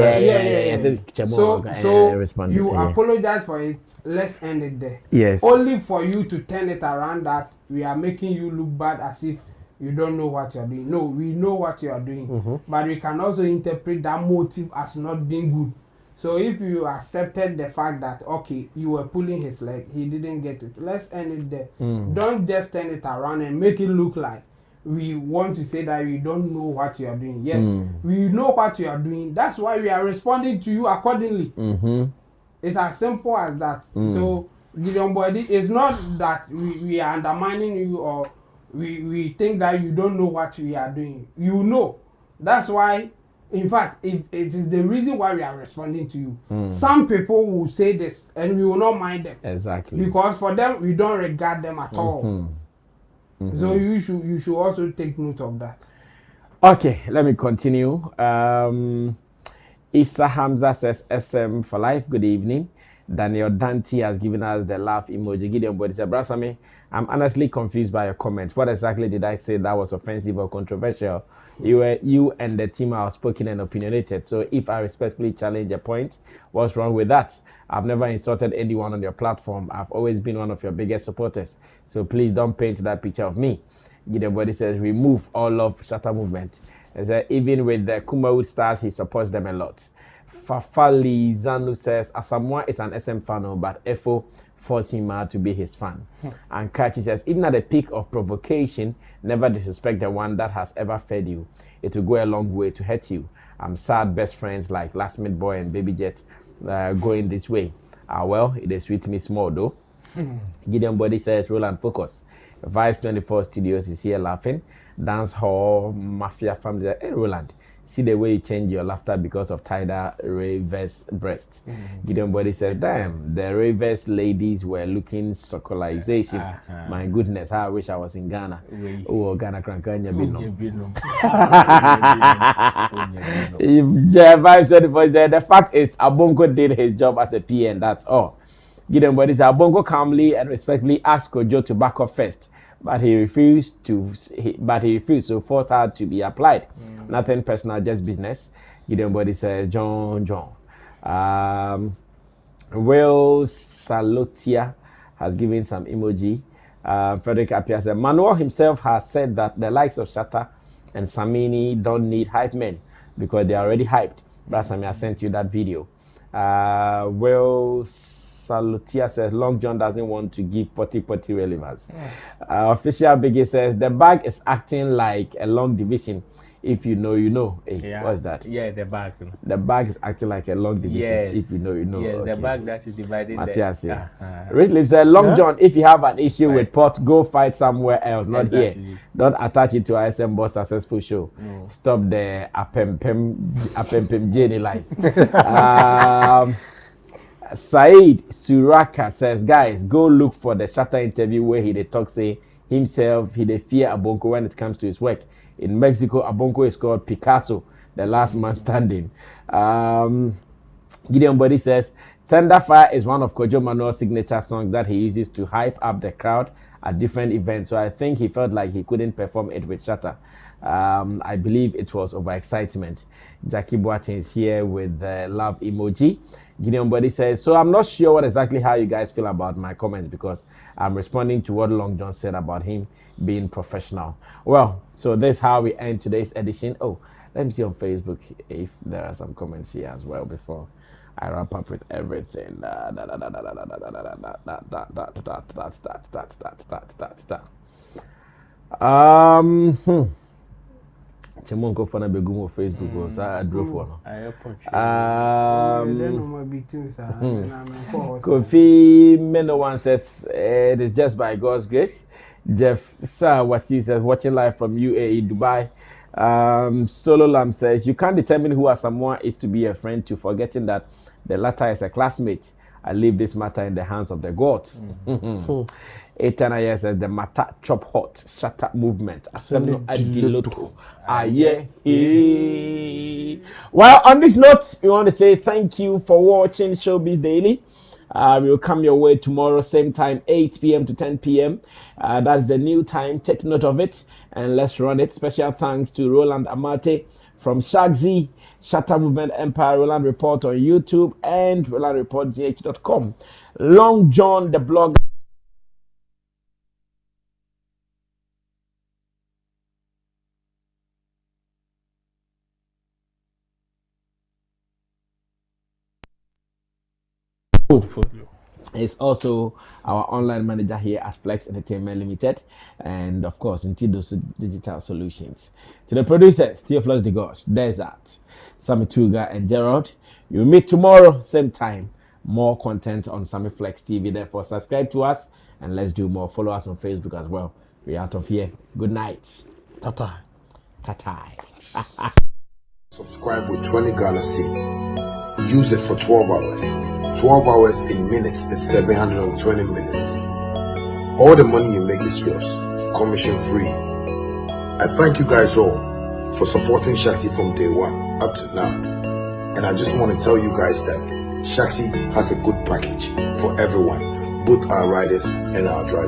times. So you apologize for it. Let's end it there. Yes. Only for you to turn it around that we are making you look bad as if you don't know what you are doing. No, we know what you are doing. But we can also interpret that motive as not being good. So if you accepted the fact that, okay, you were pulling his leg, he didn't get it, let's end it there. Don't just turn it around and make it look like we want to say that we don't know what you are doing. Yes, we know what you are doing. That's why we are responding to you accordingly. It's as simple as that. So, Gideon Boy, it's not that we are undermining you or we think that you don't know what we are doing. You know. That's why. In fact, it is the reason why we are responding to you. Some people will say this and we will not mind them. Exactly. Because for them, we don't regard them at all. So you should also take note of that. Okay, let me continue. Issa Hamza says, SM for life, good evening. Daniel Dante has given us the laugh emoji. Gideon Body said, Brasami, I'm honestly confused by your comments. What exactly did I say that was offensive or controversial? You and the team are outspoken and opinionated. So if I respectfully challenge a point, what's wrong with that? I've never insulted anyone on your platform. I've always been one of your biggest supporters. So please don't paint that picture of me. Gideon Body says, remove all of Shatta movement. Even with the Kumawood stars, he supports them a lot. Fafali Zanu says, Asamoah is an SM fan, but Efo forced him to be his fan. And Kachi says, even at the peak of provocation, never disrespect the one that has ever fed you. It will go a long way to hurt you. I'm sad best friends like Last Minute Boy and Baby Jet going this way. Well, it is sweet me small though. Gideon Body says, Roland focus. Vibes 24 Studios is here laughing. Dance Hall, Mafia family. Hey Roland, see the way you change your laughter because of Tidal Rave's breast. Gideon Body says, damn, the Rave's ladies were looking circularization. My goodness, how I wish I was in Ghana. Oh, Ghana Krankanya Bino. Vibes 24 is there. The fact is, Abongo did his job as a PN, that's all. Gideon Body says, Abongo calmly and respectfully asked Kojo to back up first. But he refused, so force her to be applied. Nothing personal, just business. Gideon Body says, John. Will Salotia has given some emoji. Frederick Appiah said, Manuel himself has said that the likes of Shatta and Sammy don't need hype men because they are already hyped. Brother Sammy, I sent you that video. Will Salutia says, Long John doesn't want to give potty relevance. Official Biggie says, the bag is acting like a long division. If you know, you know. Hey, Yeah. what's that? Yeah, the bag. The bag is acting like a long division. Yes. If you know, you know. Yes, Okay. the bag that is dividing. Matthias, yeah. Rich Liv said, Long John, if you have an issue with pot, go fight somewhere else, not here. Don't attach it to ISM Boss Successful Show. No. Stop the apempem Jenny life. Said Suraka says, guys, go look for the Shatta interview where he talks say himself, he fear Abonko when it comes to his work. In Mexico, Abonko is called Picasso, the last man standing. Gideon Body says, Thunderfire is one of Kojo Manuel's signature songs that he uses to hype up the crowd at different events. So I think he felt like he couldn't perform it with Shatta. I believe it was overexcitement. Jackie Boateng is here with the love emoji. Gideon Body says, so I'm not sure what exactly how you guys feel about my comments because I'm responding to what Long John said about him being professional. Well, so that's how we end today's edition. Oh, let me see on Facebook if there are some comments here as well before I wrap up with everything. Chemonko for na begumo Facebook or sa draw for no. Kofi Meno one says it is just by God's grace. Jeff Sir Wasi says watching live from UAE Dubai. Solo Lam says you can't determine who Asamoah is to be a friend to, forgetting that the latter is a classmate. I leave this matter in the hands of the gods. Etana says the matter chop hot, Shatta movement. Well, on this note, we want to say thank you for watching Showbiz Daily. We will come your way tomorrow, same time, 8 p.m. to 10 p.m. That's the new time. Take note of it and let's run it. Special thanks to Roland Amate from Shagzi, Shatta Movement Empire, Roland Report on YouTube, and RolandReportGH.com. Long John, the blogger. Is also our online manager here at Flex Entertainment Limited, and of course in Tidal Digital Solutions. To the producers, Theophilus De Gosh, Desert, Sammy Tuga, and Gerald. You'll meet tomorrow, same time. More content on Sammy Flex TV. Therefore, subscribe to us and let's do more. Follow us on Facebook as well. We're out of here. Good night. Tata. Tata. Subscribe with 20 Ghana Cedi. Use it for 12 hours. 12 hours in minutes is 720 minutes. All the money you make is yours, commission free. I thank you guys all for supporting Shaxi from day one up to now. And I just want to tell you guys that Shaxi has a good package for everyone, both our riders and our drivers.